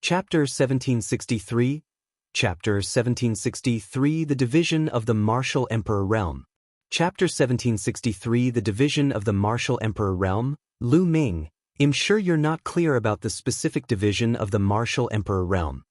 Chapter 1763. Chapter 1763 The Division of the Martial Emperor Realm. Chapter 1763 The Division of the Martial Emperor Realm. Lu Ming, I'm sure you're not clear about the specific division of the Martial Emperor Realm.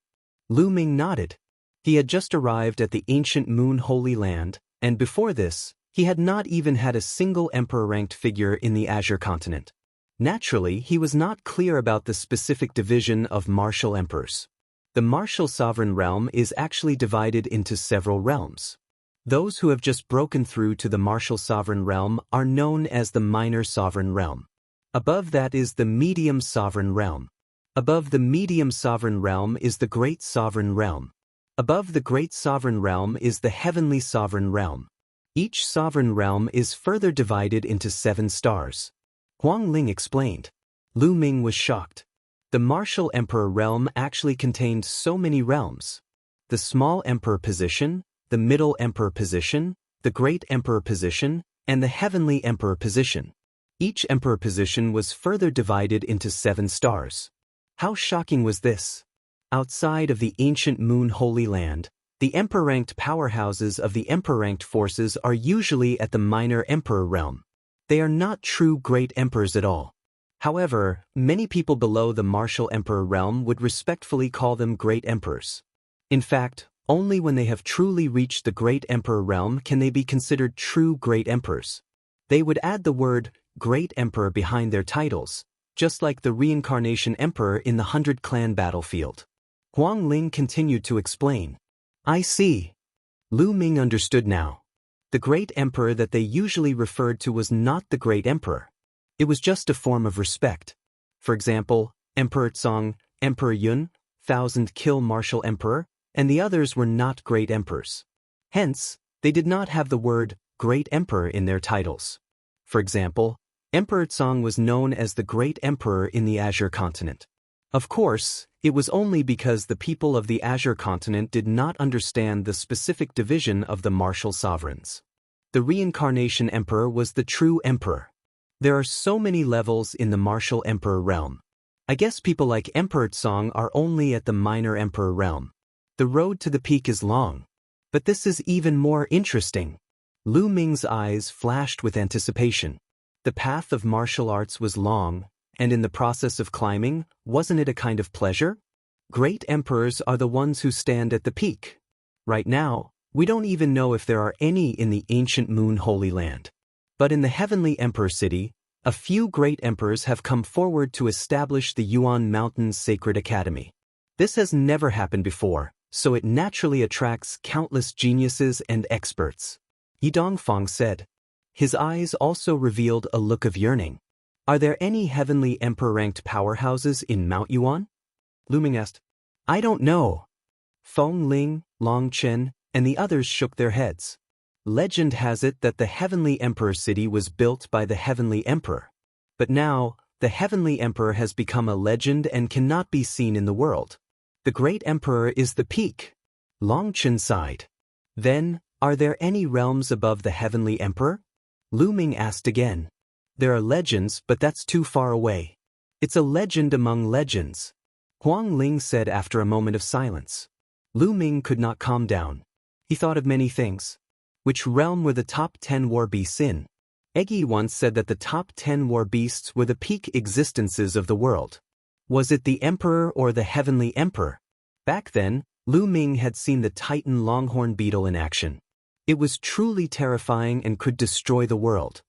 Lu Ming nodded. He had just arrived at the ancient Moon Holy Land, and before this, he had not even had a single emperor-ranked figure in the Azure continent. Naturally, he was not clear about the specific division of martial emperors. The martial sovereign realm is actually divided into several realms. Those who have just broken through to the martial sovereign realm are known as the minor sovereign realm. Above that is the medium sovereign realm. Above the medium sovereign realm is the great sovereign realm. Above the great sovereign realm is the heavenly sovereign realm. Each sovereign realm is further divided into 7 stars. Huang Ling explained. Lu Ming was shocked. The martial emperor realm actually contained so many realms. The small emperor position, the middle emperor position, the great emperor position, and the heavenly emperor position. Each emperor position was further divided into 7 stars. How shocking was this? Outside of the ancient Moon Holy Land, the emperor-ranked powerhouses of the emperor-ranked forces are usually at the minor emperor realm. They are not true great emperors at all. However, many people below the martial emperor realm would respectfully call them great emperors. In fact, only when they have truly reached the great emperor realm can they be considered true great emperors. They would add the word great emperor behind their titles, just like the reincarnation emperor in the 100-clan battlefield. Huang Ling continued to explain. I see. Lu Ming understood now. The great emperor that they usually referred to was not the great emperor. It was just a form of respect. For example, Emperor Tsong, Emperor Yun, Thousand Kill Martial Emperor, and the others were not great emperors. Hence, they did not have the word great emperor in their titles. For example, Emperor Tsong was known as the great emperor in the Azure continent. Of course, it was only because the people of the Azure continent did not understand the specific division of the martial sovereigns. The reincarnation emperor was the true emperor. There are so many levels in the martial emperor realm. I guess people like Emperor Tsong are only at the minor emperor realm. The road to the peak is long. But this is even more interesting. Lu Ming's eyes flashed with anticipation. The path of martial arts was long, and in the process of climbing, wasn't it a kind of pleasure? Great emperors are the ones who stand at the peak. Right now, we don't even know if there are any in the ancient Moon Holy Land. But in the heavenly emperor city, a few great emperors have come forward to establish the Yuan Mountains Sacred Academy. This has never happened before, so it naturally attracts countless geniuses and experts. Yi Dongfang said. His eyes also revealed a look of yearning. Are there any heavenly emperor-ranked powerhouses in Mount Yuan? Lu Ming asked. I don't know. Feng Ling, Long Chen, and the others shook their heads. Legend has it that the heavenly emperor city was built by the heavenly emperor. But now, the heavenly emperor has become a legend and cannot be seen in the world. The great emperor is the peak. Long Chen sighed. Then, are there any realms above the heavenly emperor? Lu Ming asked again. There are legends, but that's too far away. It's a legend among legends. Huang Ling said after a moment of silence. Lu Ming could not calm down. He thought of many things. Which realm were the top 10 war beasts in? Eggy once said that the top 10 war beasts were the peak existences of the world. Was it the emperor or the heavenly emperor? Back then, Lu Ming had seen the Titan longhorn beetle in action. It was truly terrifying and could destroy the world.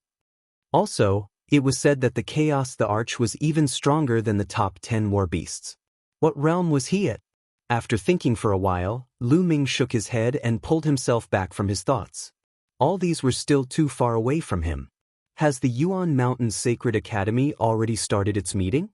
Also, it was said that the Chaos the Arch was even stronger than the top 10 war beasts. What realm was he at? After thinking for a while, Lu Ming shook his head and pulled himself back from his thoughts. All these were still too far away from him. Has the Yuan Mountains Sacred Academy already started its meeting?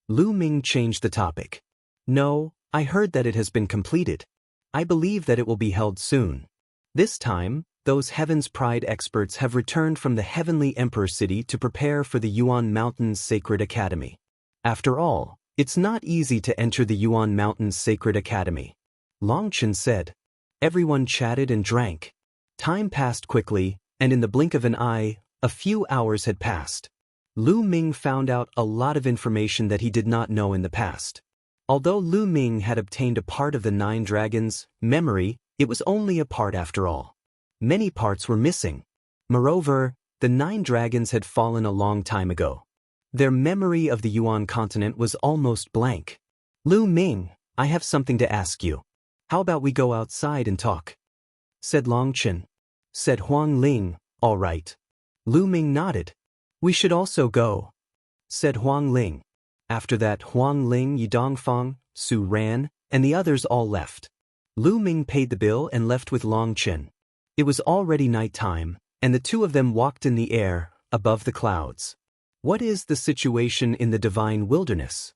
Lu Ming changed the topic. No, I heard that it has been completed. I believe that it will be held soon. This time, those Heaven's Pride experts have returned from the Heavenly Emperor City to prepare for the Yuan Mountains Sacred Academy. After all, it's not easy to enter the Yuan Mountains Sacred Academy. Long Chen said. Everyone chatted and drank. Time passed quickly, and in the blink of an eye, a few hours had passed. Lu Ming found out a lot of information that he did not know in the past. Although Lu Ming had obtained a part of the 9 dragons' memory, it was only a part after all. Many parts were missing. Moreover, the 9 dragons had fallen a long time ago. Their memory of the Yuan continent was almost blank. Lu Ming, I have something to ask you. How about we go outside and talk? Said Long Chen. Said Huang Ling, all right. Lu Ming nodded. We should also go. Said Huang Ling. After that, Huang Ling, Yidongfang, Su Ran, and the others all left. Lu Ming paid the bill and left with Long Chen. It was already night time, and the two of them walked in the air, above the clouds. What is the situation in the divine wilderness?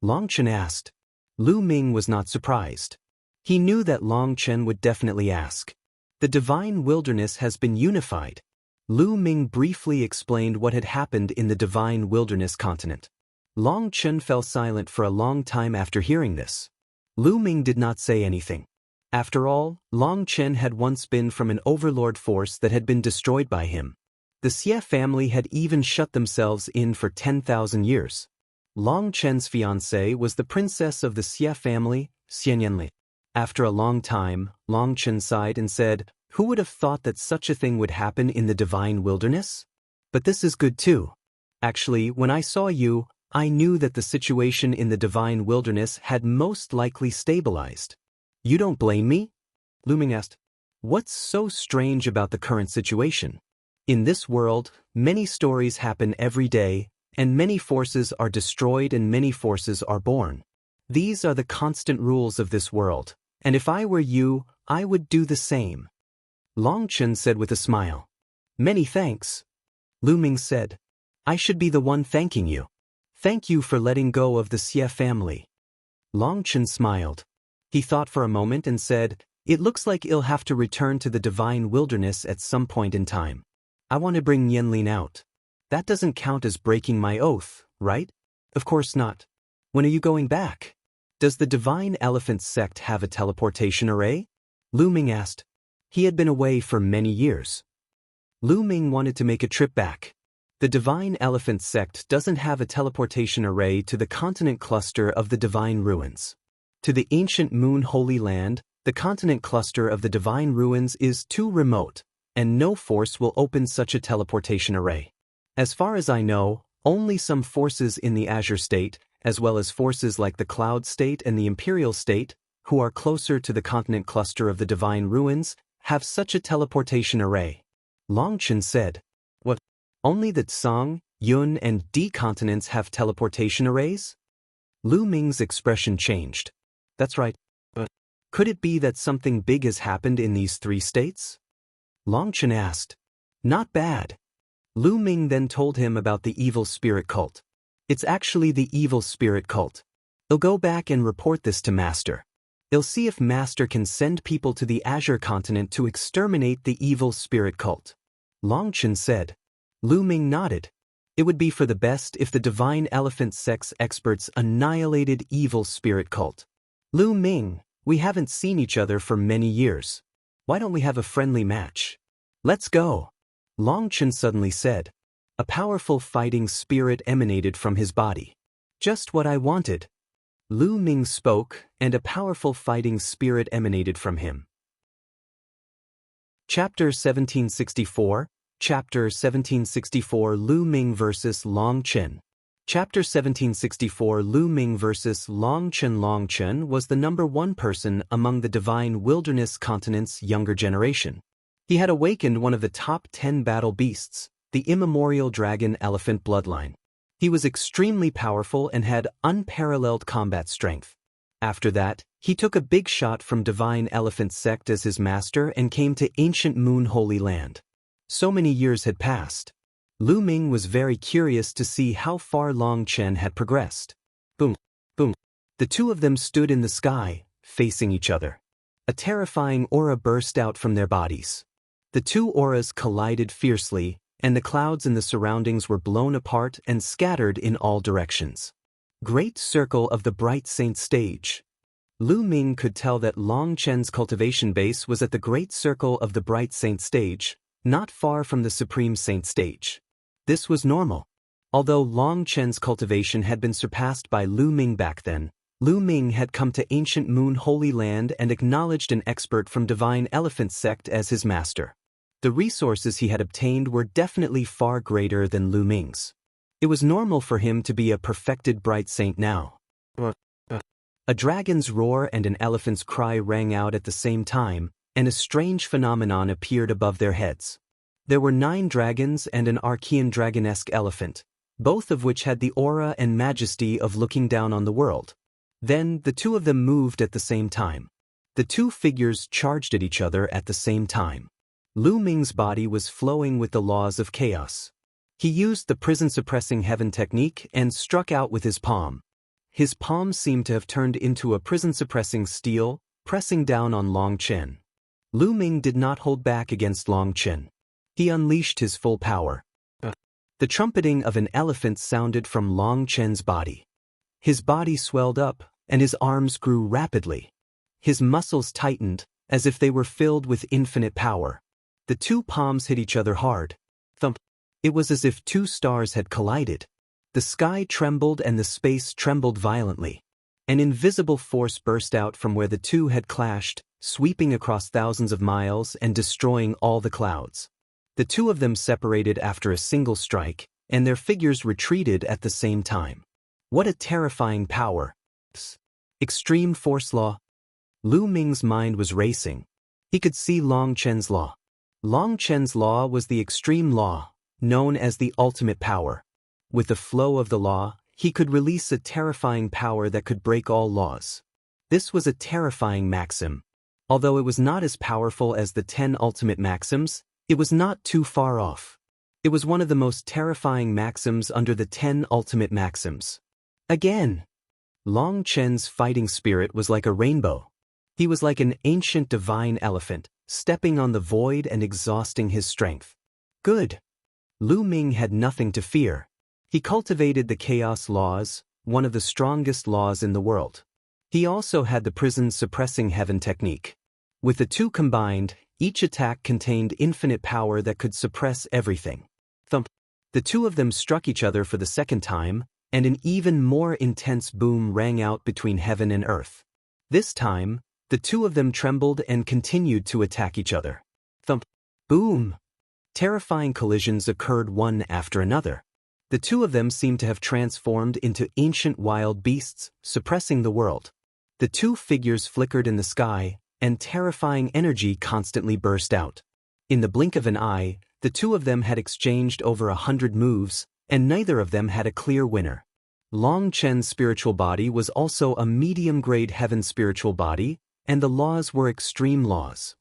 Long Chen asked. Lu Ming was not surprised. He knew that Long Chen would definitely ask. The divine wilderness has been unified. Lu Ming briefly explained what had happened in the divine wilderness continent. Long Chen fell silent for a long time after hearing this. Lu Ming did not say anything. After all, Long Chen had once been from an overlord force that had been destroyed by him. The Xie family had even shut themselves in for 10,000 years. Long Chen's fiancée was the princess of the Xie family, Xianyanli. After a long time, Long Chen sighed and said, "Who would have thought that such a thing would happen in the divine wilderness? But this is good too. Actually, when I saw you, I knew that the situation in the divine wilderness had most likely stabilized." You don't blame me? Lu Ming asked. What's so strange about the current situation? In this world, many stories happen every day, and many forces are destroyed and many forces are born. These are the constant rules of this world, and if I were you, I would do the same. Long Chen said with a smile. Many thanks. Lu Ming said. I should be the one thanking you. Thank you for letting go of the Xie family. Long Chen smiled. He thought for a moment and said, It looks like I'll have to return to the divine wilderness at some point in time. I want to bring Yanlin out. That doesn't count as breaking my oath, right? Of course not. When are you going back? Does the divine elephant sect have a teleportation array? Lu Ming asked. He had been away for many years. Lu Ming wanted to make a trip back. The divine elephant sect doesn't have a teleportation array to the continent cluster of the divine ruins. To the ancient moon holy land, the continent cluster of the divine ruins is too remote, and no force will open such a teleportation array. As far as I know, only some forces in the Azure State, as well as forces like the Cloud State and the Imperial State, who are closer to the continent cluster of the divine ruins, have such a teleportation array. Long Chen said. What? Only the Tsang, Yun, and D continents have teleportation arrays? Lu Ming's expression changed. That's right. But could it be that something big has happened in these 3 states? Long Chen asked. Not bad. Lu Ming then told him about the evil spirit cult. It's actually the evil spirit cult. I'll go back and report this to Master. I'll see if Master can send people to the Azure continent to exterminate the evil spirit cult. Long Chen said. Lu Ming nodded. It would be for the best if the divine elephant sex experts annihilated evil spirit cult. Lu Ming, we haven't seen each other for many years. Why don't we have a friendly match? Let's go. Long Chen suddenly said. A powerful fighting spirit emanated from his body. Just what I wanted. Lu Ming spoke, and a powerful fighting spirit emanated from him. Chapter 1764, Chapter 1764 Lu Ming vs. Long Chen. Chapter 1764 Lu Ming vs. Long Chen. Long Chen was the #1 person among the divine wilderness continent's younger generation. He had awakened one of the top 10 battle beasts, the immemorial dragon elephant bloodline. He was extremely powerful and had unparalleled combat strength. After that, he took a big shot from divine elephant sect as his master and came to ancient moon holy land. So many years had passed. Lu Ming was very curious to see how far Long Chen had progressed. Boom, boom. The two of them stood in the sky, facing each other. A terrifying aura burst out from their bodies. The two auras collided fiercely, and the clouds in the surroundings were blown apart and scattered in all directions. Great Circle of the Bright Saint Stage. Lu Ming could tell that Long Chen's cultivation base was at the Great Circle of the Bright Saint Stage, not far from the Supreme Saint Stage. This was normal. Although Long Chen's cultivation had been surpassed by Lu Ming back then, Lu Ming had come to ancient Moon Holy Land and acknowledged an expert from Divine Elephant Sect as his master. The resources he had obtained were definitely far greater than Lu Ming's. It was normal for him to be a perfected bright saint now. A dragon's roar and an elephant's cry rang out at the same time, and a strange phenomenon appeared above their heads. There were 9 dragons and an Archean dragonesque elephant, both of which had the aura and majesty of looking down on the world. Then, the 2 of them moved at the same time. The 2 figures charged at each other at the same time. Lu Ming's body was flowing with the laws of chaos. He used the prison-suppressing heaven technique and struck out with his palm. His palm seemed to have turned into a prison-suppressing steel, pressing down on Long Chen. Lu Ming did not hold back against Long Chen. He unleashed his full power. The trumpeting of an elephant sounded from Long Chen's body. His body swelled up, and his arms grew rapidly. His muscles tightened, as if they were filled with infinite power. The 2 palms hit each other hard. Thump. It was as if 2 stars had collided. The sky trembled and the space trembled violently. An invisible force burst out from where the 2 had clashed, sweeping across thousands of miles and destroying all the clouds. The 2 of them separated after a single strike, and their figures retreated at the same time. What a terrifying power! Extreme force law. Lu Ming's mind was racing. He could see Long Chen's law. Long Chen's law was the extreme law, known as the ultimate power. With the flow of the law, he could release a terrifying power that could break all laws. This was a terrifying maxim. Although it was not as powerful as the 10 ultimate maxims, it was not too far off. It was one of the most terrifying maxims under the 10 ultimate maxims. Again! Long Chen's fighting spirit was like a rainbow. He was like an ancient divine elephant, stepping on the void and exhausting his strength. Good! Lu Ming had nothing to fear. He cultivated the chaos laws, one of the strongest laws in the world. He also had the prison-suppressing heaven technique. With the 2 combined, each attack contained infinite power that could suppress everything. Thump! The 2 of them struck each other for the second time, and an even more intense boom rang out between heaven and earth. This time, the 2 of them trembled and continued to attack each other. Thump! Boom! Terrifying collisions occurred one after another. The 2 of them seemed to have transformed into ancient wild beasts, suppressing the world. The 2 figures flickered in the sky, and terrifying energy constantly burst out. In the blink of an eye, the 2 of them had exchanged over 100 moves, and neither of them had a clear winner. Long Chen's spiritual body was also a medium-grade heaven spiritual body, and the laws were extreme laws.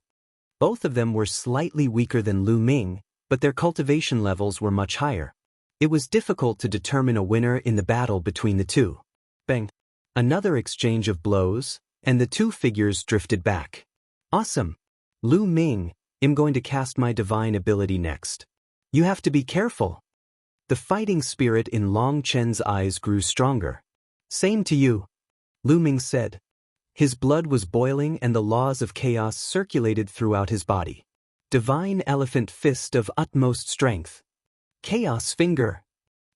Both of them were slightly weaker than Lu Ming, but their cultivation levels were much higher. It was difficult to determine a winner in the battle between the 2. Bang! Another exchange of blows, and the 2 figures drifted back. Awesome! Lu Ming, I'm going to cast my divine ability next. You have to be careful. The fighting spirit in Long Chen's eyes grew stronger. Same to you, Lu Ming said. His blood was boiling and the laws of chaos circulated throughout his body. Divine Elephant Fist of utmost strength. Chaos Finger.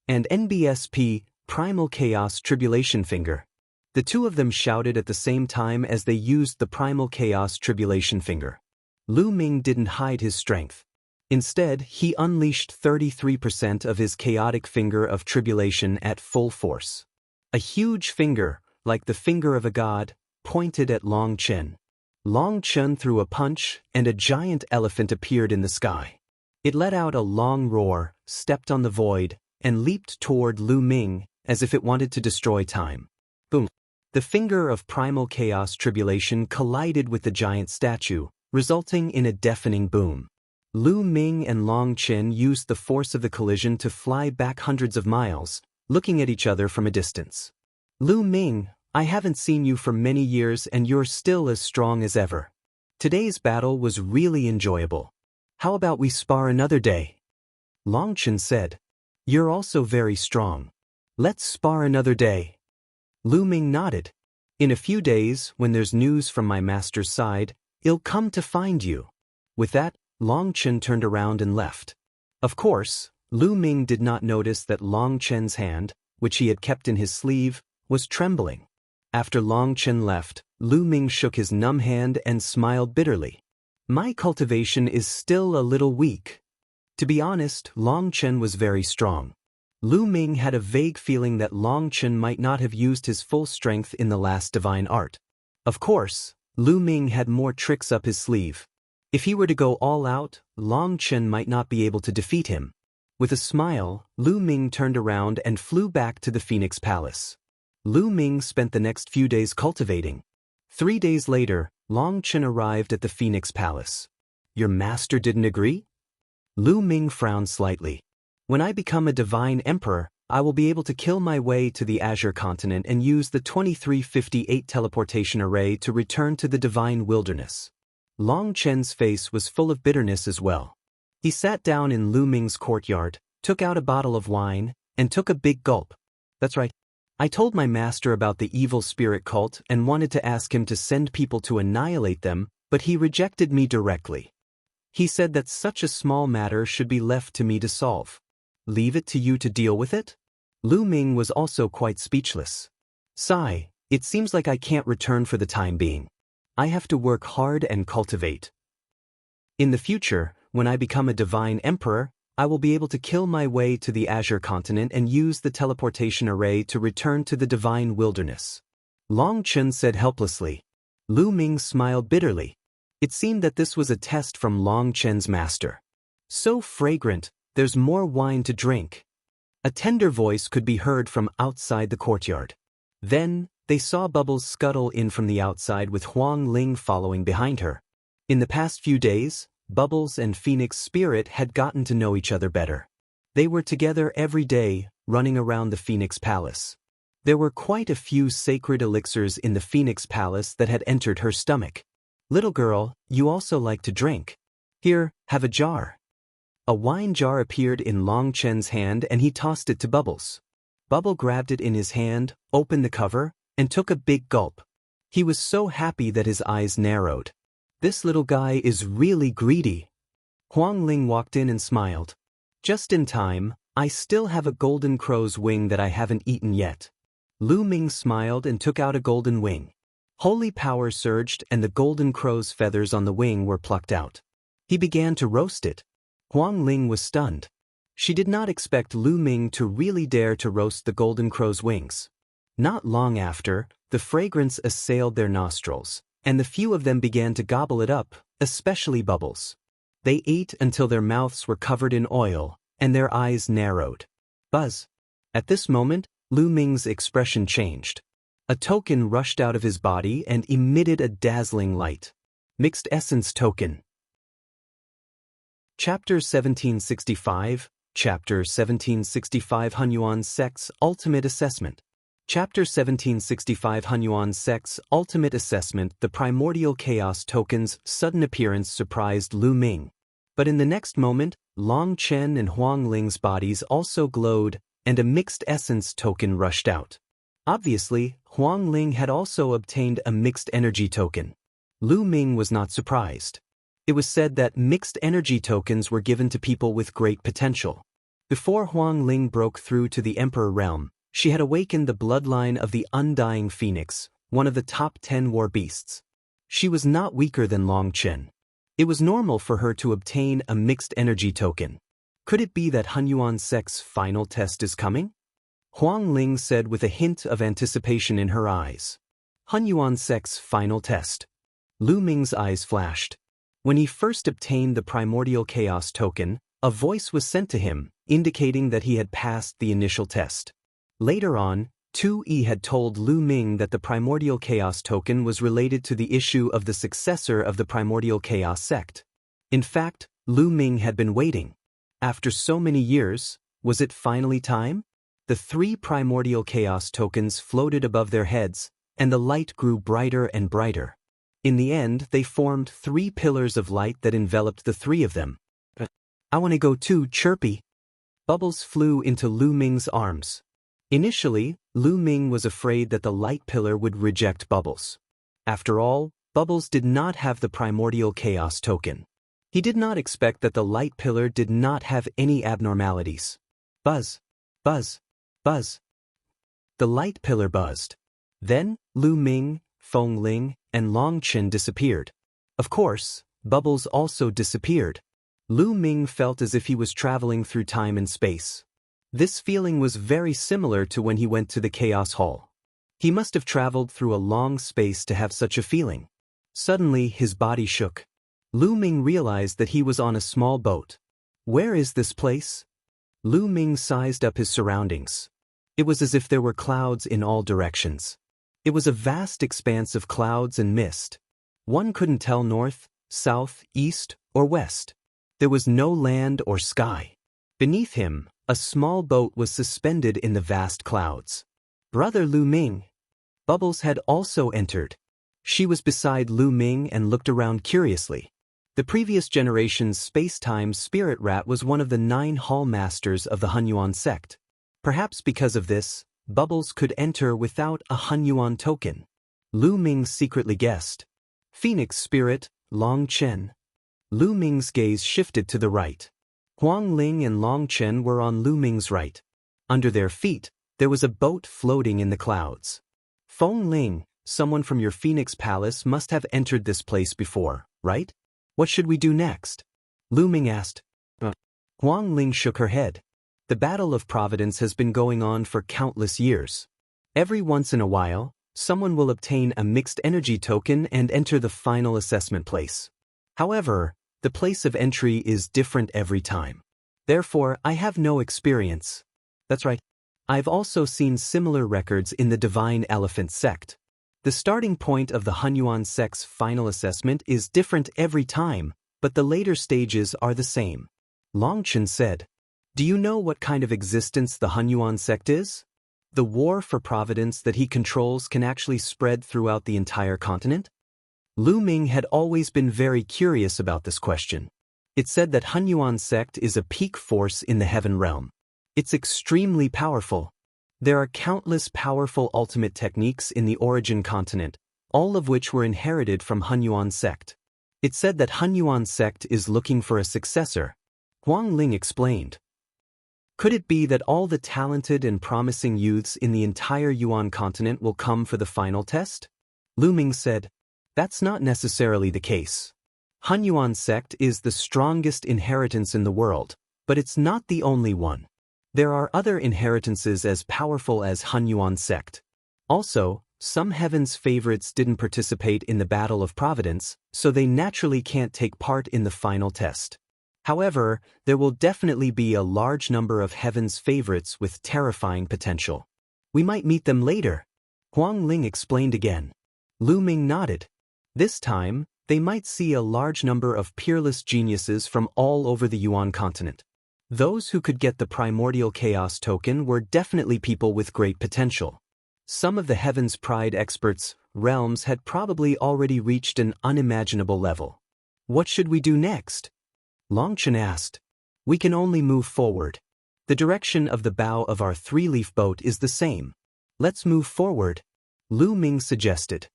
And NBSP, Primal Chaos Tribulation Finger. The 2 of them shouted at the same time as they used the Primal Chaos Tribulation Finger. Lu Ming didn't hide his strength. Instead, he unleashed 33% of his chaotic finger of tribulation at full force. A huge finger, like the finger of a god, pointed at Long Chen. Long Chen threw a punch, and a giant elephant appeared in the sky. It let out a long roar, stepped on the void, and leaped toward Lu Ming, as if it wanted to destroy time. Boom! The finger of primal chaos tribulation collided with the giant statue, resulting in a deafening boom. Lu Ming and Long Chen used the force of the collision to fly back hundreds of miles, looking at each other from a distance. Lu Ming, I haven't seen you for many years and you're still as strong as ever. Today's battle was really enjoyable. How about we spar another day? Long Chen said. You're also very strong. Let's spar another day. Lu Ming nodded. In a few days, when there's news from my master's side, I'll come to find you. With that, Long Chen turned around and left. Of course, Lu Ming did not notice that Long Chen's hand, which he had kept in his sleeve, was trembling. After Long Chen left, Lu Ming shook his numb hand and smiled bitterly. My cultivation is still a little weak. To be honest, Long Chen was very strong. Lu Ming had a vague feeling that Long Chen might not have used his full strength in the last divine art. Of course, Lu Ming had more tricks up his sleeve. If he were to go all out, Long Chen might not be able to defeat him. With a smile, Lu Ming turned around and flew back to the Phoenix Palace. Lu Ming spent the next few days cultivating. 3 days later, Long Chen arrived at the Phoenix Palace. Your master didn't agree? Lu Ming frowned slightly. When I become a divine emperor, I will be able to kill my way to the Azure continent and use the 2358 teleportation array to return to the divine wilderness. Long Chen's face was full of bitterness as well. He sat down in Lu Ming's courtyard, took out a bottle of wine, and took a big gulp. That's right. I told my master about the evil spirit cult and wanted to ask him to send people to annihilate them, but he rejected me directly. He said that such a small matter should be left to me to solve. Leave it to you to deal with it? Lu Ming was also quite speechless. Sigh, it seems like I can't return for the time being. I have to work hard and cultivate. In the future, when I become a divine emperor, I will be able to kill my way to the Azure continent and use the teleportation array to return to the divine wilderness. Long Chen said helplessly. Lu Ming smiled bitterly. It seemed that this was a test from Long Chen's master. So fragrant, there's more wine to drink. A tender voice could be heard from outside the courtyard. Then, they saw Bubbles scuttle in from the outside with Huang Ling following behind her. In the past few days, Bubbles and Phoenix Spirit had gotten to know each other better. They were together every day, running around the Phoenix Palace. There were quite a few sacred elixirs in the Phoenix Palace that had entered her stomach. Little girl, you also like to drink. Here, have a jar. A wine jar appeared in Long Chen's hand and he tossed it to Bubbles. Bubble grabbed it in his hand, opened the cover, and took a big gulp. He was so happy that his eyes narrowed. This little guy is really greedy. Huang Ling walked in and smiled. Just in time, I still have a golden crow's wing that I haven't eaten yet. Lu Ming smiled and took out a golden wing. Holy power surged and the golden crow's feathers on the wing were plucked out. He began to roast it. Huang Ling was stunned. She did not expect Lu Ming to really dare to roast the golden crow's wings. Not long after, the fragrance assailed their nostrils, and the few of them began to gobble it up, especially Bubbles. They ate until their mouths were covered in oil, and their eyes narrowed. Buzz. At this moment, Lu Ming's expression changed. A token rushed out of his body and emitted a dazzling light. Mixed Essence Token. Chapter 1765, Chapter 1765 Hunyuan Sect's Ultimate Assessment. Chapter 1765 Hunyuan Sect's Ultimate Assessment. The primordial chaos token's sudden appearance surprised Lu Ming. But in the next moment, Long Chen and Huang Ling's bodies also glowed, and a mixed essence token rushed out. Obviously, Huang Ling had also obtained a mixed energy token. Lu Ming was not surprised. It was said that mixed energy tokens were given to people with great potential. Before Huang Ling broke through to the Emperor realm, she had awakened the bloodline of the Undying Phoenix, one of the top 10 war beasts. She was not weaker than Long Chen. It was normal for her to obtain a mixed energy token. Could it be that Hunyuan Sect's final test is coming? Huang Ling said with a hint of anticipation in her eyes. Hunyuan Sect's final test. Lu Ming's eyes flashed. When he first obtained the primordial chaos token, a voice was sent to him, indicating that he had passed the initial test. Later on, Tu Yi had told Lu Ming that the primordial chaos token was related to the issue of the successor of the primordial chaos sect. In fact, Lu Ming had been waiting. After so many years, was it finally time? The 3 primordial chaos tokens floated above their heads, and the light grew brighter and brighter. In the end, they formed 3 pillars of light that enveloped the 3 of them. I want to go too, Chirpy. Bubbles flew into Lu Ming's arms. Initially, Lu Ming was afraid that the light pillar would reject Bubbles. After all, Bubbles did not have the primordial chaos token. He did not expect that the light pillar did not have any abnormalities. Buzz. Buzz. Buzz. The light pillar buzzed. Then, Lu Ming, Feng Ling, and Long Chen disappeared. Of course, Bubbles also disappeared. Lu Ming felt as if he was traveling through time and space. This feeling was very similar to when he went to the Chaos Hall. He must have traveled through a long space to have such a feeling. Suddenly, his body shook. Lu Ming realized that he was on a small boat. Where is this place? Lu Ming sized up his surroundings. It was as if there were clouds in all directions. It was a vast expanse of clouds and mist. One couldn't tell north, south, east, or west. There was no land or sky. Beneath him, a small boat was suspended in the vast clouds. Brother Lu Ming. Bubbles had also entered. She was beside Lu Ming and looked around curiously. The previous generation's space-time spirit rat was one of the 9 hall masters of the Hunyuan sect. Perhaps because of this, Bubbles could enter without a Hunyuan token. Lu Ming secretly guessed. Phoenix spirit, Long Chen. Lu Ming's gaze shifted to the right. Huang Ling and Long Chen were on Lu Ming's right. Under their feet, there was a boat floating in the clouds. Feng Ling, someone from your Phoenix Palace must have entered this place before, right? What should we do next? Lu Ming asked. Huang Ling shook her head. The Battle of Providence has been going on for countless years. Every once in a while, someone will obtain a mixed energy token and enter the final assessment place. However, the place of entry is different every time. Therefore, I have no experience. That's right. I've also seen similar records in the Divine Elephant sect. The starting point of the Hunyuan sect's final assessment is different every time, but the later stages are the same. Long Chen said. Do you know what kind of existence the Hunyuan sect is? The war for providence that he controls can actually spread throughout the entire continent? Lu Ming had always been very curious about this question. It said that Hunyuan sect is a peak force in the heaven realm. It's extremely powerful. There are countless powerful ultimate techniques in the origin continent, all of which were inherited from Hunyuan sect. It said that Hunyuan sect is looking for a successor. Huang Ling explained. Could it be that all the talented and promising youths in the entire Yuan continent will come for the final test? Lu Ming said. That's not necessarily the case. Hunyuan sect is the strongest inheritance in the world, but it's not the only one. There are other inheritances as powerful as Hunyuan sect. Also, some heaven's favorites didn't participate in the Battle of Providence, so they naturally can't take part in the final test. However, there will definitely be a large number of heaven's favorites with terrifying potential. We might meet them later. Huang Ling explained again. Lu Ming nodded. This time, they might see a large number of peerless geniuses from all over the Yuan continent. Those who could get the primordial chaos token were definitely people with great potential. Some of the Heaven's Pride experts' realms had probably already reached an unimaginable level. What should we do next? Long Chen asked. We can only move forward. The direction of the bow of our 3-leaf boat is the same. Let's move forward, Lu Ming suggested.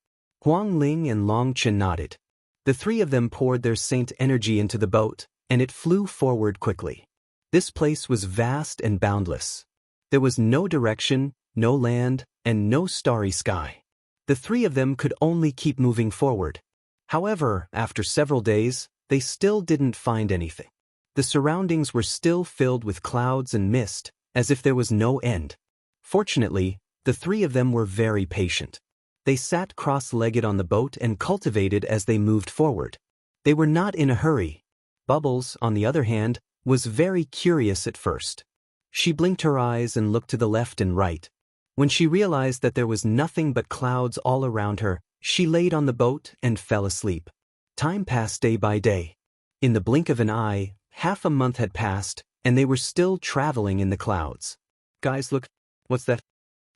Huang Ling and Long Chen nodded. The 3 of them poured their saint energy into the boat, and it flew forward quickly. This place was vast and boundless. There was no direction, no land, and no starry sky. The 3 of them could only keep moving forward. However, after several days, they still didn't find anything. The surroundings were still filled with clouds and mist, as if there was no end. Fortunately, the 3 of them were very patient. They sat cross-legged on the boat and cultivated as they moved forward. They were not in a hurry. Bubbles, on the other hand, was very curious at first. She blinked her eyes and looked to the left and right. When she realized that there was nothing but clouds all around her, she laid on the boat and fell asleep. Time passed day by day. In the blink of an eye, half a month had passed, and they were still traveling in the clouds. Guys, look. What's that?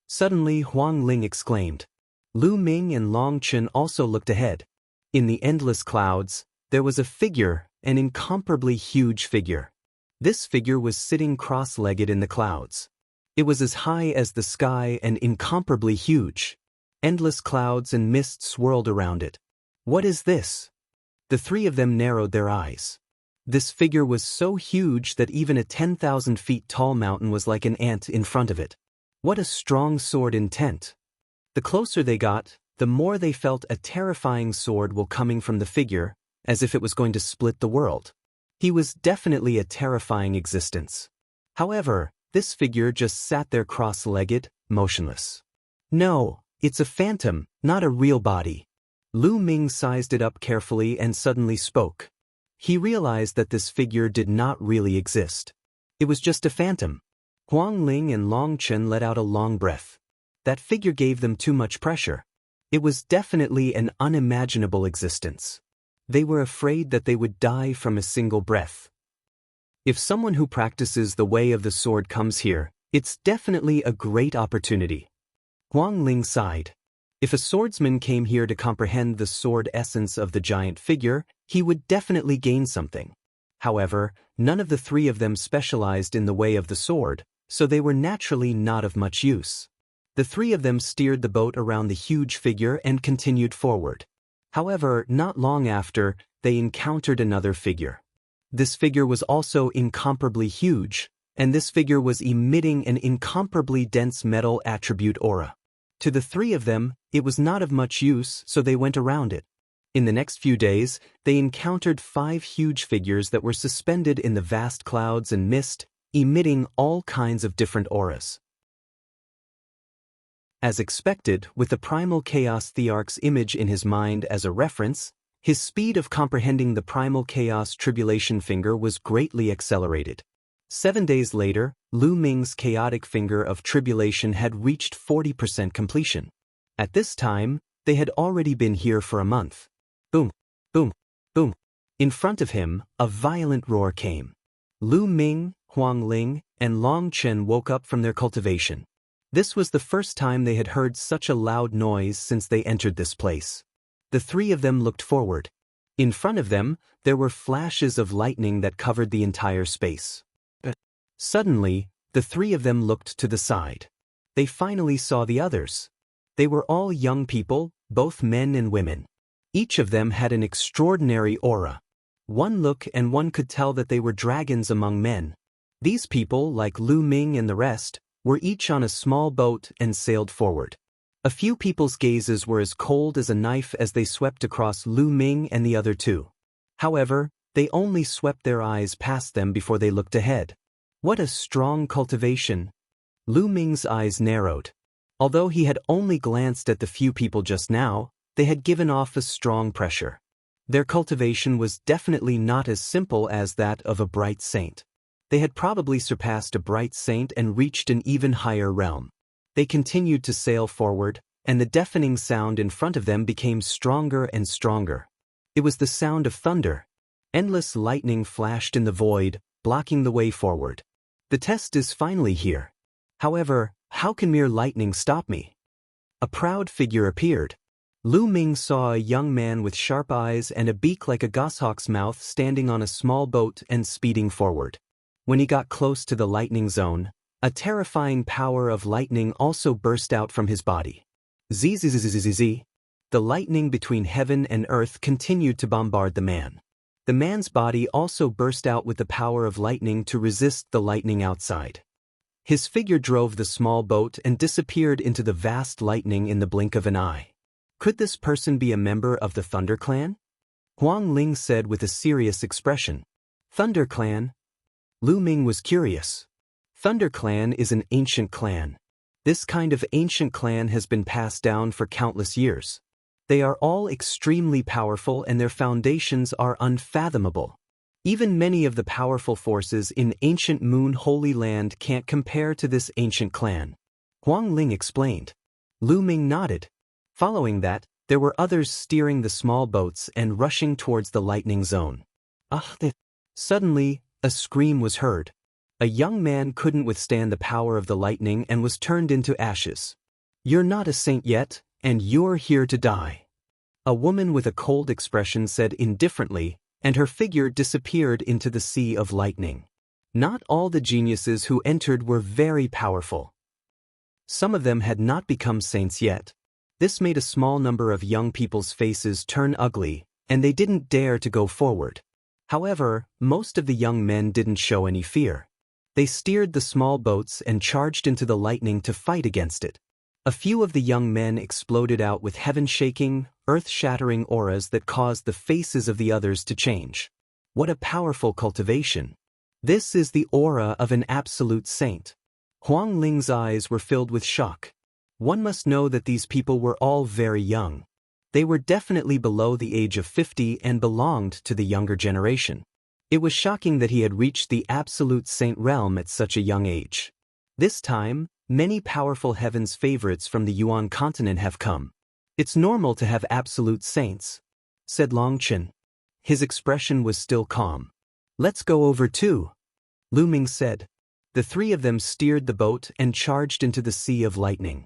Suddenly, Huang Ling exclaimed. Lu Ming and Long Chen also looked ahead. In the endless clouds, there was a figure, an incomparably huge figure. This figure was sitting cross-legged in the clouds. It was as high as the sky and incomparably huge. Endless clouds and mist swirled around it. What is this? The 3 of them narrowed their eyes. This figure was so huge that even a 10,000 feet tall mountain was like an ant in front of it. What a strong sword intent. The closer they got, the more they felt a terrifying sword coming from the figure, as if it was going to split the world. He was definitely a terrifying existence. However, this figure just sat there cross-legged, motionless. No, it's a phantom, not a real body. Lu Ming sized it up carefully and suddenly spoke. He realized that this figure did not really exist. It was just a phantom. Huang Ling and Long Chen let out a long breath. That figure gave them too much pressure. It was definitely an unimaginable existence. They were afraid that they would die from a single breath. If someone who practices the way of the sword comes here, it's definitely a great opportunity. Huang Ling sighed. If a swordsman came here to comprehend the sword essence of the giant figure, he would definitely gain something. However, none of the three of them specialized in the way of the sword, so they were naturally not of much use. The three of them steered the boat around the huge figure and continued forward. However, not long after, they encountered another figure. This figure was also incomparably huge, and this figure was emitting an incomparably dense metal attribute aura. To the three of them, it was not of much use, so they went around it. In the next few days, they encountered 5 huge figures that were suspended in the vast clouds and mist, emitting all kinds of different auras. As expected, with the primal chaos thearch's image in his mind as a reference, his speed of comprehending the primal chaos tribulation finger was greatly accelerated. 7 days later, Lu Ming's chaotic finger of tribulation had reached 40% completion. At this time, they had already been here for a month. Boom, boom, boom. In front of him, a violent roar came. Lu Ming, Huang Ling, and Long Chen woke up from their cultivation. This was the first time they had heard such a loud noise since they entered this place. The three of them looked forward. In front of them, there were flashes of lightning that covered the entire space. Suddenly, the three of them looked to the side. They finally saw the others. They were all young people, both men and women. Each of them had an extraordinary aura. One look and one could tell that they were dragons among men. These people, like Lu Ming and the rest, were each on a small boat and sailed forward. A few people's gazes were as cold as a knife as they swept across Lu Ming and the other two. However, they only swept their eyes past them before they looked ahead. What a strong cultivation! Lu Ming's eyes narrowed. Although he had only glanced at the few people just now, they had given off a strong pressure. Their cultivation was definitely not as simple as that of a bright saint. They had probably surpassed a bright saint and reached an even higher realm. They continued to sail forward, and the deafening sound in front of them became stronger and stronger. It was the sound of thunder. Endless lightning flashed in the void, blocking the way forward. The test is finally here. However, how can mere lightning stop me? A proud figure appeared. Lu Ming saw a young man with sharp eyes and a beak like a goshawk's mouth standing on a small boat and speeding forward. When he got close to the lightning zone, a terrifying power of lightning also burst out from his body. Zzzzzzz. The lightning between heaven and earth continued to bombard the man. The man's body also burst out with the power of lightning to resist the lightning outside. His figure drove the small boat and disappeared into the vast lightning in the blink of an eye. Could this person be a member of the Thunder Clan? Huang Ling said with a serious expression. Thunder Clan? Lu Ming was curious. Thunder Clan is an ancient clan. This kind of ancient clan has been passed down for countless years. They are all extremely powerful and their foundations are unfathomable. Even many of the powerful forces in ancient Moon Holy Land can't compare to this ancient clan. Huang Ling explained. Lu Ming nodded. Following that, there were others steering the small boats and rushing towards the lightning zone. Suddenly, a scream was heard. A young man couldn't withstand the power of the lightning and was turned into ashes. You're not a saint yet, and you're here to die. A woman with a cold expression said indifferently, and her figure disappeared into the sea of lightning. Not all the geniuses who entered were very powerful. Some of them had not become saints yet. This made a small number of young people's faces turn ugly, and they didn't dare to go forward. However, most of the young men didn't show any fear. They steered the small boats and charged into the lightning to fight against it. A few of the young men exploded out with heaven-shaking, earth-shattering auras that caused the faces of the others to change. What a powerful cultivation. This is the aura of an absolute saint. Huang Ling's eyes were filled with shock. One must know that these people were all very young. They were definitely below the age of 50 and belonged to the younger generation. It was shocking that he had reached the absolute saint realm at such a young age. This time, many powerful heaven's favorites from the Yuan continent have come. It's normal to have absolute saints, said Long Chen. His expression was still calm. Let's go over too, Lu Ming said. The three of them steered the boat and charged into the Sea of Lightning.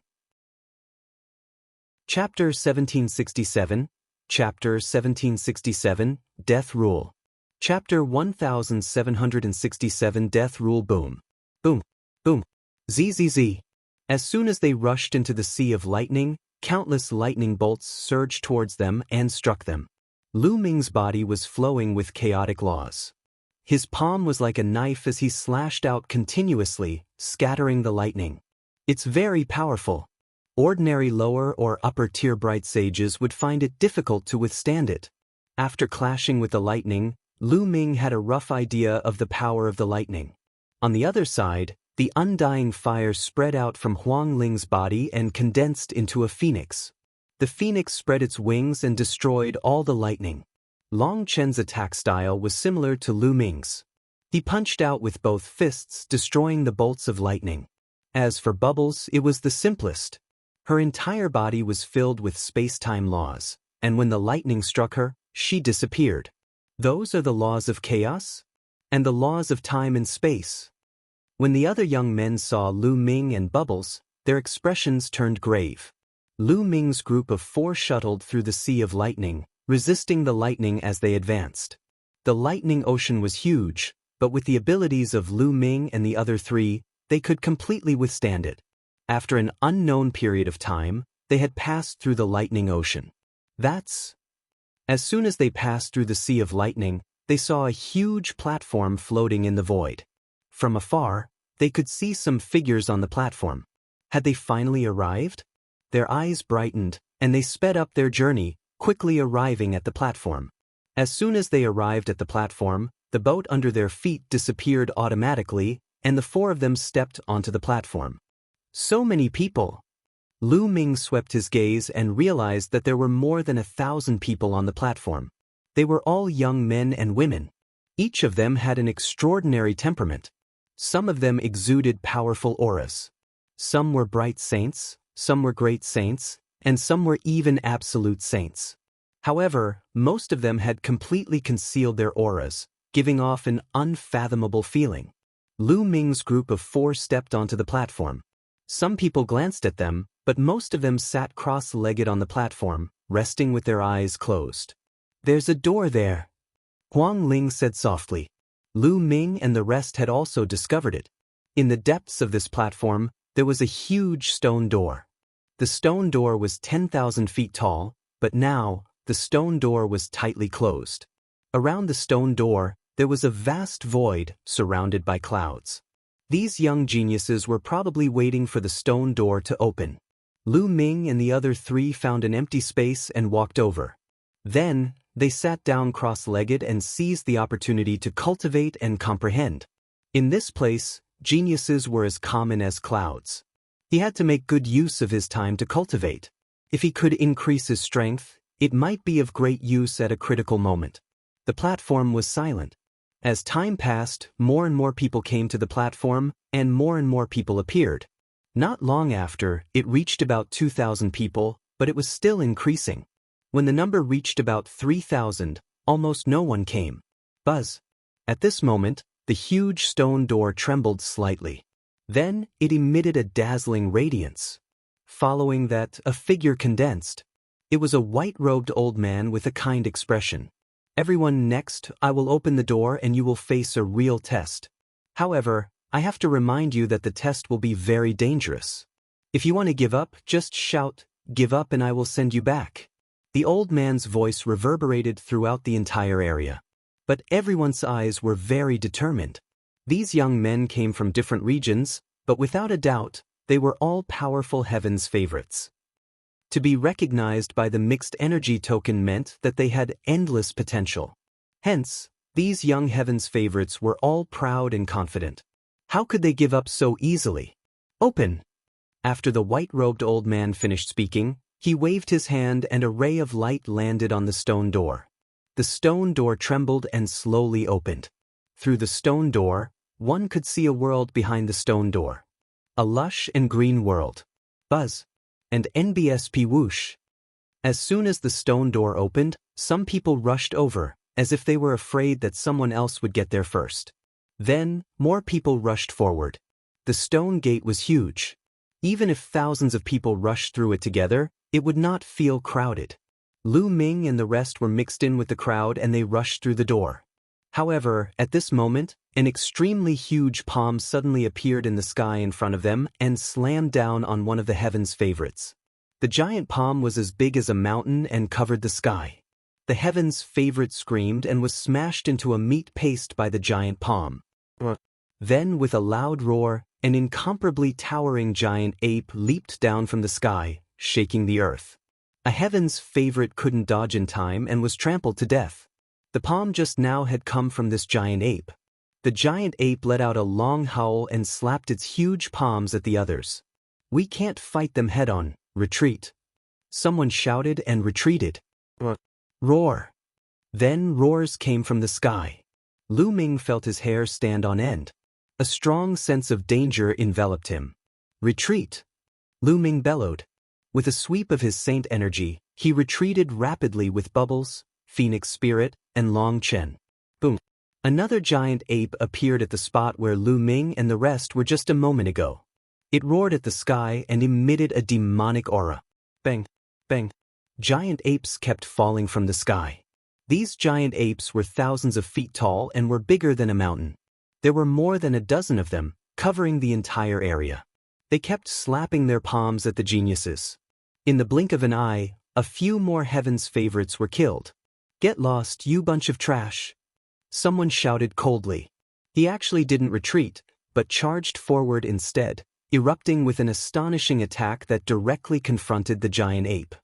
Chapter 1767, Chapter 1767, Death Rule. Chapter 1767 Death Rule. Boom. Boom. Boom. Zzz. As soon as they rushed into the Sea of Lightning, countless lightning bolts surged towards them and struck them. Lu Ming's body was flowing with chaotic laws. His palm was like a knife as he slashed out continuously, scattering the lightning. It's very powerful. Ordinary lower or upper tier bright sages would find it difficult to withstand it. After clashing with the lightning, Lu Ming had a rough idea of the power of the lightning. On the other side, the undying fire spread out from Huang Ling's body and condensed into a phoenix. The phoenix spread its wings and destroyed all the lightning. Long Chen's attack style was similar to Lu Ming's. He punched out with both fists, destroying the bolts of lightning. As for Bubbles, it was the simplest. Her entire body was filled with space-time laws, and when the lightning struck her, she disappeared. Those are the laws of chaos? And the laws of time and space. When the other young men saw Lu Ming and Bubbles, their expressions turned grave. Lu Ming's group of 4 shuttled through the Sea of Lightning, resisting the lightning as they advanced. The lightning ocean was huge, but with the abilities of Lu Ming and the other 3, they could completely withstand it. After an unknown period of time, they had passed through the lightning ocean. As soon as they passed through the Sea of Lightning, they saw a huge platform floating in the void. From afar, they could see some figures on the platform. Had they finally arrived? Their eyes brightened, and they sped up their journey, quickly arriving at the platform. As soon as they arrived at the platform, the boat under their feet disappeared automatically, and the 4 of them stepped onto the platform. So many people. Lu Ming swept his gaze and realized that there were more than 1,000 people on the platform. They were all young men and women. Each of them had an extraordinary temperament. Some of them exuded powerful auras. Some were bright saints, some were great saints, and some were even absolute saints. However, most of them had completely concealed their auras, giving off an unfathomable feeling. Lu Ming's group of 4 stepped onto the platform. Some people glanced at them, but most of them sat cross-legged on the platform, resting with their eyes closed. "There's a door there," Huang Ling said softly. Lu Ming and the rest had also discovered it. In the depths of this platform, there was a huge stone door. The stone door was 10,000 feet tall, but now, the stone door was tightly closed. Around the stone door, there was a vast void, surrounded by clouds. These young geniuses were probably waiting for the stone door to open. Lu Ming and the other 3 found an empty space and walked over. Then, they sat down cross-legged and seized the opportunity to cultivate and comprehend. In this place, geniuses were as common as clouds. He had to make good use of his time to cultivate. If he could increase his strength, it might be of great use at a critical moment. The platform was silent. As time passed, more and more people came to the platform, and more people appeared. Not long after, it reached about 2,000 people, but it was still increasing. When the number reached about 3,000, almost no one came. Buzz. At this moment, the huge stone door trembled slightly. Then, it emitted a dazzling radiance. Following that, a figure condensed. It was a white-robed old man with a kind expression. "Everyone, next, I will open the door and you will face a real test. However, I have to remind you that the test will be very dangerous. If you want to give up, just shout, 'Give up,' and I will send you back." The old man's voice reverberated throughout the entire area. But everyone's eyes were very determined. These young men came from different regions, but without a doubt, They were all powerful heaven's favorites. To be recognized by the mixed energy token meant that they had endless potential. Hence, these young heaven's favorites were all proud and confident. How could they give up so easily? Open! After the white-robed old man finished speaking, he waved his hand and a ray of light landed on the stone door. The stone door trembled and slowly opened. Through the stone door, one could see a world behind the stone door. A lush and green world. Buzz. And NBSP whoosh. As soon as the stone door opened, some people rushed over, as if they were afraid that someone else would get there first. Then, more people rushed forward. The stone gate was huge. Even if thousands of people rushed through it together, it would not feel crowded. Lu Ming and the rest were mixed in with the crowd and they rushed through the door. However, at this moment, an extremely huge palm suddenly appeared in the sky in front of them and slammed down on one of the heaven's favorites. The giant palm was as big as a mountain and covered the sky. The heaven's favorite screamed and was smashed into a meat paste by the giant palm. Then, with a loud roar, an incomparably towering giant ape leaped down from the sky, shaking the earth. A heaven's favorite couldn't dodge in time and was trampled to death. The palm just now had come from this giant ape. The giant ape let out a long howl and slapped its huge palms at the others. "We can't fight them head-on, retreat." Someone shouted and retreated. Roar. Then roars came from the sky. Lu Ming felt his hair stand on end. A strong sense of danger enveloped him. Retreat. Lu Ming bellowed. With a sweep of his saint energy, he retreated rapidly with Bubbles, Phoenix Spirit, and Long Chen. Boom. Another giant ape appeared at the spot where Lu Ming and the rest were just a moment ago. It roared at the sky and emitted a demonic aura. Bang, bang. Giant apes kept falling from the sky. These giant apes were thousands of feet tall and were bigger than a mountain. There were more than a dozen of them, covering the entire area. They kept slapping their palms at the geniuses. In the blink of an eye, a few more heaven's favorites were killed. "Get lost, you bunch of trash," someone shouted coldly. He actually didn't retreat, but charged forward instead, erupting with an astonishing attack that directly confronted the giant ape.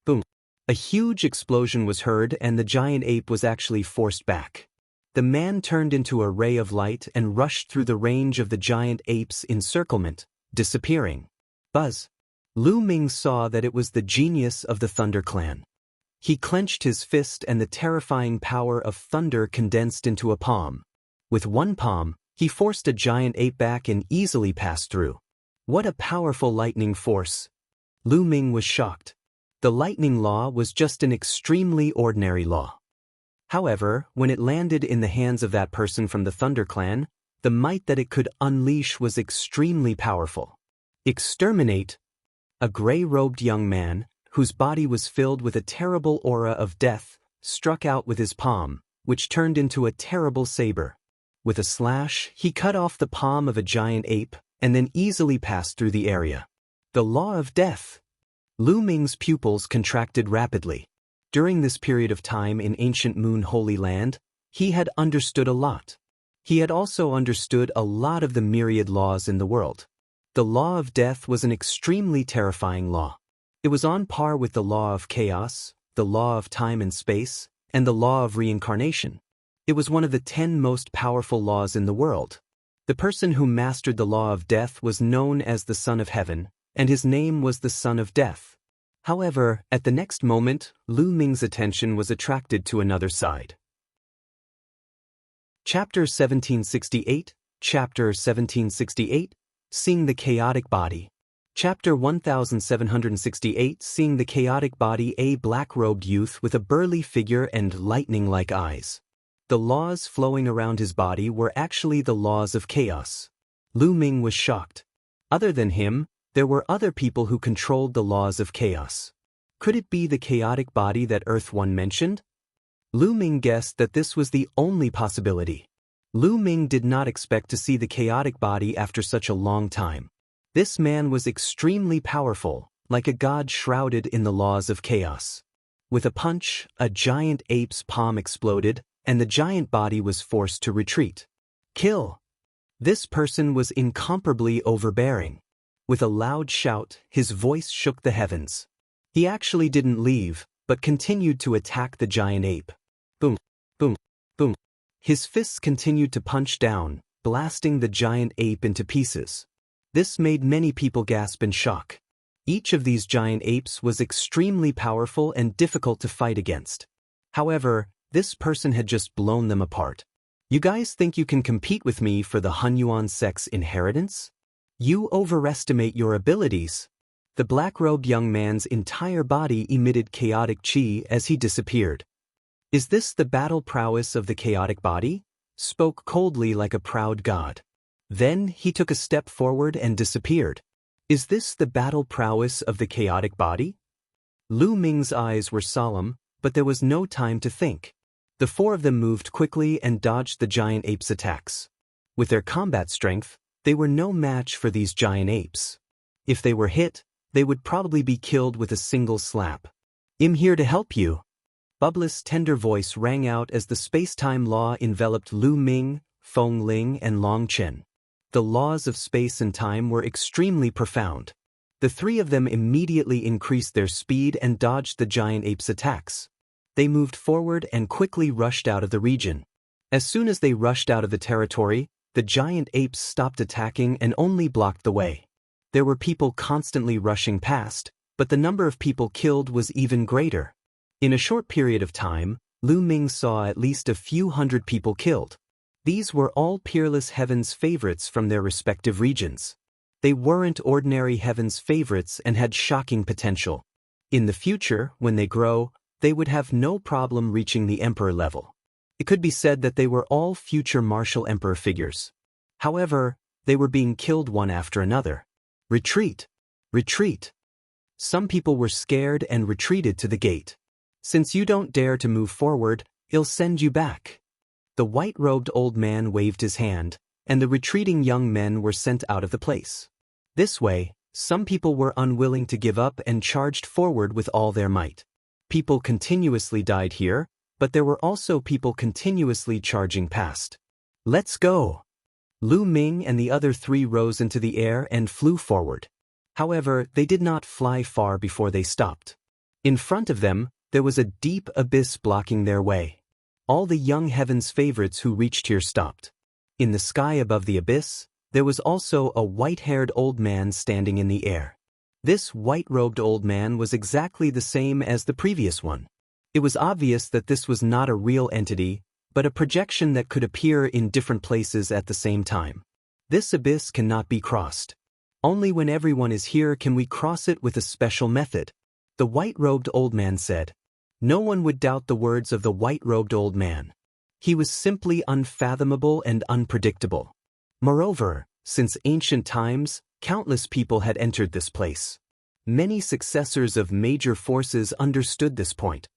Boom. A huge explosion was heard and the giant ape was actually forced back. The man turned into a ray of light and rushed through the range of the giant ape's encirclement, disappearing. Buzz. Lu Ming saw that it was the genius of the Thunder Clan. He clenched his fist and the terrifying power of thunder condensed into a palm. With one palm, he forced a giant ape back and easily passed through. What a powerful lightning force! Lu Ming was shocked. The lightning law was just an extremely ordinary law. However, when it landed in the hands of that person from the Thunder Clan, the might that it could unleash was extremely powerful. Exterminate! A gray-robed young man, whose body was filled with a terrible aura of death, struck out with his palm, which turned into a terrible saber. With a slash, he cut off the palm of a giant ape, and then easily passed through the area. The law of death! Lu Ming's pupils contracted rapidly. During this period of time in ancient Moon Holy Land, he had understood a lot. He had also understood a lot of the myriad laws in the world. The law of death was an extremely terrifying law. It was on par with the law of chaos, the law of time and space, and the law of reincarnation. It was one of the 10 most powerful laws in the world. The person who mastered the law of death was known as the Son of Heaven, and his name was the Son of Death. However, at the next moment, Lu Ming's attention was attracted to another side. Chapter 1768, Chapter 1768, Seeing the Chaotic Body. Chapter 1768, Seeing the Chaotic Body. A black-robed youth with a burly figure and lightning-like eyes. The laws flowing around his body were actually the laws of chaos. Lu Ming was shocked. Other than him, there were other people who controlled the laws of chaos. Could it be the chaotic body that Earth One mentioned? Lu Ming guessed that this was the only possibility. Lu Ming did not expect to see the chaotic body after such a long time. This man was extremely powerful, like a god shrouded in the laws of chaos. With a punch, a giant ape's palm exploded, and the giant body was forced to retreat. Kill! This person was incomparably overbearing. With a loud shout, his voice shook the heavens. He actually didn't leave, but continued to attack the giant ape. Boom, boom, boom. His fists continued to punch down, blasting the giant ape into pieces. This made many people gasp in shock. Each of these giant apes was extremely powerful and difficult to fight against. However, this person had just blown them apart. You guys think you can compete with me for the Hunyuan sex inheritance? You overestimate your abilities. The black-robed young man's entire body emitted chaotic chi as he disappeared. Is this the battle prowess of the chaotic body? Spoke coldly like a proud god. Then he took a step forward and disappeared. Is this the battle prowess of the chaotic body? Lu Ming's eyes were solemn, but there was no time to think. The four of them moved quickly and dodged the giant ape's attacks. With their combat strength, they were no match for these giant apes. If they were hit, they would probably be killed with a single slap. I'm here to help you. Bubbless' tender voice rang out as the space-time law enveloped Lu Ming, Feng Ling, and Long Chen. The laws of space and time were extremely profound. The three of them immediately increased their speed and dodged the giant ape's attacks. They moved forward and quickly rushed out of the region. As soon as they rushed out of the territory, the giant apes stopped attacking and only blocked the way. There were people constantly rushing past, but the number of people killed was even greater. In a short period of time, Lu Ming saw at least a few hundred people killed. These were all peerless Heaven's favorites from their respective regions. They weren't ordinary Heaven's favorites and had shocking potential. In the future, when they grow, they would have no problem reaching the Emperor level. It could be said that they were all future martial Emperor figures. However, they were being killed one after another. Retreat! Retreat! Some people were scared and retreated to the gate. Since you don't dare to move forward, I'll send you back. The white-robed old man waved his hand, and the retreating young men were sent out of the place. This way, some people were unwilling to give up and charged forward with all their might. People continuously died here, but there were also people continuously charging past. Let's go! Lu Ming and the other three rose into the air and flew forward. However, they did not fly far before they stopped. In front of them, there was a deep abyss blocking their way. All the young Heaven's favorites who reached here stopped. In the sky above the abyss, there was also a white-haired old man standing in the air. This white-robed old man was exactly the same as the previous one. It was obvious that this was not a real entity, but a projection that could appear in different places at the same time. This abyss cannot be crossed. Only when everyone is here can we cross it with a special method. The white-robed old man said. No one would doubt the words of the white-robed old man. He was simply unfathomable and unpredictable. Moreover, since ancient times, countless people had entered this place. Many successors of major forces understood this point.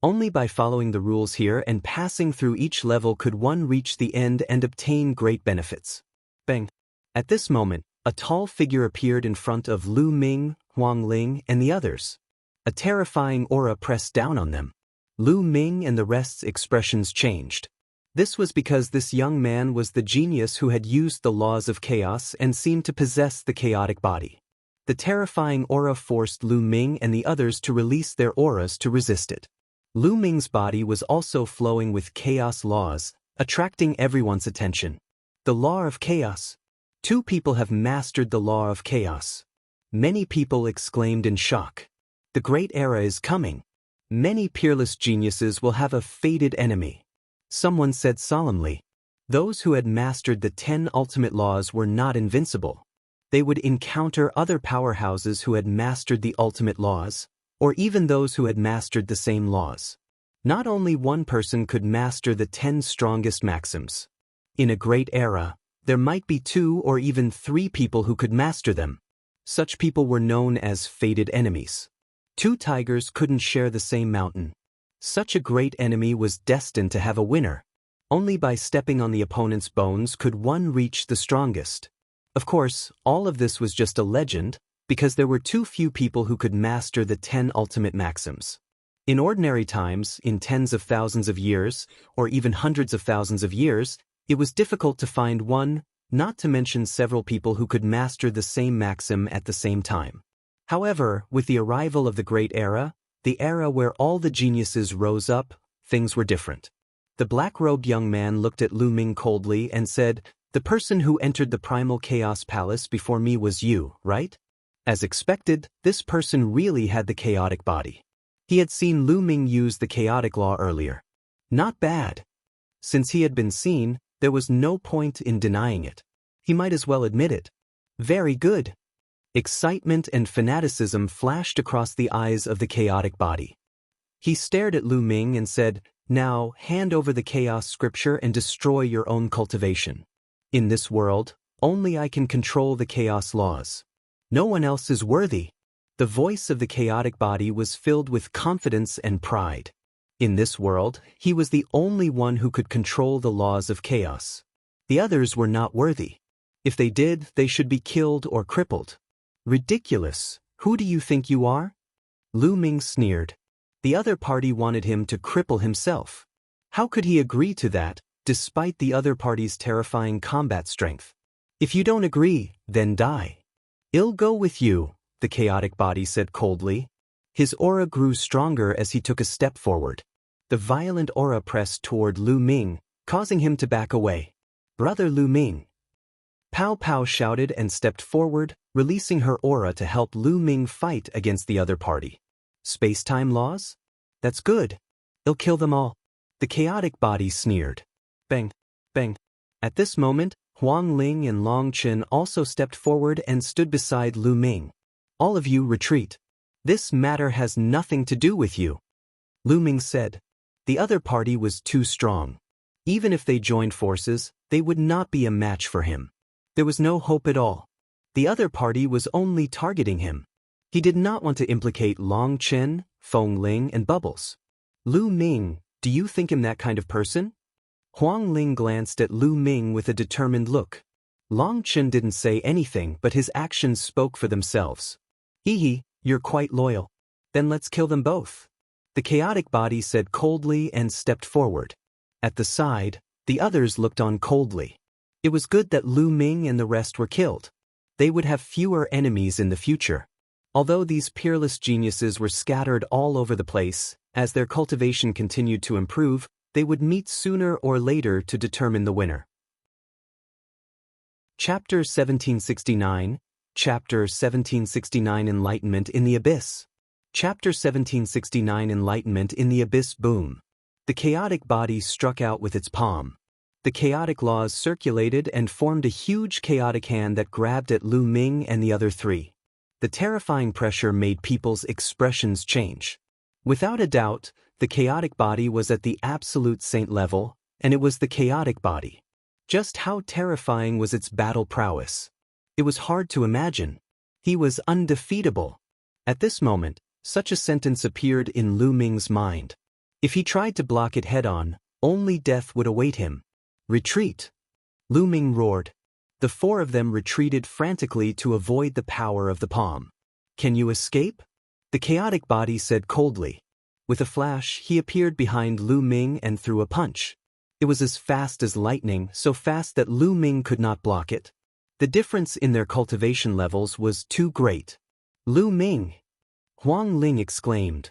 Only by following the rules here and passing through each level could one reach the end and obtain great benefits. Bang! At this moment, a tall figure appeared in front of Lu Ming, Huang Ling, and the others. A terrifying aura pressed down on them. Lu Ming and the rest's expressions changed. This was because this young man was the genius who had used the laws of chaos and seemed to possess the chaotic body. The terrifying aura forced Lu Ming and the others to release their auras to resist it. Lu Ming's body was also flowing with chaos laws, attracting everyone's attention. The law of chaos. 2 people have mastered the law of chaos. Many people exclaimed in shock. The great era is coming. Many peerless geniuses will have a fated enemy. Someone said solemnly. Those who had mastered the 10 ultimate laws were not invincible. They would encounter other powerhouses who had mastered the ultimate laws, or even those who had mastered the same laws. Not only one person could master the 10 strongest maxims. In a great era, there might be 2 or even 3 people who could master them. Such people were known as fated enemies. 2 tigers couldn't share the same mountain. Such a great enemy was destined to have a winner. Only by stepping on the opponent's bones could one reach the strongest. Of course, all of this was just a legend, because there were too few people who could master the 10 ultimate maxims. In ordinary times, in tens of thousands of years, or even hundreds of thousands of years, it was difficult to find 1 not to mention several people who could master the same maxim at the same time. However, with the arrival of the Great Era, the era where all the geniuses rose up, things were different. The black-robed young man looked at Lu Ming coldly and said, "The person who entered the primal chaos palace before me was you, right?" As expected, this person really had the chaotic body. He had seen Lu Ming use the chaotic law earlier. Not bad. Since he had been seen, there was no point in denying it. He might as well admit it. Very good. Excitement and fanaticism flashed across the eyes of the chaotic body. He stared at Lu Ming and said, "Now, hand over the chaos scripture and destroy your own cultivation. In this world, only I can control the chaos laws. No one else is worthy." The voice of the chaotic body was filled with confidence and pride. In this world, he was the only one who could control the laws of chaos. The others were not worthy. If they did, they should be killed or crippled. Ridiculous. Who do you think you are? Lu Ming sneered. The other party wanted him to cripple himself. How could he agree to that, despite the other party's terrifying combat strength? If you don't agree, then die. I'll go with you, the chaotic body said coldly. His aura grew stronger as he took a step forward. The violent aura pressed toward Lu Ming, causing him to back away. "Brother Lu Ming." Pow Pow shouted and stepped forward, releasing her aura to help Lu Ming fight against the other party. Space-time laws? That's good. I'll kill them all. The chaotic body sneered. Bang, bang. At this moment, Huang Ling and Long Chen also stepped forward and stood beside Lu Ming. "All of you retreat. This matter has nothing to do with you," Lu Ming said. The other party was too strong. Even if they joined forces, they would not be a match for him. There was no hope at all. The other party was only targeting him. He did not want to implicate Long Chen, Feng Ling, and Bubbles. "Lu Ming, do you think him that kind of person?" Huang Ling glanced at Lu Ming with a determined look. Long Chen didn't say anything, but his actions spoke for themselves. "Hee, you're quite loyal. Then let's kill them both," the chaotic body said coldly and stepped forward. At the side, the others looked on coldly. It was good that Lu Ming and the rest were killed. They would have fewer enemies in the future. Although these peerless geniuses were scattered all over the place, as their cultivation continued to improve, they would meet sooner or later to determine the winner. Chapter 1769, Chapter 1769 Enlightenment in the Abyss. Chapter 1769 Enlightenment in the Abyss. Boom. The chaotic body struck out with its palm. The chaotic laws circulated and formed a huge chaotic hand that grabbed at Lu Ming and the other three. The terrifying pressure made people's expressions change. Without a doubt, the chaotic body was at the absolute saint level, and it was the chaotic body. Just how terrifying was its battle prowess? It was hard to imagine. He was undefeatable. At this moment, such a sentence appeared in Lu Ming's mind. If he tried to block it head-on, only death would await him. "Retreat!" Lu Ming roared. The four of them retreated frantically to avoid the power of the palm. "Can you escape?" the chaotic body said coldly. With a flash, he appeared behind Lu Ming and threw a punch. It was as fast as lightning, so fast that Lu Ming could not block it. The difference in their cultivation levels was too great. "Lu Ming!" Huang Ling exclaimed.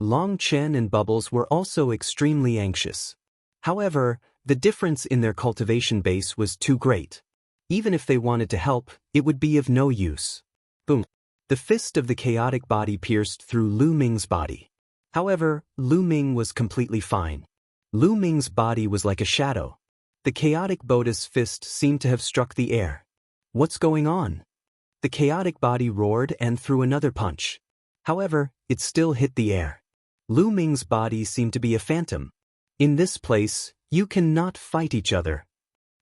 Long Chen and Bubbles were also extremely anxious. However, the difference in their cultivation base was too great. Even if they wanted to help, it would be of no use. Boom. The fist of the chaotic body pierced through Lu Ming's body. However, Lu Ming was completely fine. Lu Ming's body was like a shadow. The chaotic body's fist seemed to have struck the air. "What's going on?" The chaotic body roared and threw another punch. However, it still hit the air. Lu Ming's body seemed to be a phantom. "In this place, you cannot fight each other,"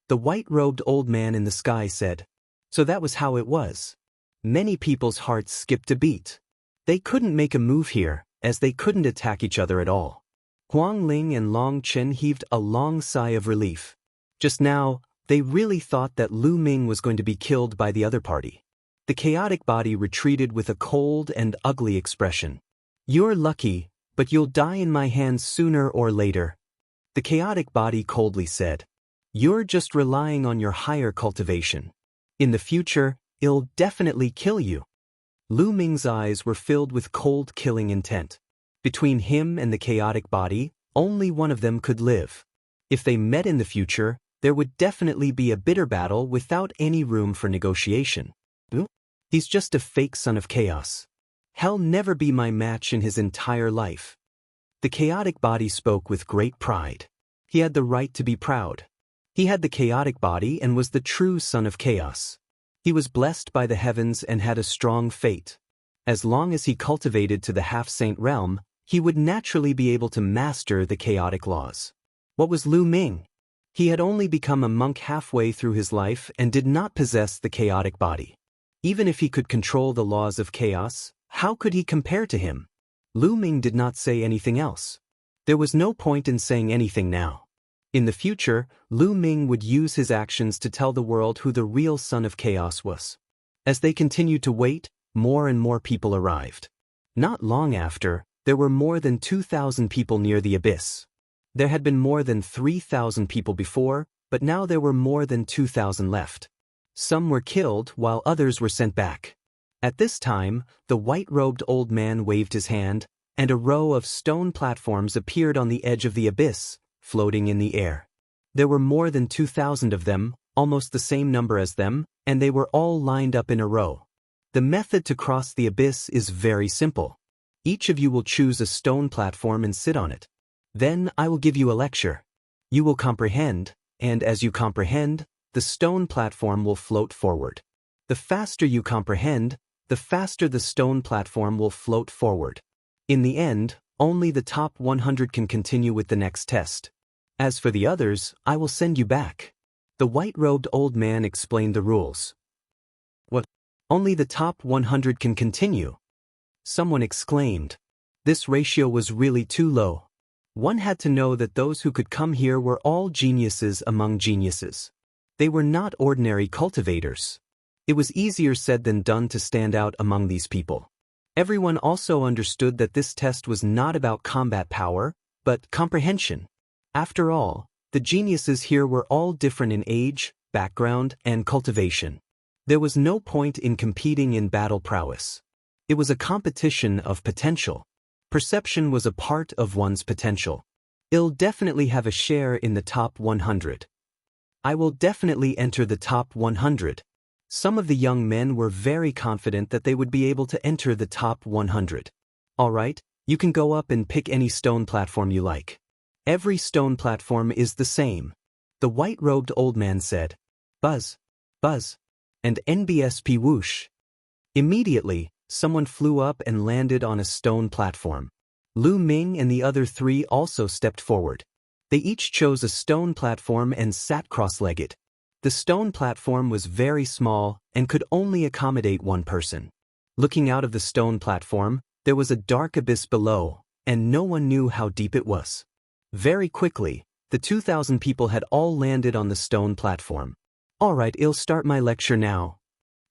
the white-robed old man in the sky said. So that was how it was. Many people's hearts skipped a beat. They couldn't make a move here, as they couldn't attack each other at all. Huang Ling and Long Chen heaved a long sigh of relief. Just now, they really thought that Lu Ming was going to be killed by the other party. The chaotic body retreated with a cold and ugly expression. "You're lucky, but you'll die in my hands sooner or later," the chaotic body coldly said. You're just relying on your higher cultivation. In the future, it'll definitely kill you. Lu Ming's eyes were filled with cold killing intent. Between him and the chaotic body, only one of them could live. If they met in the future, there would definitely be a bitter battle without any room for negotiation. He's just a fake son of chaos. He'll never be my match in his entire life. The chaotic body spoke with great pride. He had the right to be proud. He had the chaotic body and was the true son of chaos. He was blessed by the heavens and had a strong fate. As long as he cultivated to the half-saint realm, he would naturally be able to master the chaotic laws. What was Lu Ming? He had only become a monk halfway through his life and did not possess the chaotic body. Even if he could control the laws of chaos, how could he compare to him? Lu Ming did not say anything else. There was no point in saying anything now. In the future, Lu Ming would use his actions to tell the world who the real son of chaos was. As they continued to wait, more and more people arrived. Not long after, there were more than 2,000 people near the abyss. There had been more than 3,000 people before, but now there were more than 2,000 left. Some were killed while others were sent back. At this time, the white-robed old man waved his hand, and a row of stone platforms appeared on the edge of the abyss, floating in the air. There were more than 2,000 of them, almost the same number as them, and they were all lined up in a row. The method to cross the abyss is very simple. Each of you will choose a stone platform and sit on it. Then I will give you a lecture. You will comprehend, and as you comprehend, the stone platform will float forward. The faster you comprehend, the faster the stone platform will float forward. In the end, only the top 100 can continue with the next test. As for the others, I will send you back. The white-robed old man explained the rules. What? Only the top 100 can continue? Someone exclaimed. This ratio was really too low. One had to know that those who could come here were all geniuses among geniuses. They were not ordinary cultivators. It was easier said than done to stand out among these people. Everyone also understood that this test was not about combat power, but comprehension. After all, the geniuses here were all different in age, background, and cultivation. There was no point in competing in battle prowess. It was a competition of potential. Perception was a part of one's potential. I'll definitely have a share in the top 100. I will definitely enter the top 100. Some of the young men were very confident that they would be able to enter the top 100. All right, you can go up and pick any stone platform you like. Every stone platform is the same. The white-robed old man said. Buzz, buzz, and NBSP whoosh. Immediately, someone flew up and landed on a stone platform. Lu Ming and the other three also stepped forward. They each chose a stone platform and sat cross-legged. The stone platform was very small and could only accommodate one person. Looking out of the stone platform, there was a dark abyss below, and no one knew how deep it was. Very quickly, the 2,000 people had all landed on the stone platform. All right, I'll start my lecture now.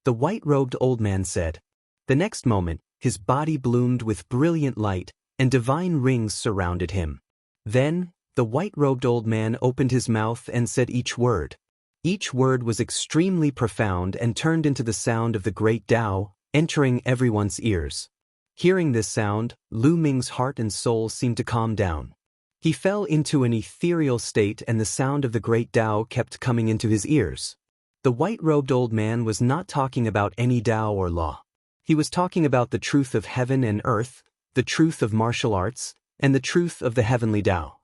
The white-robed old man said. The next moment, his body bloomed with brilliant light, and divine rings surrounded him. Then, the white-robed old man opened his mouth and said each word. Each word was extremely profound and turned into the sound of the great Tao, entering everyone's ears. Hearing this sound, Lu Ming's heart and soul seemed to calm down. He fell into an ethereal state and the sound of the great Tao kept coming into his ears. The white-robed old man was not talking about any Tao or law. He was talking about the truth of heaven and earth, the truth of martial arts, and the truth of the heavenly Tao.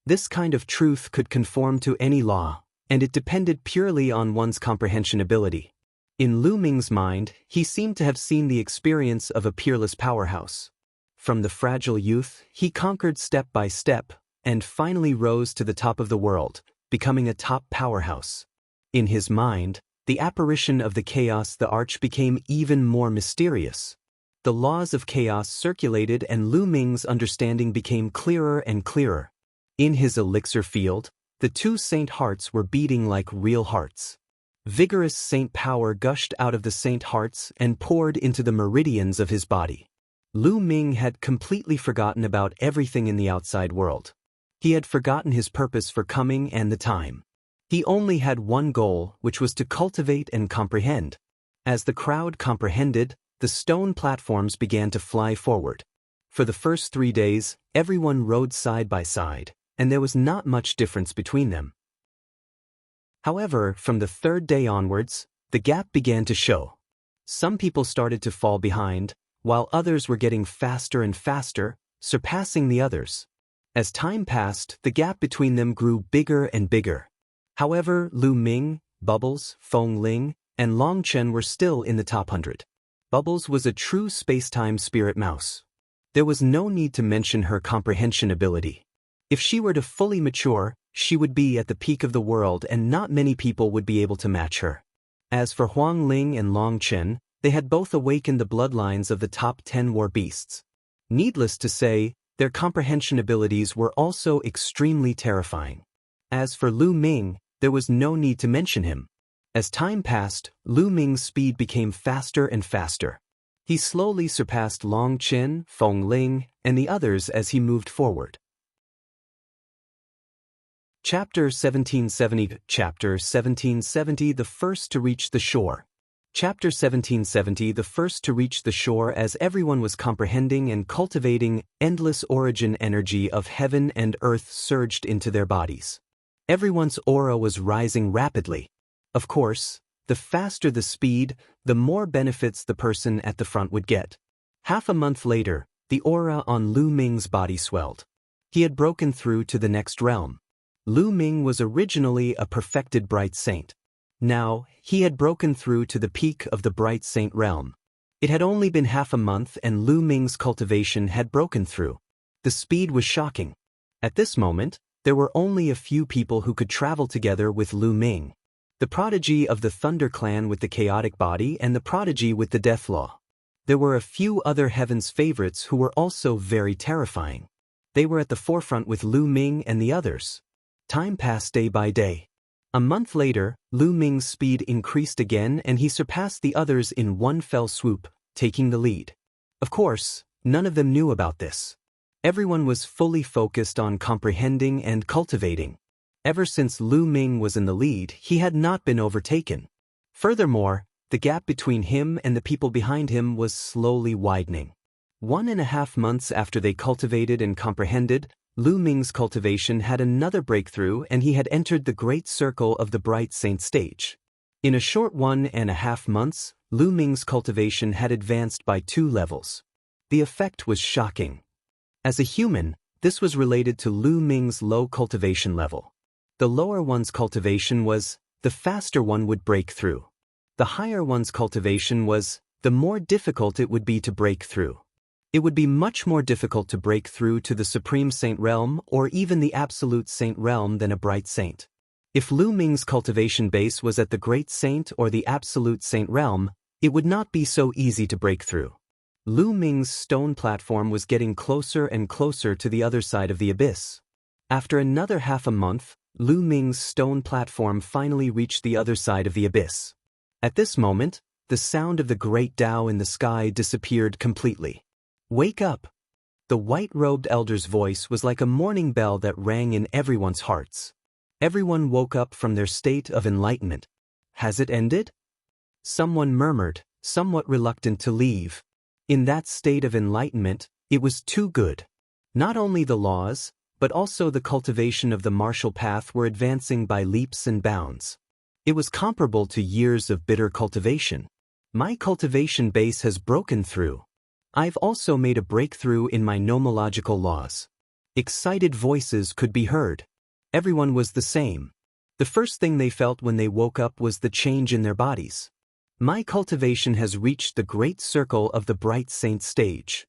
This kind of truth could conform to any law, and it depended purely on one's comprehension ability. In Lu Ming's mind, he seemed to have seen the experience of a peerless powerhouse. From the fragile youth, he conquered step by step, and finally rose to the top of the world, becoming a top powerhouse. In his mind, the apparition of the chaos the arch became even more mysterious. The laws of chaos circulated and Lu Ming's understanding became clearer and clearer. In his elixir field, the two saint hearts were beating like real hearts. Vigorous saint power gushed out of the saint hearts and poured into the meridians of his body. Lu Ming had completely forgotten about everything in the outside world. He had forgotten his purpose for coming and the time. He only had one goal, which was to cultivate and comprehend. As the crowd comprehended, the stone platforms began to fly forward. For the first 3 days, everyone rode side by side, and there was not much difference between them. However, from the 3rd day onwards, the gap began to show. Some people started to fall behind, while others were getting faster and faster, surpassing the others. As time passed, the gap between them grew bigger and bigger. However, Lu Ming, Bubbles, Feng Ling, and Long Chen were still in the top 100. Bubbles was a true space-time spirit mouse. There was no need to mention her comprehension ability. If she were to fully mature, she would be at the peak of the world and not many people would be able to match her. As for Huang Ling and Long Chen, they had both awakened the bloodlines of the top 10 war beasts. Needless to say, their comprehension abilities were also extremely terrifying. As for Lu Ming, there was no need to mention him. As time passed, Lu Ming's speed became faster and faster. He slowly surpassed Long Chen, Feng Ling, and the others as he moved forward. Chapter 1770. Chapter 1770. The first to reach the shore. Chapter 1770. The first to reach the shore. As everyone was comprehending and cultivating, endless origin energy of heaven and earth surged into their bodies. Everyone's aura was rising rapidly. Of course, the faster the speed, the more benefits the person at the front would get. Half a month later, the aura on Lu Ming's body swelled. He had broken through to the next realm. Lu Ming was originally a perfected bright saint. Now, he had broken through to the peak of the bright saint realm. It had only been half a month and Lu Ming's cultivation had broken through. The speed was shocking. At this moment, there were only a few people who could travel together with Lu Ming. The prodigy of the Thunder Clan with the chaotic body and the prodigy with the death law. There were a few other heaven's favorites who were also very terrifying. They were at the forefront with Lu Ming and the others. Time passed day by day. A month later, Lu Ming's speed increased again and he surpassed the others in one fell swoop, taking the lead. Of course, none of them knew about this. Everyone was fully focused on comprehending and cultivating. Ever since Lu Ming was in the lead, he had not been overtaken. Furthermore, the gap between him and the people behind him was slowly widening. 1.5 months after they cultivated and comprehended, Lu Ming's cultivation had another breakthrough and he had entered the great circle of the Bright Saint stage. In a short 1.5 months, Lu Ming's cultivation had advanced by 2 levels. The effect was shocking. As a human, this was related to Lu Ming's low cultivation level. The lower one's cultivation was, the faster one would break through. The higher one's cultivation was, the more difficult it would be to break through. It would be much more difficult to break through to the Supreme Saint realm or even the Absolute Saint realm than a Bright Saint. If Lu Ming's cultivation base was at the Great Saint or the Absolute Saint realm, it would not be so easy to break through. Lu Ming's stone platform was getting closer and closer to the other side of the abyss. After another half a month, Lu Ming's stone platform finally reached the other side of the abyss. At this moment, the sound of the great Tao in the sky disappeared completely. Wake up! The white-robed elder's voice was like a morning bell that rang in everyone's hearts. Everyone woke up from their state of enlightenment. Has it ended? Someone murmured, somewhat reluctant to leave. In that state of enlightenment, it was too good. Not only the laws, but also the cultivation of the martial path were advancing by leaps and bounds. It was comparable to years of bitter cultivation. My cultivation base has broken through. I've also made a breakthrough in my nomological laws. Excited voices could be heard. Everyone was the same. The first thing they felt when they woke up was the change in their bodies. My cultivation has reached the great circle of the Bright Saint stage.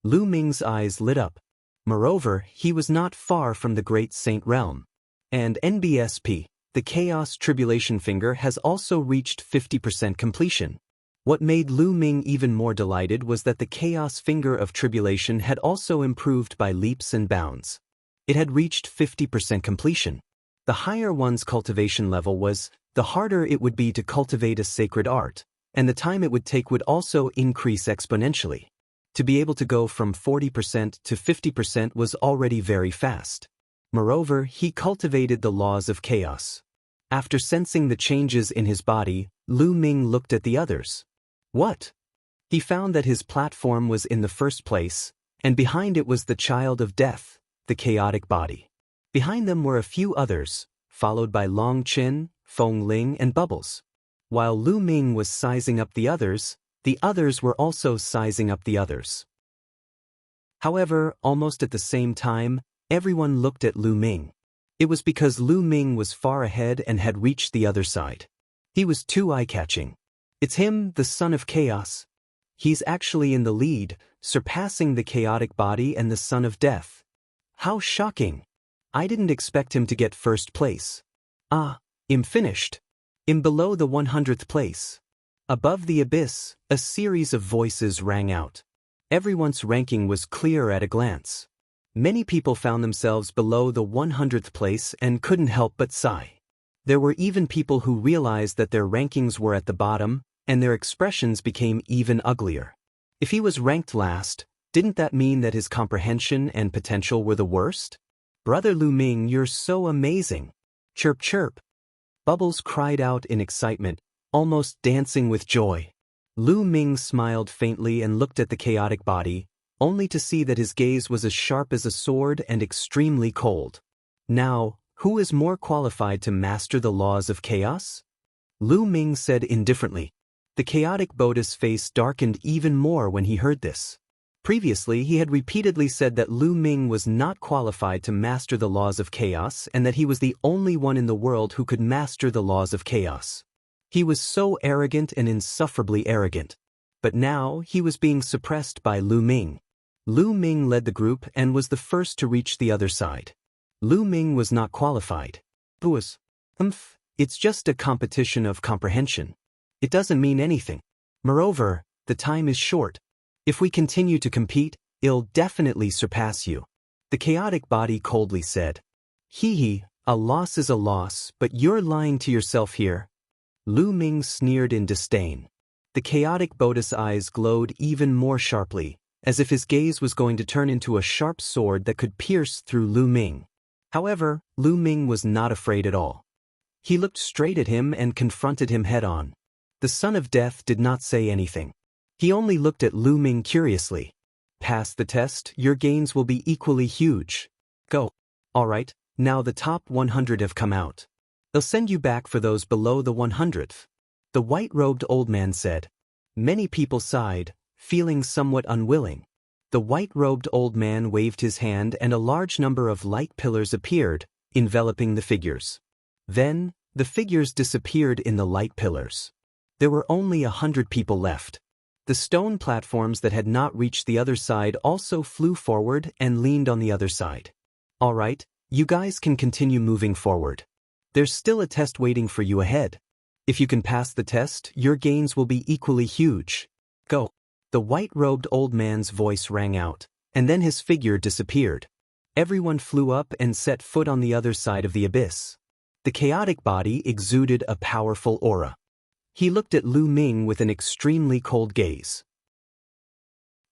Lu Ming's eyes lit up. Moreover, he was not far from the Great Saint realm. And NBSP, the Chaos Tribulation Finger, has also reached 50% completion. What made Lu Ming even more delighted was that the Chaos Finger of Tribulation had also improved by leaps and bounds. It had reached 50% completion. The higher one's cultivation level was, the harder it would be to cultivate a sacred art, and the time it would take would also increase exponentially. To be able to go from 40% to 50% was already very fast. Moreover, he cultivated the laws of chaos. After sensing the changes in his body, Lu Ming looked at the others. What? He found that his platform was in the first place, and behind it was the child of death, the chaotic body. Behind them were a few others, followed by Long Qin, Feng Ling, and Bubbles. While Lu Ming was sizing up the others were also sizing up the others. However, almost at the same time, everyone looked at Lu Ming. It was because Lu Ming was far ahead and had reached the other side. He was too eye-catching. It's him, the son of chaos. He's actually in the lead, surpassing the chaotic body and the son of death. How shocking! I didn't expect him to get first place. I'm finished. I'm below the 100th place. Above the abyss, a series of voices rang out. Everyone's ranking was clear at a glance. Many people found themselves below the 100th place and couldn't help but sigh. There were even people who realized that their rankings were at the bottom, and their expressions became even uglier. If he was ranked last, didn't that mean that his comprehension and potential were the worst? Brother Lu Ming, you're so amazing. Chirp chirp. Bubbles cried out in excitement, almost dancing with joy. Lu Ming smiled faintly and looked at the chaotic body, only to see that his gaze was as sharp as a sword and extremely cold. Now, who is more qualified to master the laws of chaos? Lu Ming said indifferently. The chaotic Buddha's face darkened even more when he heard this. Previously, he had repeatedly said that Lu Ming was not qualified to master the laws of chaos and that he was the only one in the world who could master the laws of chaos. He was so arrogant and insufferably arrogant. But now, he was being suppressed by Lu Ming. Lu Ming led the group and was the first to reach the other side. Lu Ming was not qualified. It's just a competition of comprehension. It doesn't mean anything. Moreover, the time is short. If we continue to compete, it'll definitely surpass you. The chaotic body coldly said. A loss is a loss, but you're lying to yourself here. Lu Ming sneered in disdain. The chaotic Buddha's eyes glowed even more sharply, as if his gaze was going to turn into a sharp sword that could pierce through Lu Ming. However, Lu Ming was not afraid at all. He looked straight at him and confronted him head-on. The son of death did not say anything. He only looked at Lu Ming curiously. Pass the test, your gains will be equally huge. Go. Alright, now the top 100 have come out. They'll send you back for those below the 100th. The white-robed old man said. Many people sighed, feeling somewhat unwilling. The white-robed old man waved his hand and a large number of light pillars appeared, enveloping the figures. Then, the figures disappeared in the light pillars. There were only 100 people left. The stone platforms that had not reached the other side also flew forward and leaned on the other side. Alright, you guys can continue moving forward. There's still a test waiting for you ahead. If you can pass the test, your gains will be equally huge. Go. The white-robed old man's voice rang out, and then his figure disappeared. Everyone flew up and set foot on the other side of the abyss. The chaotic body exuded a powerful aura. He looked at Lu Ming with an extremely cold gaze.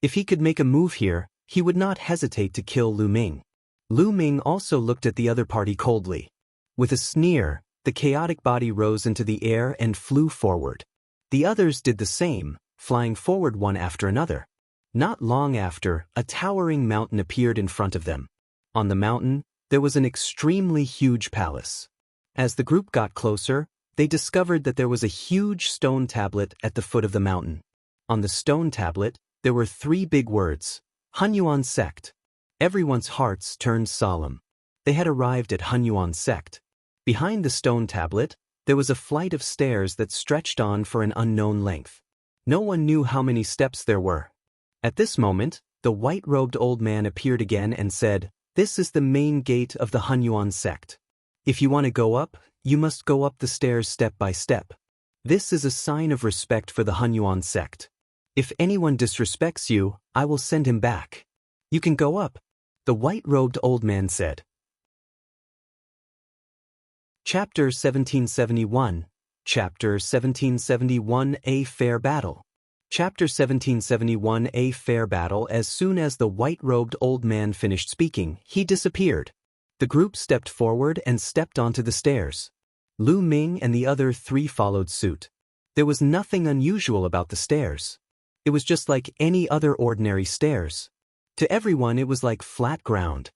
If he could make a move here, he would not hesitate to kill Lu Ming. Lu Ming also looked at the other party coldly. With a sneer, the chaotic body rose into the air and flew forward. The others did the same, flying forward one after another. Not long after, a towering mountain appeared in front of them. On the mountain, there was an extremely huge palace. As the group got closer, they discovered that there was a huge stone tablet at the foot of the mountain. On the stone tablet, there were 3 big words, Hunyuan Sect. Everyone's hearts turned solemn. They had arrived at Hunyuan Sect. Behind the stone tablet, there was a flight of stairs that stretched on for an unknown length. No one knew how many steps there were. At this moment, the white-robed old man appeared again and said, This is the main gate of the Hunyuan Sect. If you want to go up, you must go up the stairs step by step. This is a sign of respect for the Hunyuan Sect. If anyone disrespects you, I will send him back. You can go up, the white-robed old man said. Chapter 1771. Chapter 1771, A Fair Battle. Chapter 1771, A Fair Battle. As soon as the white-robed old man finished speaking, he disappeared. The group stepped forward and stepped onto the stairs. Lu Ming and the other three followed suit. There was nothing unusual about the stairs. It was just like any other ordinary stairs. To everyone it was like flat ground.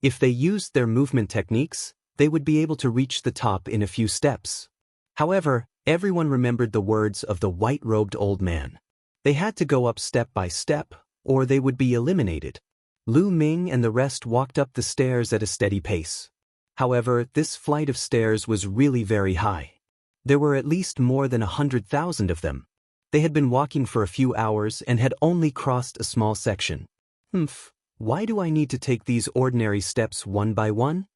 If they used their movement techniques, they would be able to reach the top in a few steps. However, everyone remembered the words of the white-robed old man. They had to go up step by step, or they would be eliminated. Lu Ming and the rest walked up the stairs at a steady pace. However, this flight of stairs was really very high. There were at least more than 100,000 of them. They had been walking for a few hours and had only crossed a small section. Why do I need to take these ordinary steps one by one?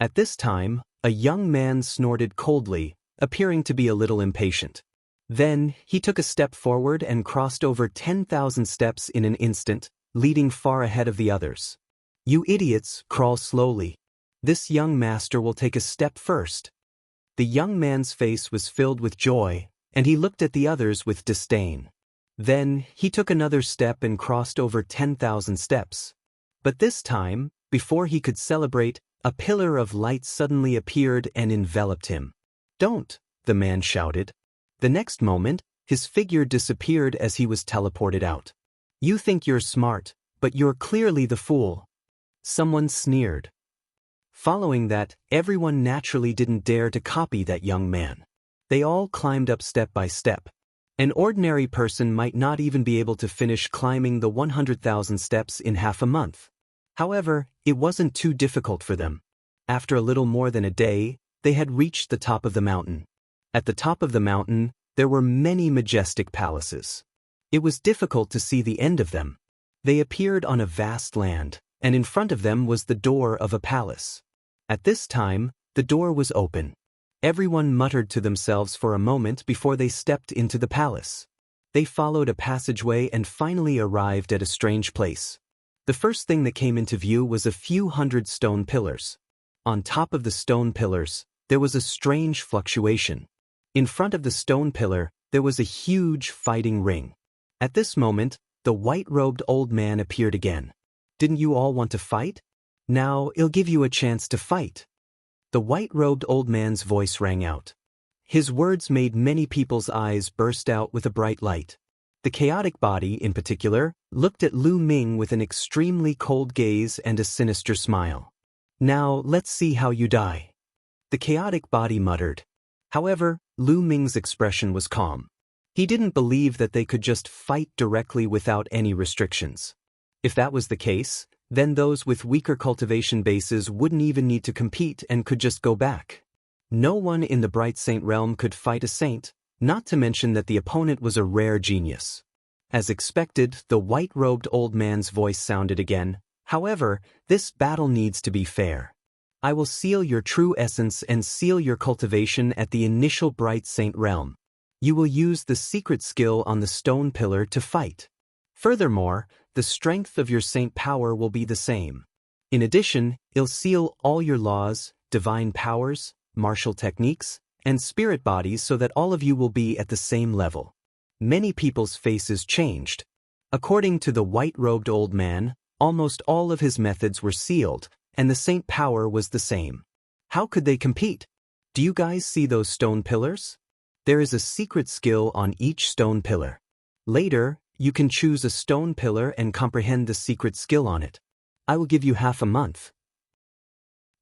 At this time, a young man snorted coldly, appearing to be a little impatient. Then, he took a step forward and crossed over 10,000 steps in an instant, leading far ahead of the others. You idiots, crawl slowly. This young master will take a step first. The young man's face was filled with joy, and he looked at the others with disdain. Then, he took another step and crossed over 10,000 steps. But this time, before he could celebrate, a pillar of light suddenly appeared and enveloped him. "Don't!" the man shouted. The next moment, his figure disappeared as he was teleported out. "You think you're smart, but you're clearly the fool." Someone sneered. Following that, everyone naturally didn't dare to copy that young man. They all climbed up step by step. An ordinary person might not even be able to finish climbing the 100,000 steps in half a month. However, it wasn't too difficult for them. After a little more than a day, they had reached the top of the mountain. At the top of the mountain, there were many majestic palaces. It was difficult to see the end of them. They appeared on a vast land, and in front of them was the door of a palace. At this time, the door was open. Everyone muttered to themselves for a moment before they stepped into the palace. They followed a passageway and finally arrived at a strange place. The first thing that came into view was a few hundred stone pillars. On top of the stone pillars, there was a strange fluctuation. In front of the stone pillar, there was a huge fighting ring. At this moment, the white-robed old man appeared again. "Didn't you all want to fight? Now, I'll give you a chance to fight." The white-robed old man's voice rang out. His words made many people's eyes burst out with a bright light. The chaotic body, in particular, looked at Lu Ming with an extremely cold gaze and a sinister smile. "Now, let's see how you die." The chaotic body muttered. However, Lu Ming's expression was calm. He didn't believe that they could just fight directly without any restrictions. If that was the case, then those with weaker cultivation bases wouldn't even need to compete and could just go back. No one in the Bright Saint realm could fight a saint, not to mention that the opponent was a rare genius. As expected, the white-robed old man's voice sounded again. "However, this battle needs to be fair. I will seal your true essence and seal your cultivation at the initial Bright Saint realm. You will use the secret skill on the stone pillar to fight. Furthermore, the strength of your saint power will be the same. In addition, I'll seal all your laws, divine powers, martial techniques, and spirit bodies so that all of you will be at the same level." Many people's faces changed. According to the white-robed old man, almost all of his methods were sealed, and the saint power was the same. How could they compete? Do you guys see those stone pillars? There is a secret skill on each stone pillar. Later, you can choose a stone pillar and comprehend the secret skill on it. I will give you half a month.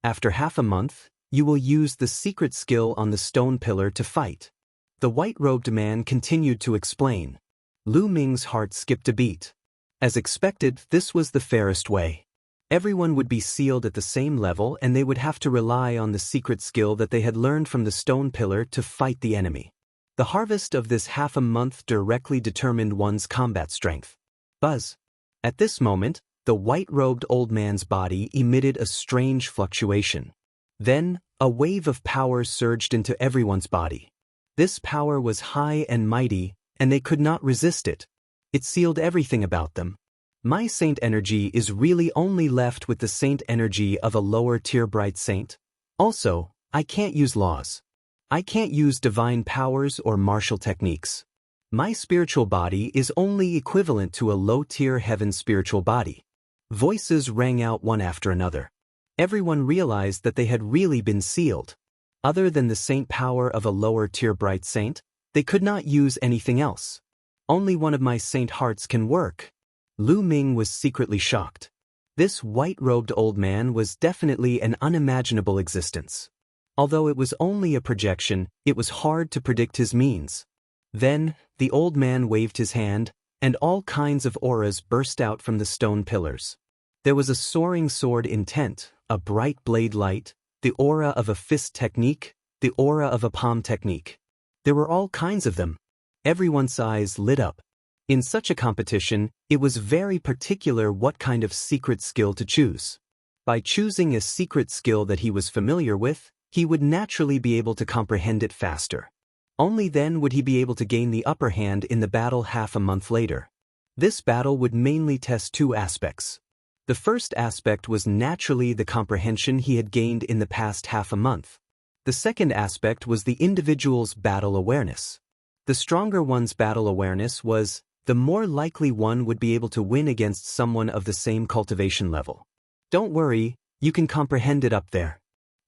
After half a month, you will use the secret skill on the stone pillar to fight. The white-robed man continued to explain. Lu Ming's heart skipped a beat. As expected, this was the fairest way. Everyone would be sealed at the same level and they would have to rely on the secret skill that they had learned from the stone pillar to fight the enemy. The harvest of this half a month directly determined one's combat strength. Buzz. At this moment, the white-robed old man's body emitted a strange fluctuation. Then, a wave of power surged into everyone's body. This power was high and mighty, and they could not resist it. It sealed everything about them. My saint energy is really only left with the saint energy of a lower-tier bright saint. Also, I can't use laws. I can't use divine powers or martial techniques. My spiritual body is only equivalent to a low-tier heaven spiritual body. Voices rang out one after another. Everyone realized that they had really been sealed. Other than the saint power of a lower-tier bright saint, they could not use anything else. Only one of my saint hearts can work. Lu Ming was secretly shocked. This white-robed old man was definitely an unimaginable existence. Although it was only a projection, it was hard to predict his means. Then, the old man waved his hand, and all kinds of auras burst out from the stone pillars. There was a soaring sword intent, a bright blade light, the aura of a fist technique, the aura of a palm technique. There were all kinds of them. Everyone's eyes lit up. In such a competition, it was very particular what kind of secret skill to choose. By choosing a secret skill that he was familiar with, he would naturally be able to comprehend it faster. Only then would he be able to gain the upper hand in the battle half a month later. This battle would mainly test two aspects. The first aspect was naturally the comprehension he had gained in the past half a month. The second aspect was the individual's battle awareness. The stronger one's battle awareness was, the more likely one would be able to win against someone of the same cultivation level. Don't worry, you can comprehend it up there.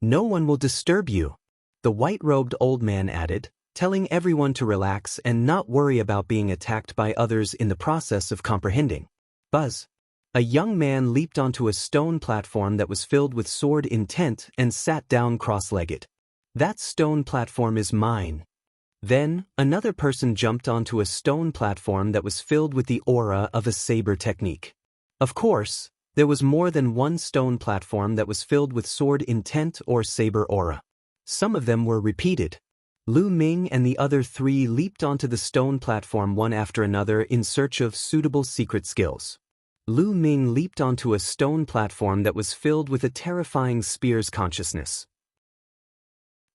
No one will disturb you, the white-robed old man added, telling everyone to relax and not worry about being attacked by others in the process of comprehending. Buzz. A young man leaped onto a stone platform that was filled with sword intent and sat down cross-legged. That stone platform is mine. Then, another person jumped onto a stone platform that was filled with the aura of a saber technique. Of course, there was more than one stone platform that was filled with sword intent or saber aura. Some of them were repeated. Lu Ming and the other three leaped onto the stone platform one after another in search of suitable secret skills. Lu Ming leaped onto a stone platform that was filled with a terrifying spear's consciousness.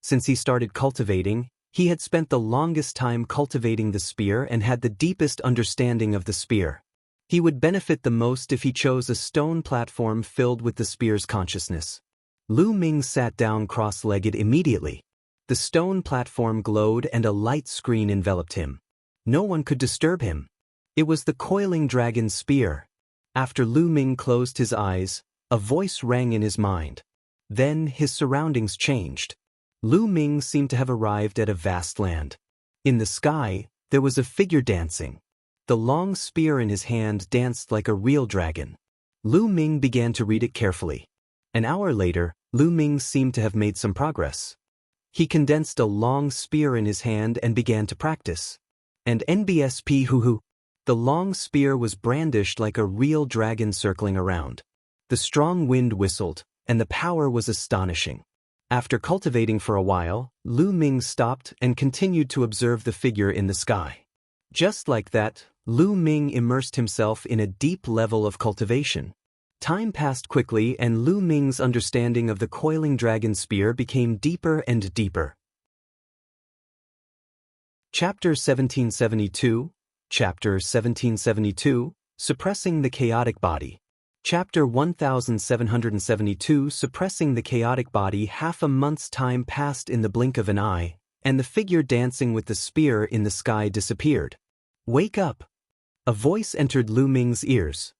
Since he started cultivating, he had spent the longest time cultivating the spear and had the deepest understanding of the spear. He would benefit the most if he chose a stone platform filled with the spear's consciousness. Lu Ming sat down cross-legged immediately. The stone platform glowed and a light screen enveloped him. No one could disturb him. It was the coiling dragon spear. After Lu Ming closed his eyes, a voice rang in his mind. Then his surroundings changed. Lu Ming seemed to have arrived at a vast land. In the sky, there was a figure dancing. The long spear in his hand danced like a real dragon. Lu Ming began to read it carefully. An hour later, Lu Ming seemed to have made some progress. He condensed a long spear in his hand and began to practice. And NBSP hoo-hoo. The long spear was brandished like a real dragon circling around. The strong wind whistled, and the power was astonishing. After cultivating for a while, Lu Ming stopped and continued to observe the figure in the sky. Just like that, Lu Ming immersed himself in a deep level of cultivation. Time passed quickly and Lu Ming's understanding of the coiling dragon spear became deeper and deeper. Chapter 1772, Chapter 1772, Suppressing the Chaotic Body. Chapter 1772, Suppressing the Chaotic Body. Half a month's time passed in the blink of an eye, and the figure dancing with the spear in the sky disappeared. Wake up! A voice entered Lu Ming's ears.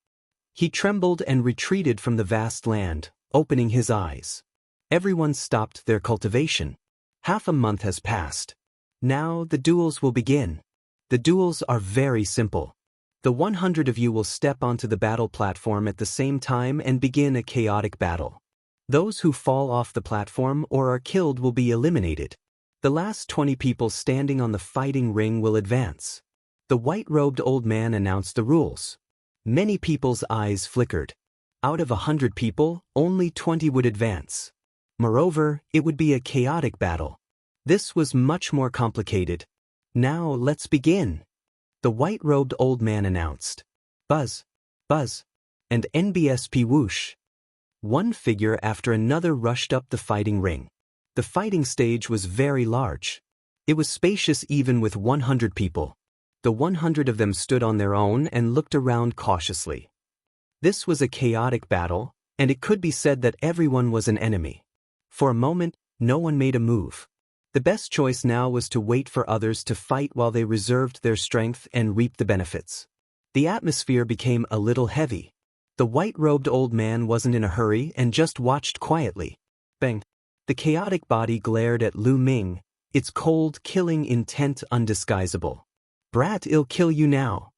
He trembled and retreated from the vast land, opening his eyes. Everyone stopped their cultivation. Half a month has passed. Now the duels will begin. The duels are very simple. The 100 of you will step onto the battle platform at the same time and begin a chaotic battle. Those who fall off the platform or are killed will be eliminated. The last 20 people standing on the fighting ring will advance. The white-robed old man announced the rules. Many people's eyes flickered. Out of 100 people, only 20 would advance. Moreover, it would be a chaotic battle. This was much more complicated. Now let's begin. The white-robed old man announced. Buzz, buzz, and NBSP whoosh. One figure after another rushed up the fighting ring. The fighting stage was very large. It was spacious even with 100 people. The 100 of them stood on their own and looked around cautiously. This was a chaotic battle, and it could be said that everyone was an enemy. For a moment, no one made a move. The best choice now was to wait for others to fight while they reserved their strength and reaped the benefits. The atmosphere became a little heavy. The white-robed old man wasn't in a hurry and just watched quietly. Bang! The chaotic body glared at Lu Ming, its cold, killing intent undisguisable. "Brat, I'll kill you now."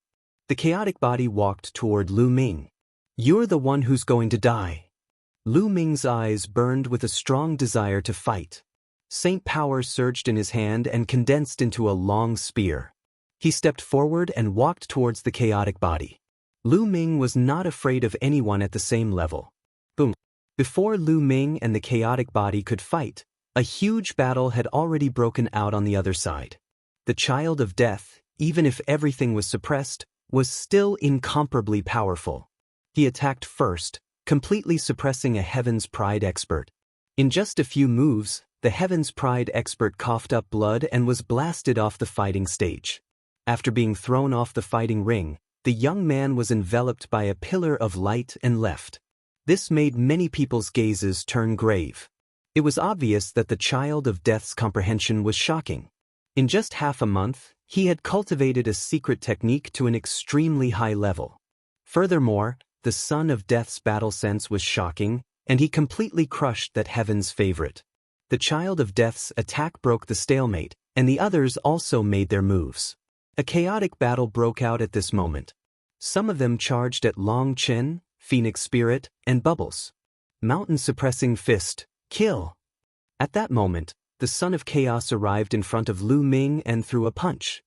The chaotic body walked toward Lu Ming. "You're the one who's going to die." Lu Ming's eyes burned with a strong desire to fight. Saint power surged in his hand and condensed into a long spear. He stepped forward and walked towards the chaotic body. Lu Ming was not afraid of anyone at the same level. Boom. Before Lu Ming and the chaotic body could fight, a huge battle had already broken out on the other side. The child of death, even if everything was suppressed, was still incomparably powerful. He attacked first, completely suppressing a Heaven's Pride expert. In just a few moves, the Heaven's Pride expert coughed up blood and was blasted off the fighting stage. After being thrown off the fighting ring, the young man was enveloped by a pillar of light and left. This made many people's gazes turn grave. It was obvious that the child of death's comprehension was shocking. In just half a month, he had cultivated a secret technique to an extremely high level. Furthermore, the son of death's battle sense was shocking, and he completely crushed that heaven's favorite. The child of death's attack broke the stalemate, and the others also made their moves. A chaotic battle broke out at this moment. Some of them charged at Long Chen, Phoenix Spirit, and Bubbles. Mountain suppressing fist, kill. At that moment, the son of chaos arrived in front of Lu Ming and threw a punch.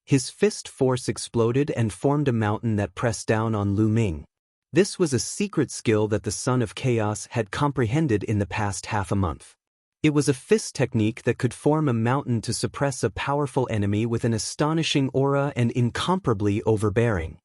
His fist force exploded and formed a mountain that pressed down on Lu Ming. This was a secret skill that the son of chaos had comprehended in the past half a month. It was a fist technique that could form a mountain to suppress a powerful enemy with an astonishing aura and incomparably overbearing.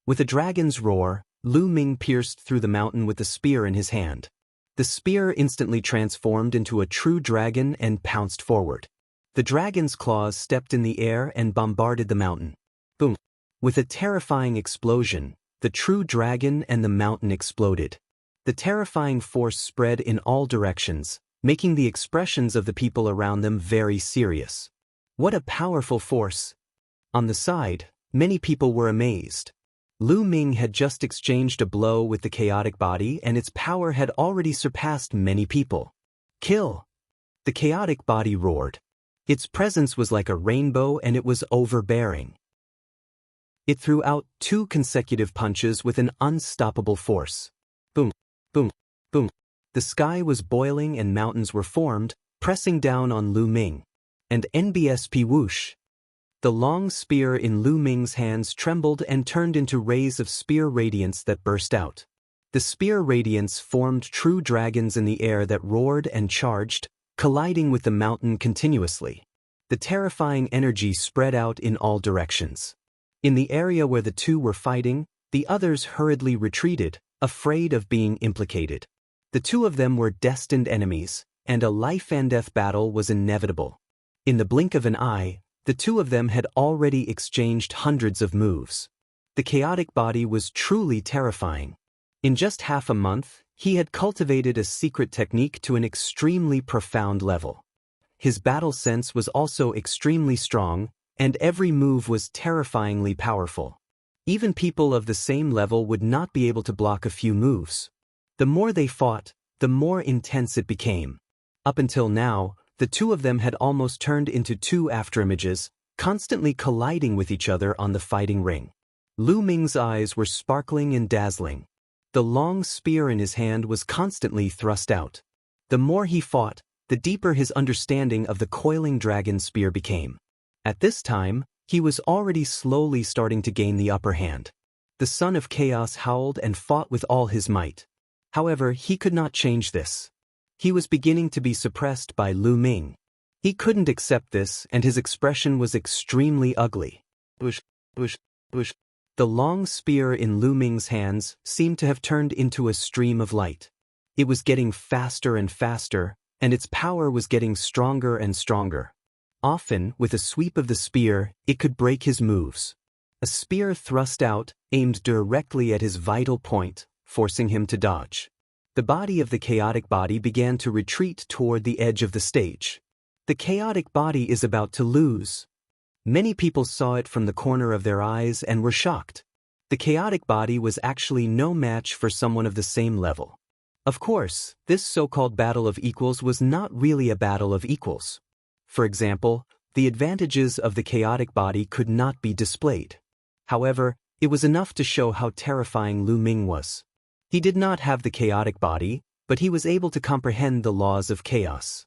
With a dragon's roar, Lu Ming pierced through the mountain with the spear in his hand. The spear instantly transformed into a true dragon and pounced forward. The dragon's claws stepped in the air and bombarded the mountain. Boom! With a terrifying explosion, the true dragon and the mountain exploded. The terrifying force spread in all directions, making the expressions of the people around them very serious. What a powerful force! On the side, many people were amazed. Lu Ming had just exchanged a blow with the chaotic body and its power had already surpassed many people. Kill! The chaotic body roared. Its presence was like a rainbow and it was overbearing. It threw out 2 consecutive punches with an unstoppable force. Boom, boom, boom. The sky was boiling and mountains were formed, pressing down on Lu Ming. And NBSP whoosh! The long spear in Lu Ming's hands trembled and turned into rays of spear radiance that burst out. The spear radiance formed true dragons in the air that roared and charged, colliding with the mountain continuously. The terrifying energy spread out in all directions. In the area where the two were fighting, the others hurriedly retreated, afraid of being implicated. The two of them were destined enemies, and a life-and-death battle was inevitable. In the blink of an eye, the two of them had already exchanged hundreds of moves. The chaotic body was truly terrifying. In just half a month, he had cultivated a secret technique to an extremely profound level. His battle sense was also extremely strong, and every move was terrifyingly powerful. Even people of the same level would not be able to block a few moves. The more they fought, the more intense it became. Up until now, the two of them had almost turned into 2 afterimages, constantly colliding with each other on the fighting ring. Lu Ming's eyes were sparkling and dazzling. The long spear in his hand was constantly thrust out. The more he fought, the deeper his understanding of the coiling dragon spear became. At this time, he was already slowly starting to gain the upper hand. The son of chaos howled and fought with all his might. However, he could not change this. He was beginning to be suppressed by Lu Ming. He couldn't accept this, and his expression was extremely ugly. Bush, bush, bush. The long spear in Lu Ming's hands seemed to have turned into a stream of light. It was getting faster and faster, and its power was getting stronger and stronger. Often, with a sweep of the spear, it could break his moves. A spear thrust out, aimed directly at his vital point, forcing him to dodge. The body of the chaotic body began to retreat toward the edge of the stage. The chaotic body is about to lose. Many people saw it from the corner of their eyes and were shocked. The chaotic body was actually no match for someone of the same level. Of course, this so-called battle of equals was not really a battle of equals. For example, the advantages of the chaotic body could not be displayed. However, it was enough to show how terrifying Lu Ming was. He did not have the chaotic body, but he was able to comprehend the laws of chaos.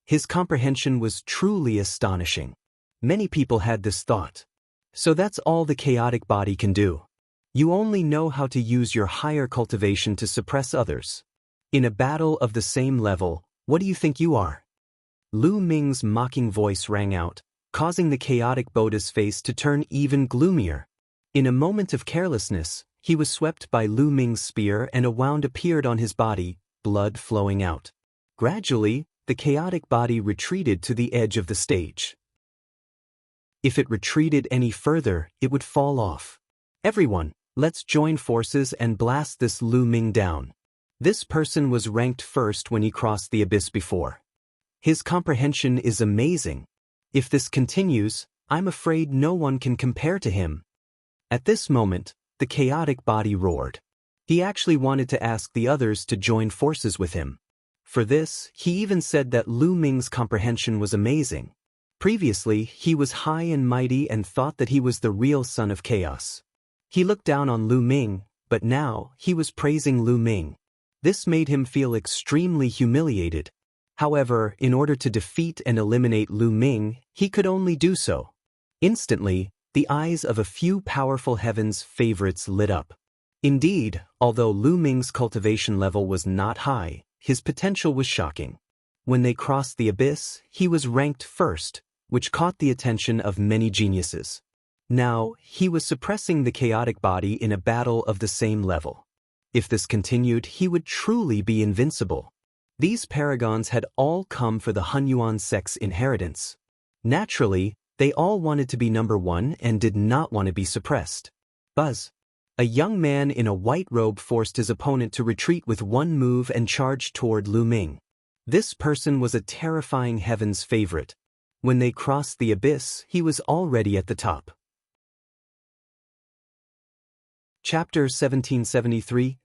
His comprehension was truly astonishing. Many people had this thought. So that's all the chaotic body can do. You only know how to use your higher cultivation to suppress others. In a battle of the same level, what do you think you are? Lu Ming's mocking voice rang out, causing the chaotic Buddha's face to turn even gloomier. In a moment of carelessness, he was swept by Lu Ming's spear and a wound appeared on his body, blood flowing out. Gradually, the chaotic body retreated to the edge of the stage. If it retreated any further, it would fall off. Everyone, let's join forces and blast this Lu Ming down. This person was ranked first when he crossed the abyss before. His comprehension is amazing. If this continues, I'm afraid no one can compare to him. At this moment, the chaotic body roared. He actually wanted to ask the others to join forces with him. For this, he even said that Lu Ming's comprehension was amazing. Previously, he was high and mighty and thought that he was the real son of chaos. He looked down on Lu Ming, but now he was praising Lu Ming. This made him feel extremely humiliated. However, in order to defeat and eliminate Lu Ming, he could only do so. Instantly, the eyes of a few powerful heaven's favorites lit up. Indeed, although Lu Ming's cultivation level was not high, his potential was shocking. When they crossed the abyss, he was ranked first, which caught the attention of many geniuses. Now, he was suppressing the chaotic body in a battle of the same level. If this continued, he would truly be invincible. These paragons had all come for the Hunyuan sect's inheritance. Naturally, they all wanted to be number one and did not want to be suppressed. Buzz. A young man in a white robe forced his opponent to retreat with one move and charged toward Lu Ming. This person was a terrifying heaven's favorite. When they crossed the abyss, he was already at the top. Chapter 1773.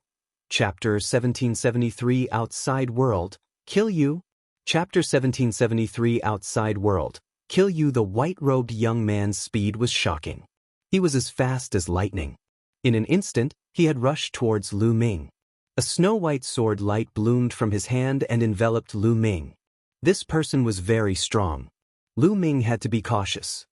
Chapter 1773 Outside World, Kill You. Chapter 1773 Outside World, Kill You. The white-robed young man's speed was shocking. He was as fast as lightning. In an instant, he had rushed towards Lu Ming. A snow-white sword light bloomed from his hand and enveloped Lu Ming. This person was very strong. Lu Ming had to be cautious.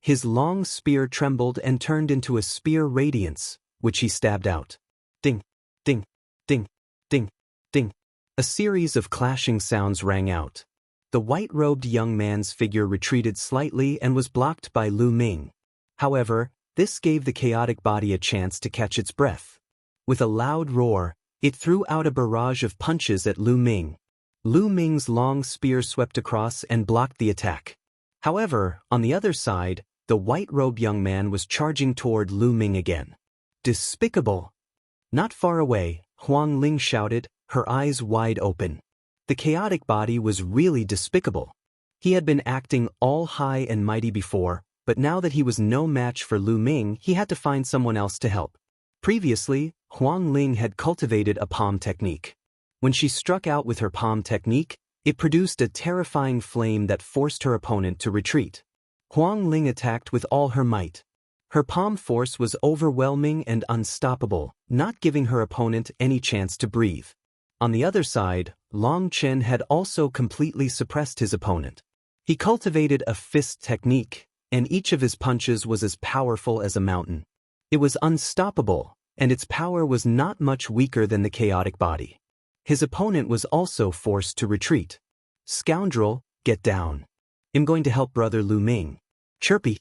His long spear trembled and turned into a spear radiance, which he stabbed out. Ding, ding, ding, ding, ding. A series of clashing sounds rang out. The white-robed young man's figure retreated slightly and was blocked by Lu Ming. However, this gave the chaotic body a chance to catch its breath. With a loud roar, it threw out a barrage of punches at Lu Ming. Lu Ming's long spear swept across and blocked the attack. However, on the other side, the white-robed young man was charging toward Lu Ming again. Despicable! Not far away, Huang Ling shouted, her eyes wide open. The chaotic body was really despicable. He had been acting all high and mighty before, but now that he was no match for Lu Ming, he had to find someone else to help. Previously, Huang Ling had cultivated a palm technique. When she struck out with her palm technique, it produced a terrifying flame that forced her opponent to retreat. Huang Ling attacked with all her might. Her palm force was overwhelming and unstoppable, not giving her opponent any chance to breathe. On the other side, Long Chen had also completely suppressed his opponent. He cultivated a fist technique, and each of his punches was as powerful as a mountain. It was unstoppable, and its power was not much weaker than the chaotic body. His opponent was also forced to retreat. Scoundrel, get down. I'm going to help brother Lu Ming. Chirpy.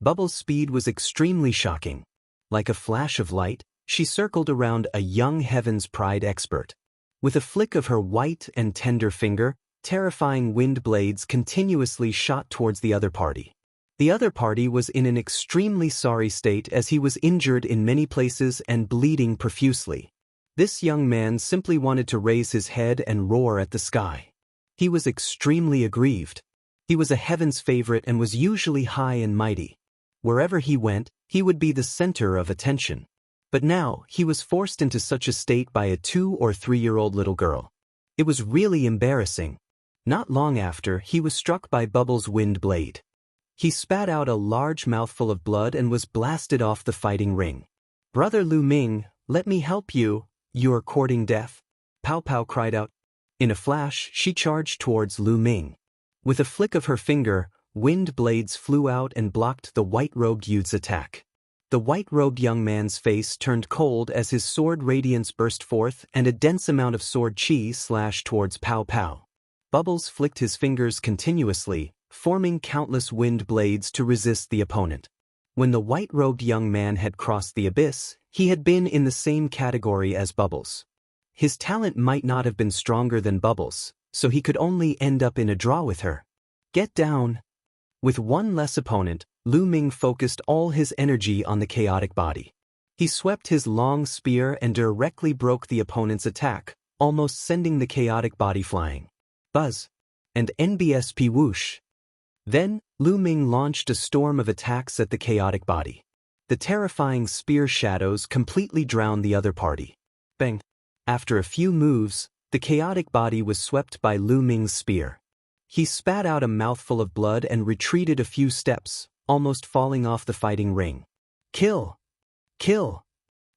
Bubble's speed was extremely shocking. Like a flash of light, she circled around a young Heaven's Pride expert. With a flick of her white and tender finger, terrifying wind blades continuously shot towards the other party. The other party was in an extremely sorry state as he was injured in many places and bleeding profusely. This young man simply wanted to raise his head and roar at the sky. He was extremely aggrieved. He was a Heaven's favorite and was usually high and mighty. Wherever he went, he would be the center of attention. But now, he was forced into such a state by a 2 or 3-year-old little girl. It was really embarrassing. Not long after, he was struck by Bubbles' wind blade. He spat out a large mouthful of blood and was blasted off the fighting ring. "Brother Lu Ming, let me help you. You're courting death?" Pow Pow cried out. In a flash, she charged towards Lu Ming. With a flick of her finger, wind blades flew out and blocked the white-robed youth's attack. The white-robed young man's face turned cold as his sword radiance burst forth and a dense amount of sword chi slashed towards Pow Pow. Bubbles flicked his fingers continuously, forming countless wind blades to resist the opponent. When the white-robed young man had crossed the abyss, he had been in the same category as Bubbles. His talent might not have been stronger than Bubbles, so he could only end up in a draw with her. "Get down!" With one less opponent, Lu Ming focused all his energy on the chaotic body. He swept his long spear and directly broke the opponent's attack, almost sending the chaotic body flying. Buzz! And NBSP whoosh! Then, Lu Ming launched a storm of attacks at the chaotic body. The terrifying spear shadows completely drowned the other party. Bang! After a few moves, the chaotic body was swept by Lu Ming's spear. He spat out a mouthful of blood and retreated a few steps, almost falling off the fighting ring. "Kill! Kill!"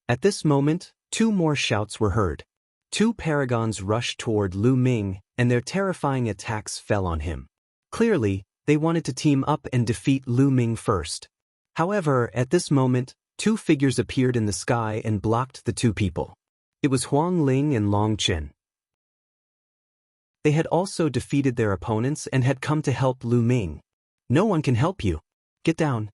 At this moment, 2 more shouts were heard. 2 paragons rushed toward Lu Ming, and their terrifying attacks fell on him. Clearly, they wanted to team up and defeat Lu Ming first. However, at this moment, 2 figures appeared in the sky and blocked the 2 people. It was Huang Ling and Long Qin. They had also defeated their opponents and had come to help Lu Ming. "No one can help you. Get down."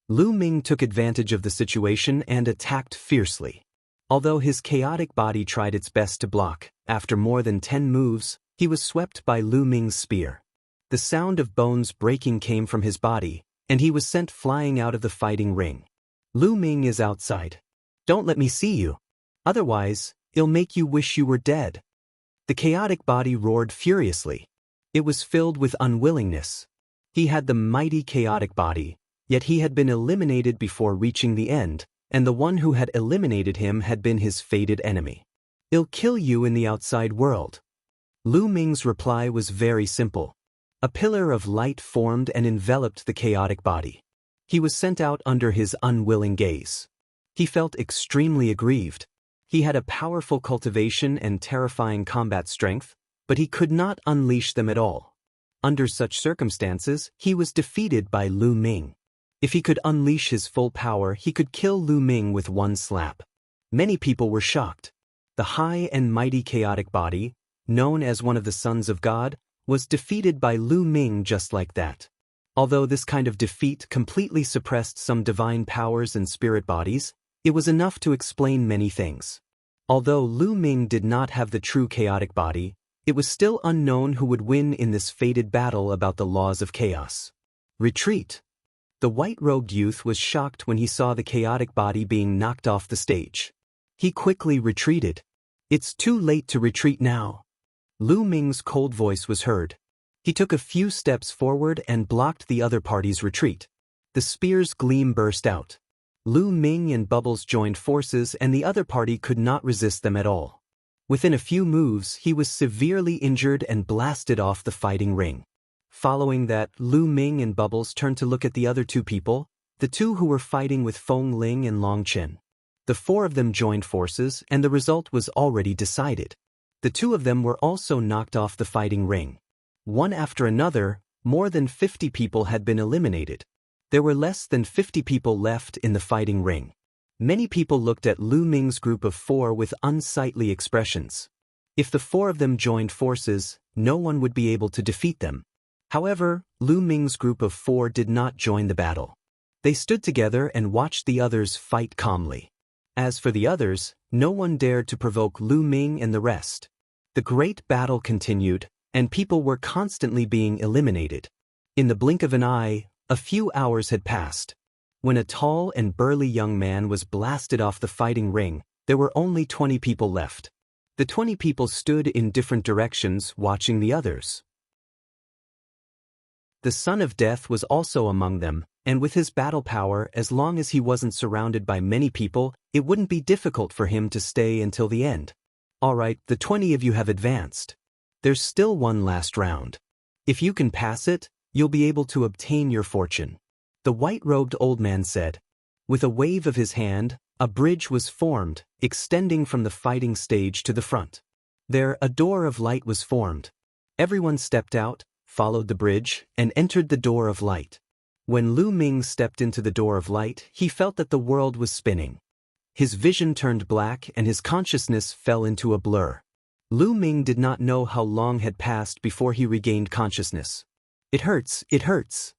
Lu Ming took advantage of the situation and attacked fiercely. Although his chaotic body tried its best to block, after more than 10 moves, he was swept by Lu Ming's spear. The sound of bones breaking came from his body, and he was sent flying out of the fighting ring. "Lu Ming is outside. Don't let me see you. Otherwise, it'll make you wish you were dead." The chaotic body roared furiously. It was filled with unwillingness. He had the mighty chaotic body, yet he had been eliminated before reaching the end, and the one who had eliminated him had been his fated enemy. "It'll kill you in the outside world." Lu Ming's reply was very simple. A pillar of light formed and enveloped the chaotic body. He was sent out under his unwilling gaze. He felt extremely aggrieved. He had a powerful cultivation and terrifying combat strength, but he could not unleash them at all. Under such circumstances, he was defeated by Lu Ming. If he could unleash his full power, he could kill Lu Ming with one slap. Many people were shocked. The high and mighty chaotic body, known as one of the sons of God, was defeated by Lu Ming just like that. Although this kind of defeat completely suppressed some divine powers and spirit bodies, it was enough to explain many things. Although Lu Ming did not have the true chaotic body, it was still unknown who would win in this fated battle about the laws of chaos. Retreat! The white-robed youth was shocked when he saw the chaotic body being knocked off the stage. He quickly retreated. "It's too late to retreat now." Lu Ming's cold voice was heard. He took a few steps forward and blocked the other party's retreat. The spear's gleam burst out. Lu Ming and Bubbles joined forces and the other party could not resist them at all. Within a few moves, he was severely injured and blasted off the fighting ring. Following that, Lu Ming and Bubbles turned to look at the other 2 people, the 2 who were fighting with Feng Ling and Long Qin. The 4 of them joined forces and the result was already decided. The 2 of them were also knocked off the fighting ring. One after another, more than 50 people had been eliminated. There were less than 50 people left in the fighting ring. Many people looked at Lu Ming's group of 4 with unsightly expressions. If the 4 of them joined forces, no one would be able to defeat them. However, Lu Ming's group of 4 did not join the battle. They stood together and watched the others fight calmly. As for the others, no one dared to provoke Lu Ming and the rest. The great battle continued, and people were constantly being eliminated. In the blink of an eye, a few hours had passed. When a tall and burly young man was blasted off the fighting ring, there were only 20 people left. The 20 people stood in different directions watching the others. The Son of Death was also among them, and with his battle power, as long as he wasn't surrounded by many people, It wouldn't be difficult for him to stay until the end. All right, the 20 of you have advanced. There's still one last round. If you can pass it, you'll be able to obtain your fortune. The white-robed old man said. With a wave of his hand, a bridge was formed, extending from the fighting stage to the front. There, a door of light was formed. Everyone stepped out, followed the bridge, and entered the door of light. When Lu Ming stepped into the door of light, he felt that the world was spinning. His vision turned black and his consciousness fell into a blur. Lu Ming did not know how long had passed before he regained consciousness. It hurts, it hurts.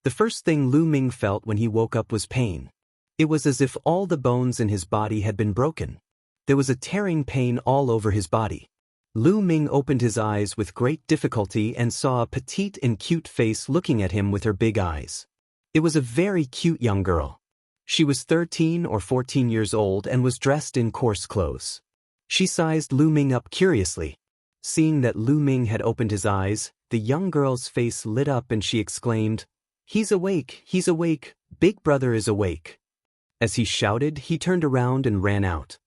The first thing Lu Ming felt when he woke up was pain. It was as if all the bones in his body had been broken. There was a tearing pain all over his body. Lu Ming opened his eyes with great difficulty and saw a petite and cute face looking at him with her big eyes. It was a very cute young girl. She was 13 or 14 years old and was dressed in coarse clothes. She sized Lu Ming up curiously. Seeing that Lu Ming had opened his eyes, the young girl's face lit up and she exclaimed, he's awake, Big Brother is awake." As he shouted, he turned around and ran out.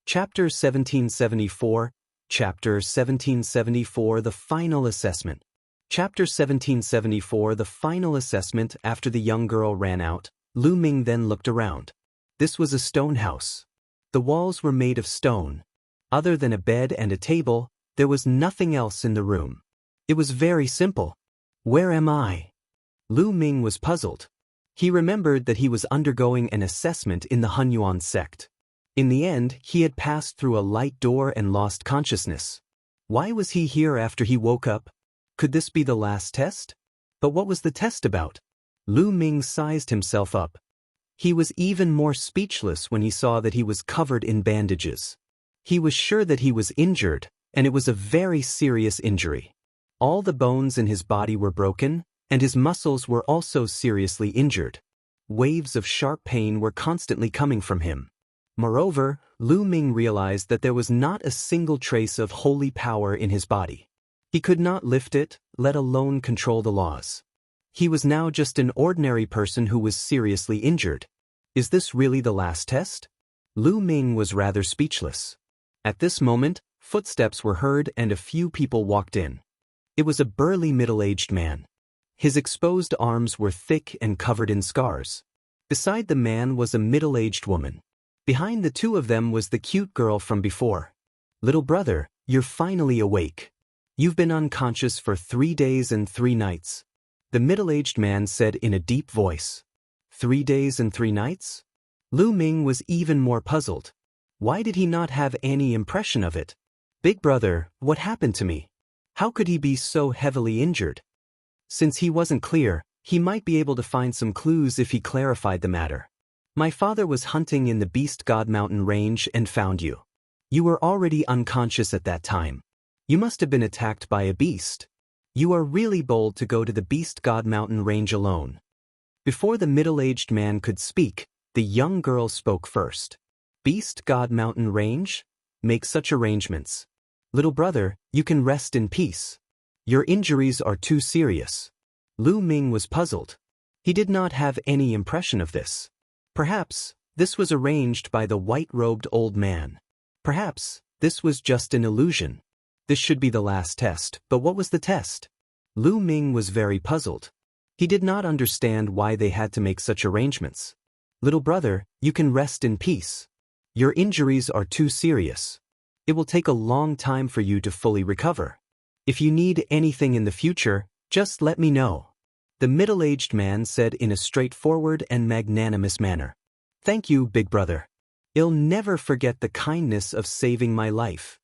Chapter 1774, Chapter 1774 The Final Assessment. Chapter 1774 The Final Assessment. After the young girl ran out, Lu Ming then looked around. This was a stone house. The walls were made of stone. Other than a bed and a table, there was nothing else in the room. It was very simple. Where am I? Lu Ming was puzzled. He remembered that he was undergoing an assessment in the Hunyuan sect. In the end, he had passed through a light door and lost consciousness. Why was he here after he woke up? Could this be the last test? But what was the test about? Lu Ming sized himself up. He was even more speechless when he saw that he was covered in bandages. He was sure that he was injured, and it was a very serious injury. All the bones in his body were broken, and his muscles were also seriously injured. Waves of sharp pain were constantly coming from him. Moreover, Lu Ming realized that there was not a single trace of holy power in his body. He could not lift it, let alone control the laws. He was now just an ordinary person who was seriously injured. Is this really the last test? Lu Ming was rather speechless. At this moment, footsteps were heard and a few people walked in. It was a burly middle-aged man. His exposed arms were thick and covered in scars. Beside the man was a middle-aged woman. Behind the two of them was the cute girl from before. "Little brother, you're finally awake. You've been unconscious for 3 days and 3 nights. The middle-aged man said in a deep voice. 3 days and 3 nights? Lu Ming was even more puzzled. Why did he not have any impression of it? Big brother, what happened to me? How could he be so heavily injured? Since he wasn't clear, he might be able to find some clues if he clarified the matter. My father was hunting in the Beast God Mountain range and found you. You were already unconscious at that time. You must have been attacked by a beast. You are really bold to go to the Beast God Mountain range alone." Before the middle-aged man could speak, the young girl spoke first. "Beast God Mountain range? Make such arrangements. Little brother, you can rest in peace. Your injuries are too serious." Lu Ming was puzzled. He did not have any impression of this. Perhaps this was arranged by the white-robed old man. Perhaps this was just an illusion. This should be the last test, but what was the test? Lu Ming was very puzzled. He did not understand why they had to make such arrangements. "Little brother, you can rest in peace. Your injuries are too serious. It will take a long time for you to fully recover. If you need anything in the future, just let me know." The middle-aged man said in a straightforward and magnanimous manner. "Thank you, big brother. I'll never forget the kindness of saving my life."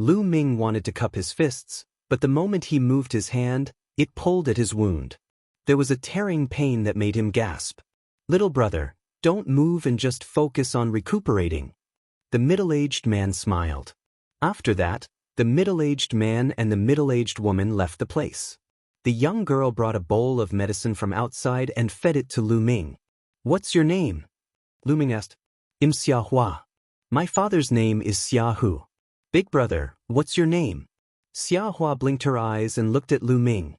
Lu Ming wanted to cup his fists, but the moment he moved his hand, it pulled at his wound. There was a tearing pain that made him gasp. "Little brother, don't move and just focus on recuperating." The middle-aged man smiled. After that, the middle-aged man and the middle-aged woman left the place. The young girl brought a bowl of medicine from outside and fed it to Lu Ming. "What's your name?" Lu Ming asked. "I'm Xia Hua. My father's name is Xia Hu." "Big brother, what's your name?" Xia Hua blinked her eyes and looked at Lu Ming.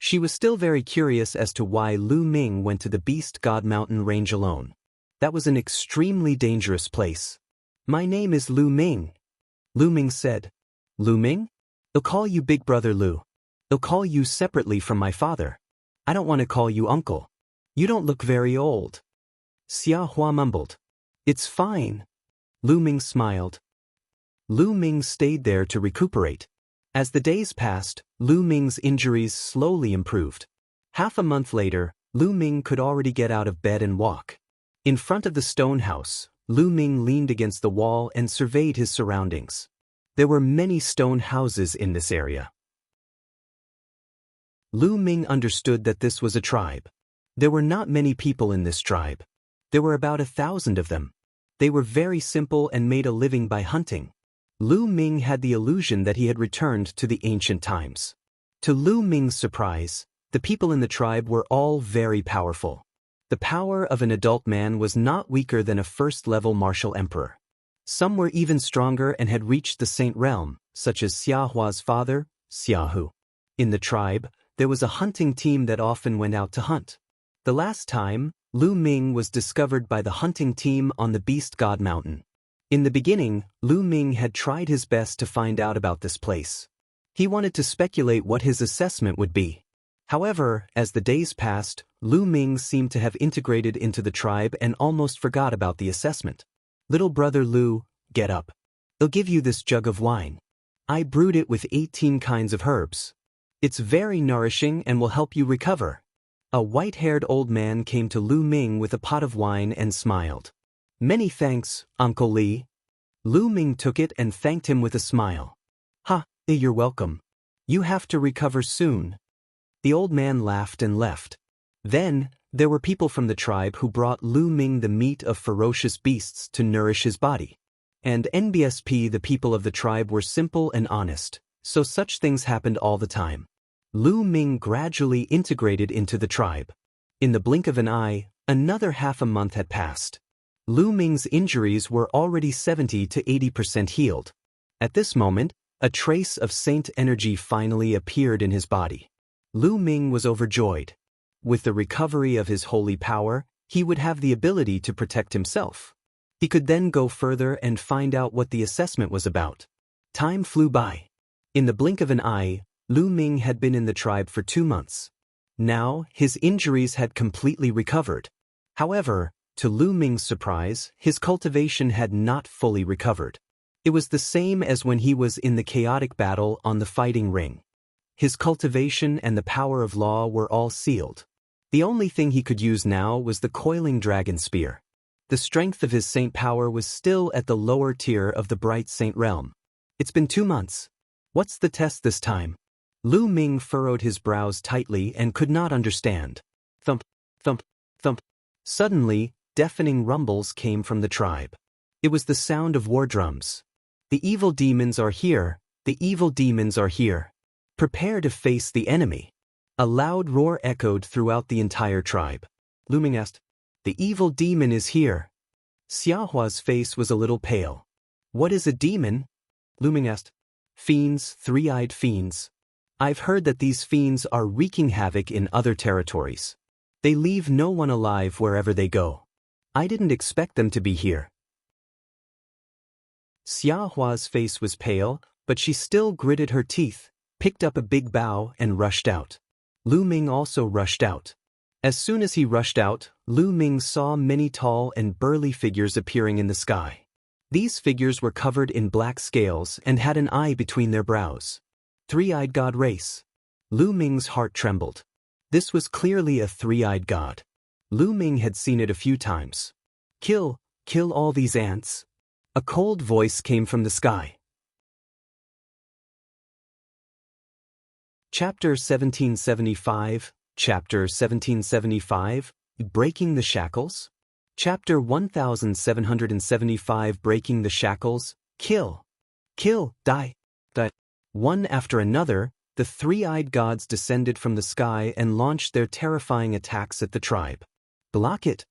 She was still very curious as to why Lu Ming went to the Beast God Mountain range alone. That was an extremely dangerous place. My name is Lu Ming. Lu Ming said. Lu Ming? I'll call you Big Brother Lu. I'll call you separately from my father. I don't want to call you uncle. You don't look very old. Xia Hua mumbled. It's fine. Lu Ming smiled. Lu Ming stayed there to recuperate. As the days passed, Lu Ming's injuries slowly improved. Half a month later, Lu Ming could already get out of bed and walk. In front of the stone house, Lu Ming leaned against the wall and surveyed his surroundings. There were many stone houses in this area. Lu Ming understood that this was a tribe. There were not many people in this tribe. There were about 1,000 of them. They were very simple and made a living by hunting. Lu Ming had the illusion that he had returned to the ancient times. To Lu Ming's surprise, the people in the tribe were all very powerful. The power of an adult man was not weaker than a first-level martial emperor. Some were even stronger and had reached the Saint Realm, such as Xia Hua's father, Xia Hu. In the tribe, there was a hunting team that often went out to hunt. The last time, Lu Ming was discovered by the hunting team on the Beast God Mountain. In the beginning, Lu Ming had tried his best to find out about this place. He wanted to speculate what his assessment would be. However, as the days passed, Lu Ming seemed to have integrated into the tribe and almost forgot about the assessment. Little brother Lu, get up. I'll give you this jug of wine. I brewed it with 18 kinds of herbs. It's very nourishing and will help you recover. A white-haired old man came to Lu Ming with a pot of wine and smiled. Many thanks, Uncle Li. Lu Ming took it and thanked him with a smile. You're welcome. You have to recover soon. The old man laughed and left. Then, there were people from the tribe who brought Lu Ming the meat of ferocious beasts to nourish his body. And NBSP, the people of the tribe, were simple and honest, so such things happened all the time. Lu Ming gradually integrated into the tribe. In the blink of an eye, another half a month had passed. Lu Ming's injuries were already 70 to 80% healed. At this moment, a trace of saint energy finally appeared in his body. Lu Ming was overjoyed. With the recovery of his holy power, he would have the ability to protect himself. He could then go further and find out what the assessment was about. Time flew by. In the blink of an eye, Lu Ming had been in the tribe for 2 months. Now, his injuries had completely recovered. However, to Lu Ming's surprise, his cultivation had not fully recovered. It was the same as when he was in the chaotic battle on the fighting ring. His cultivation and the power of law were all sealed. The only thing he could use now was the coiling dragon spear. The strength of his saint power was still at the lower tier of the bright saint realm. It's been 2 months. What's the test this time? Lu Ming furrowed his brows tightly and could not understand. Thump, thump, thump. Suddenly, deafening rumbles came from the tribe. It was the sound of war drums. The evil demons are here. The evil demons are here. Prepare to face the enemy. A loud roar echoed throughout the entire tribe. Lu Ming asked, The evil demon is here. Xia Hua's face was a little pale. What is a demon? Lu Ming asked. Fiends, three-eyed fiends. I've heard that these fiends are wreaking havoc in other territories. They leave no one alive wherever they go. I didn't expect them to be here. Xia Hua's face was pale, but she still gritted her teeth, picked up a big bough and rushed out. Lu Ming also rushed out. As soon as he rushed out, Lu Ming saw many tall and burly figures appearing in the sky. These figures were covered in black scales and had an eye between their brows. Three-eyed god race. Lu Ming's heart trembled. This was clearly a three-eyed god. Lu Ming had seen it a few times. Kill all these ants. A cold voice came from the sky. Chapter 1775, Chapter 1775, Breaking the Shackles? Chapter 1775, Breaking the Shackles, Kill, die. One after another, the three-eyed gods descended from the sky and launched their terrifying attacks at the tribe. Block it.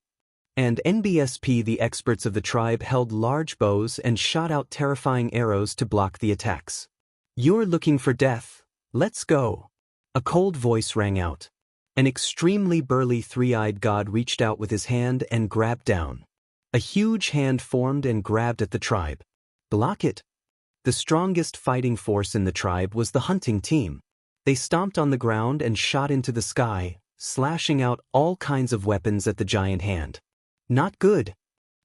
And NBSP, the experts of the tribe, held large bows and shot out terrifying arrows to block the attacks. You're looking for death. Let's go. A cold voice rang out. An extremely burly three-eyed god reached out with his hand and grabbed down. A huge hand formed and grabbed at the tribe. Block it! The strongest fighting force in the tribe was the hunting team. They stomped on the ground and shot into the sky, slashing out all kinds of weapons at the giant hand. Not good.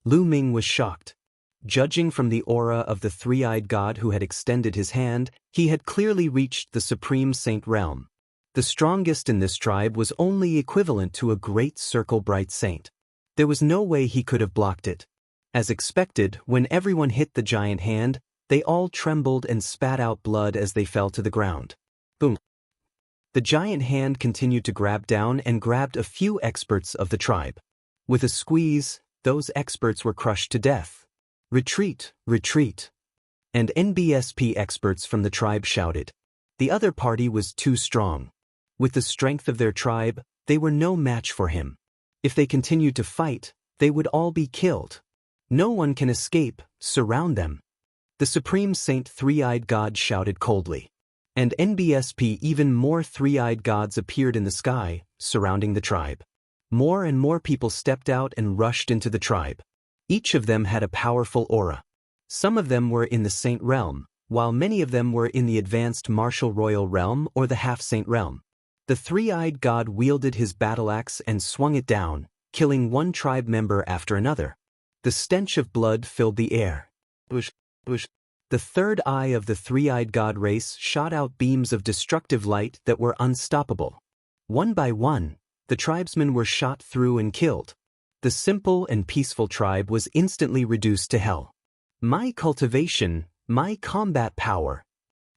Lu Ming was shocked. Judging from the aura of the three-eyed god who had extended his hand, he had clearly reached the Supreme Saint realm. The strongest in this tribe was only equivalent to a great circle bright saint. There was no way he could have blocked it. As expected, when everyone hit the giant hand, they all trembled and spat out blood as they fell to the ground. Boom. The giant hand continued to grab down and grabbed a few experts of the tribe. With a squeeze, those experts were crushed to death. Retreat, retreat. And NBSP experts from the tribe shouted. The other party was too strong. With the strength of their tribe, they were no match for him. If they continued to fight, they would all be killed. No one can escape, surround them. The Supreme Saint Three-Eyed God shouted coldly. And NBSP even more three-eyed gods appeared in the sky, surrounding the tribe. More and more people stepped out and rushed into the tribe. Each of them had a powerful aura. Some of them were in the Saint realm, while many of them were in the advanced martial royal realm or the half-saint realm. The three-eyed god wielded his battle axe and swung it down, killing one tribe member after another. The stench of blood filled the air. Bush, bush. The third eye of the three-eyed god race shot out beams of destructive light that were unstoppable. One by one, the tribesmen were shot through and killed. The simple and peaceful tribe was instantly reduced to hell. My cultivation, my combat power.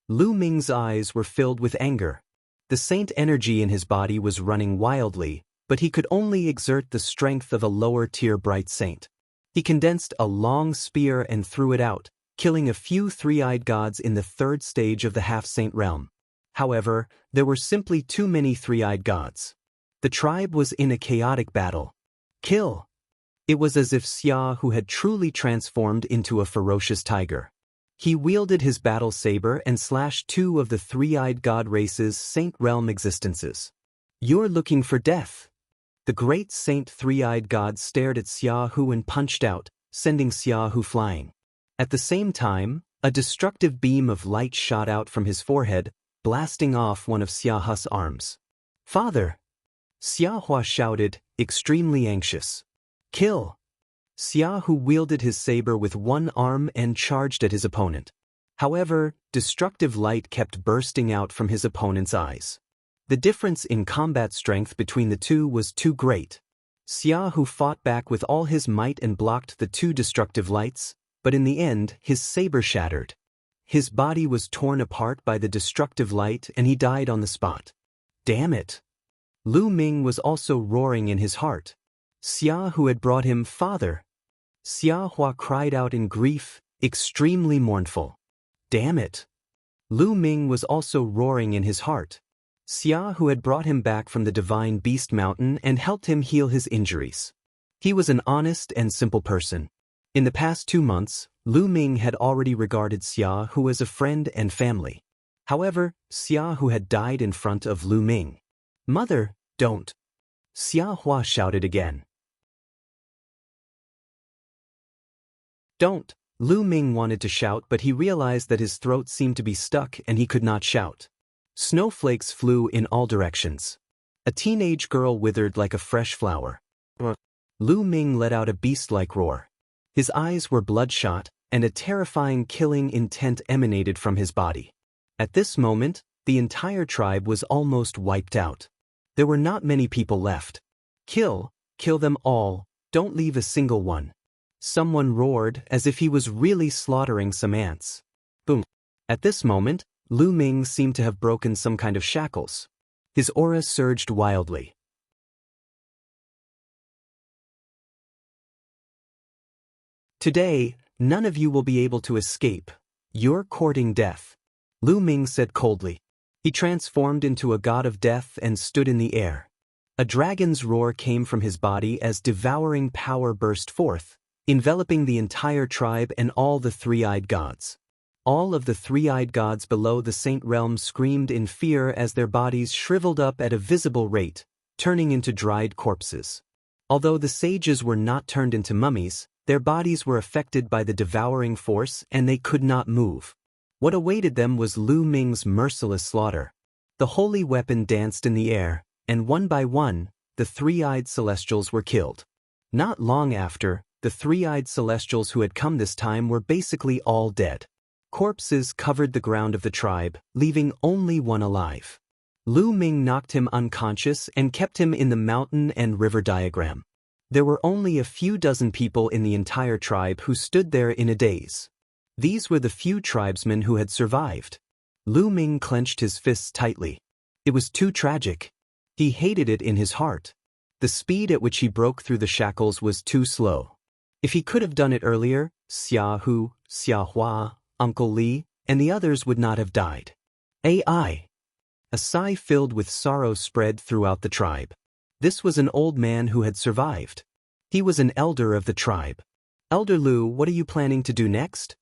Lu Ming's eyes were filled with anger. The saint energy in his body was running wildly, but he could only exert the strength of a lower-tier bright saint. He condensed a long spear and threw it out, killing a few three-eyed gods in the third stage of the half-saint realm. However, there were simply too many three-eyed gods. The tribe was in a chaotic battle. Kill! It was as if Xia Hu had truly transformed into a ferocious tiger. He wielded his battle saber and slashed two of the three-eyed god race's saint realm existences. You're looking for death. The great saint three-eyed god stared at Xia Hu and punched out, sending Xia Hu flying. At the same time, a destructive beam of light shot out from his forehead, blasting off one of Xia Hu's arms. Father! Xia Hua shouted, extremely anxious. Kill! Xia Hu wielded his saber with one arm and charged at his opponent. However, destructive light kept bursting out from his opponent's eyes. The difference in combat strength between the two was too great. Xia Hu fought back with all his might and blocked the two destructive lights, but in the end, his saber shattered. His body was torn apart by the destructive light and he died on the spot. Damn it! Lu Ming was also roaring in his heart. Xia Hu had brought him father. Xia Hua cried out in grief, extremely mournful. Damn it! Lu Ming was also roaring in his heart. Xia Hu had brought him back from the Divine Beast Mountain and helped him heal his injuries. He was an honest and simple person. In the past 2 months, Lu Ming had already regarded Xia Hu as a friend and family. However, Xia Hu had died in front of Lu Ming. Mother, don't! Xia Hua shouted again. Don't! Lu Ming wanted to shout, but he realized that his throat seemed to be stuck and he could not shout. Snowflakes flew in all directions. A teenage girl withered like a fresh flower. Lu Ming let out a beast-like roar. His eyes were bloodshot, and a terrifying killing intent emanated from his body. At this moment, the entire tribe was almost wiped out. There were not many people left. Kill them all, don't leave a single one. Someone roared as if he was really slaughtering some ants. Boom. At this moment, Lu Ming seemed to have broken some kind of shackles. His aura surged wildly. Today, none of you will be able to escape. You're courting death. Lu Ming said coldly. He transformed into a god of death and stood in the air. A dragon's roar came from his body as devouring power burst forth, enveloping the entire tribe and all the three-eyed gods. All of the three-eyed gods below the Saint Realm screamed in fear as their bodies shriveled up at a visible rate, turning into dried corpses. Although the sages were not turned into mummies, their bodies were affected by the devouring force and they could not move. What awaited them was Lu Ming's merciless slaughter. The holy weapon danced in the air, and one by one, the three-eyed celestials were killed. Not long after, the three-eyed celestials who had come this time were basically all dead. Corpses covered the ground of the tribe, leaving only one alive. Lu Ming knocked him unconscious and kept him in the mountain and river diagram. There were only a few dozen people in the entire tribe who stood there in a daze. These were the few tribesmen who had survived. Lu Ming clenched his fists tightly. It was too tragic. He hated it in his heart. The speed at which he broke through the shackles was too slow. If he could have done it earlier, Xia Hu, Xia Hua, Uncle Li, and the others would not have died. A sigh filled with sorrow spread throughout the tribe. This was an old man who had survived. He was an elder of the tribe. Elder Lu, what are you planning to do next?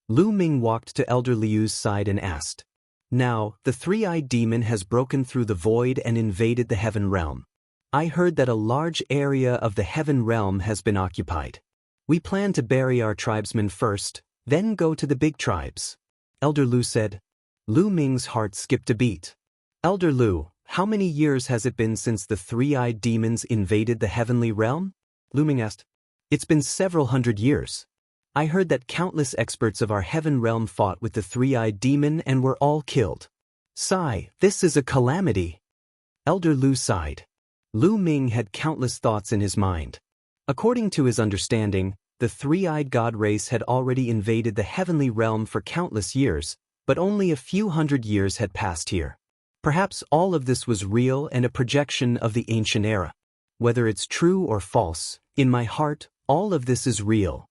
Lu Ming walked to Elder Liu's side and asked. Now, the three-eyed demon has broken through the void and invaded the heaven realm. I heard that a large area of the heaven realm has been occupied. We plan to bury our tribesmen first, then go to the big tribes. Elder Lu said. Lu Ming's heart skipped a beat. Elder Lu, how many years has it been since the three-eyed demons invaded the heavenly realm? Lu Ming asked. It's been several hundred years. I heard that countless experts of our heaven realm fought with the three-eyed demon and were all killed. Sigh, this is a calamity. Elder Lu sighed. Lu Ming had countless thoughts in his mind. According to his understanding, the three-eyed god race had already invaded the heavenly realm for countless years, but only a few hundred years had passed here. Perhaps all of this was real and a projection of the ancient era. Whether it's true or false, in my heart, all of this is real.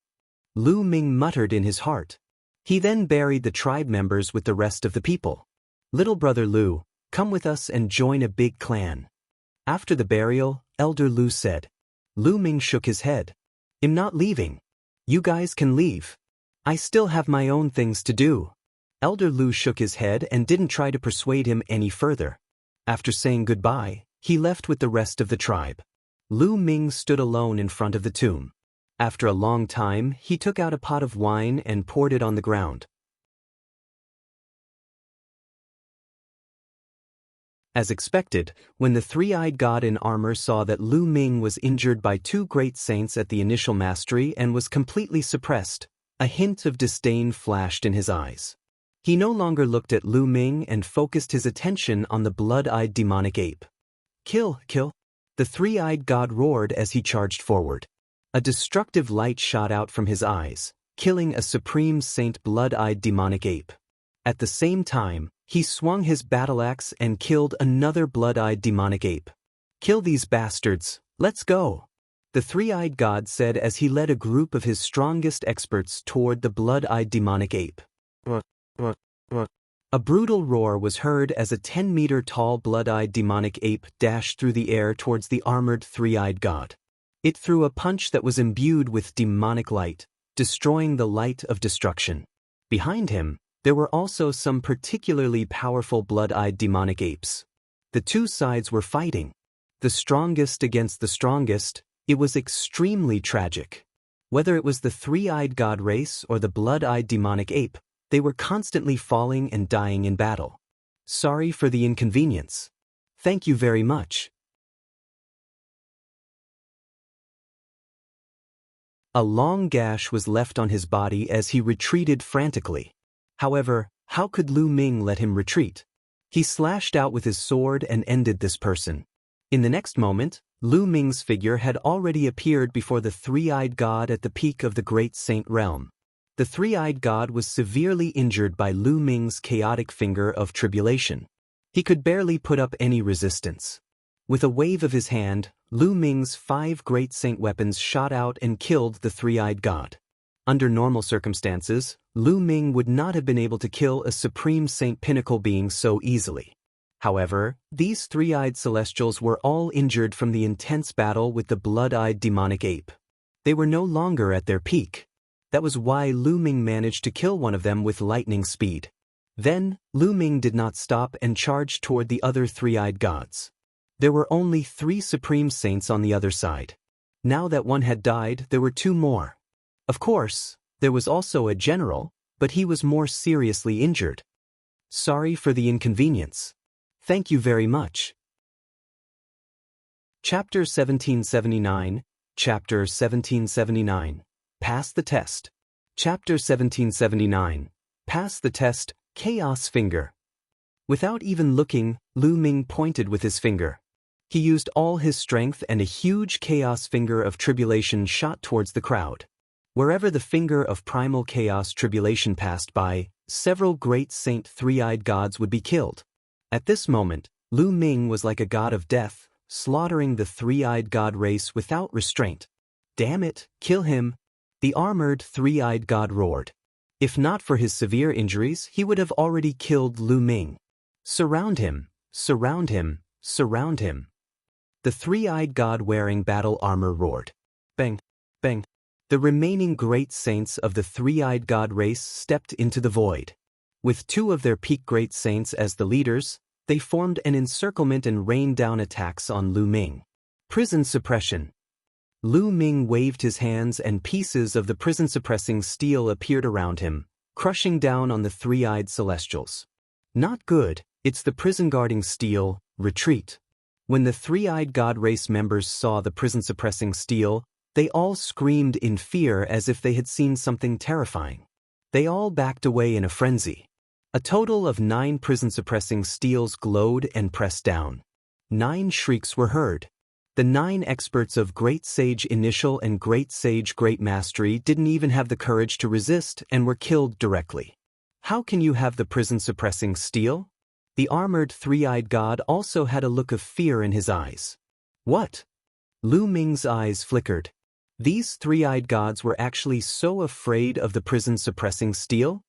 Lu Ming muttered in his heart. He then buried the tribe members with the rest of the people. Little brother Lu, come with us and join a big clan. After the burial, Elder Lu said. Lu Ming shook his head. I'm not leaving. You guys can leave. I still have my own things to do. Elder Lu shook his head and didn't try to persuade him any further. After saying goodbye, he left with the rest of the tribe. Lu Ming stood alone in front of the tomb. After a long time, he took out a pot of wine and poured it on the ground. As expected, when the three-eyed god in armor saw that Lu Ming was injured by two great saints at the initial mastery and was completely suppressed, a hint of disdain flashed in his eyes. He no longer looked at Lu Ming and focused his attention on the blood-eyed demonic ape. Kill, kill! The three-eyed god roared as he charged forward. A destructive light shot out from his eyes, killing a supreme saint blood-eyed demonic ape. At the same time, he swung his battle axe and killed another blood-eyed demonic ape. Kill these bastards, let's go! The three-eyed god said as he led a group of his strongest experts toward the blood-eyed demonic ape. A brutal roar was heard as a 10-meter tall blood-eyed demonic ape dashed through the air towards the armored three-eyed god. It threw a punch that was imbued with demonic light, destroying the light of destruction. Behind him, there were also some particularly powerful blood-eyed demonic apes. The two sides were fighting. The strongest against the strongest. It was extremely tragic. Whether it was the three-eyed god race or the blood-eyed demonic ape, they were constantly falling and dying in battle. Sorry for the inconvenience. Thank you very much. A long gash was left on his body as he retreated frantically. However, how could Lu Ming let him retreat? He slashed out with his sword and ended this person. In the next moment, Lu Ming's figure had already appeared before the three-eyed god at the peak of the great saint realm. The three-eyed god was severely injured by Lu Ming's chaotic finger of tribulation. He could barely put up any resistance. With a wave of his hand, Lu Ming's 5 great saint weapons shot out and killed the three-eyed god. Under normal circumstances, Lu Ming would not have been able to kill a supreme saint pinnacle being so easily. However, these three-eyed celestials were all injured from the intense battle with the blood-eyed demonic ape. They were no longer at their peak. That was why Lu Ming managed to kill one of them with lightning speed. Then, Lu Ming did not stop and charged toward the other three-eyed gods. There were only 3 supreme saints on the other side. Now that one had died, there were 2 more. Of course, there was also a general, but he was more seriously injured. Sorry for the inconvenience. Thank you very much. Chapter 1779, Chapter 1779. Pass the test. Chapter 1779. Pass the test, Chaos Finger. Without even looking, Lu Ming pointed with his finger. He used all his strength and a huge chaos finger of tribulation shot towards the crowd. Wherever the finger of primal chaos tribulation passed by, several great saint three-eyed gods would be killed. At this moment, Lu Ming was like a god of death, slaughtering the three-eyed god race without restraint. Damn it, kill him! The armored three-eyed god roared. If not for his severe injuries, he would have already killed Lu Ming. Surround him, surround him, surround him. The three-eyed god wearing battle armor roared. Bang, bang. The remaining great saints of the three-eyed god race stepped into the void. With 2 of their peak great saints as the leaders, they formed an encirclement and rained down attacks on Lu Ming. Prison suppression. Lu Ming waved his hands and pieces of the prison-suppressing steel appeared around him, crushing down on the three-eyed celestials. Not good, it's the prison-guarding steel, retreat. When the three-eyed god race members saw the prison-suppressing steel, they all screamed in fear as if they had seen something terrifying. They all backed away in a frenzy. A total of 9 prison-suppressing steels glowed and pressed down. 9 shrieks were heard. The 9 experts of Great Sage Initial and Great Sage Great Mastery didn't even have the courage to resist and were killed directly. How can you have the prison-suppressing steel? The armored three-eyed god also had a look of fear in his eyes. What? Lu Ming's eyes flickered. These three-eyed gods were actually so afraid of the prison-suppressing steel?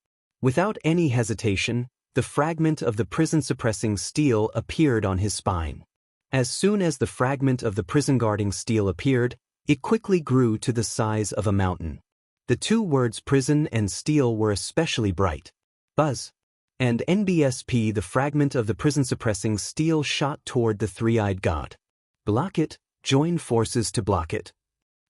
Without any hesitation, the fragment of the prison-suppressing steel appeared on his spine. As soon as the fragment of the prison-guarding steel appeared, it quickly grew to the size of a mountain. The 2 words prison and steel were especially bright. Buzz. And NBSP, the fragment of the prison-suppressing steel shot toward the three-eyed god. Block it, join forces to block it.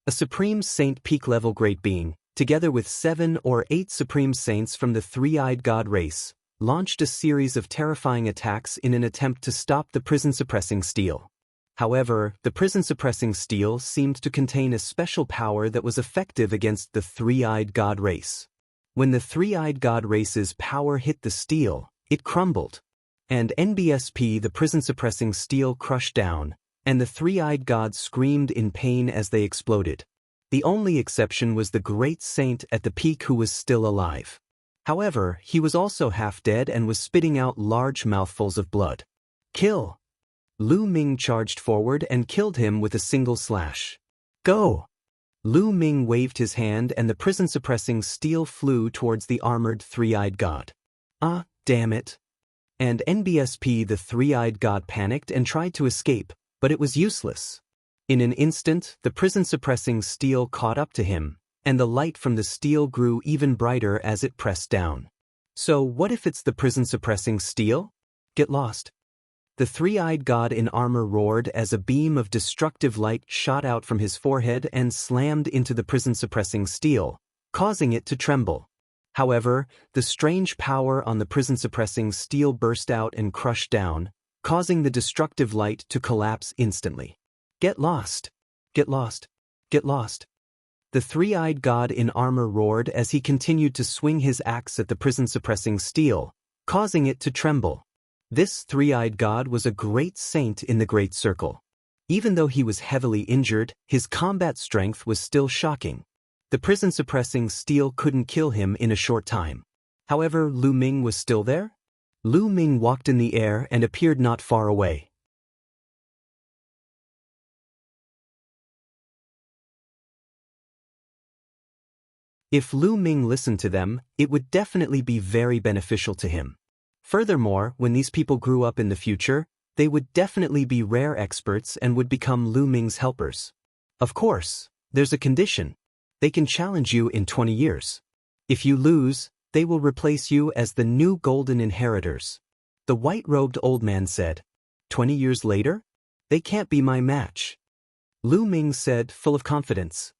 A Supreme Saint peak-level great being, together with 7 or 8 Supreme Saints from the three-eyed god race, launched a series of terrifying attacks in an attempt to stop the prison-suppressing steel. However, the prison-suppressing steel seemed to contain a special power that was effective against the three-eyed god race. When the three-eyed god race's power hit the steel, it crumbled. And NBSP, the prison-suppressing steel, crushed down, and the three-eyed gods screamed in pain as they exploded. The only exception was the great saint at the peak who was still alive. However, he was also half dead and was spitting out large mouthfuls of blood. Kill! Lu Ming charged forward and killed him with a single slash. Go! Lu Ming waved his hand and the prison-suppressing steel flew towards the armored three-eyed god. Ah, damn it! And NBSP, the three-eyed god, panicked and tried to escape, but it was useless. In an instant, the prison-suppressing steel caught up to him, and the light from the steel grew even brighter as it pressed down. So what if it's the prison-suppressing steel? Get lost. The three-eyed god in armor roared as a beam of destructive light shot out from his forehead and slammed into the prison-suppressing steel, causing it to tremble. However, the strange power on the prison-suppressing steel burst out and crushed down, causing the destructive light to collapse instantly. Get lost! Get lost! Get lost! The three-eyed god in armor roared as he continued to swing his axe at the prison-suppressing steel, causing it to tremble. This three-eyed god was a great saint in the Great Circle. Even though he was heavily injured, his combat strength was still shocking. The prison-suppressing steel couldn't kill him in a short time. However, Lu Ming was still there? Lu Ming walked in the air and appeared not far away. If Lu Ming listened to them, it would definitely be very beneficial to him. Furthermore, when these people grew up in the future, they would definitely be rare experts and would become Lu Ming's helpers. Of course, there's a condition. They can challenge you in 20 years. If you lose, they will replace you as the new golden inheritors. The white-robed old man said. 20 years later? They can't be my match. Lu Ming said, full of confidence.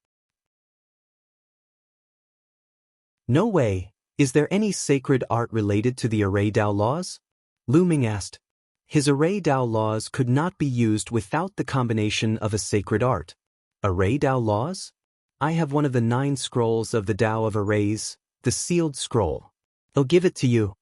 No way. Is there any sacred art related to the Array Dao laws? Lu Ming asked. His Array Dao laws could not be used without the combination of a sacred art. Array Dao laws? I have one of the 9 scrolls of the Dao of Arrays, the sealed scroll. I'll give it to you.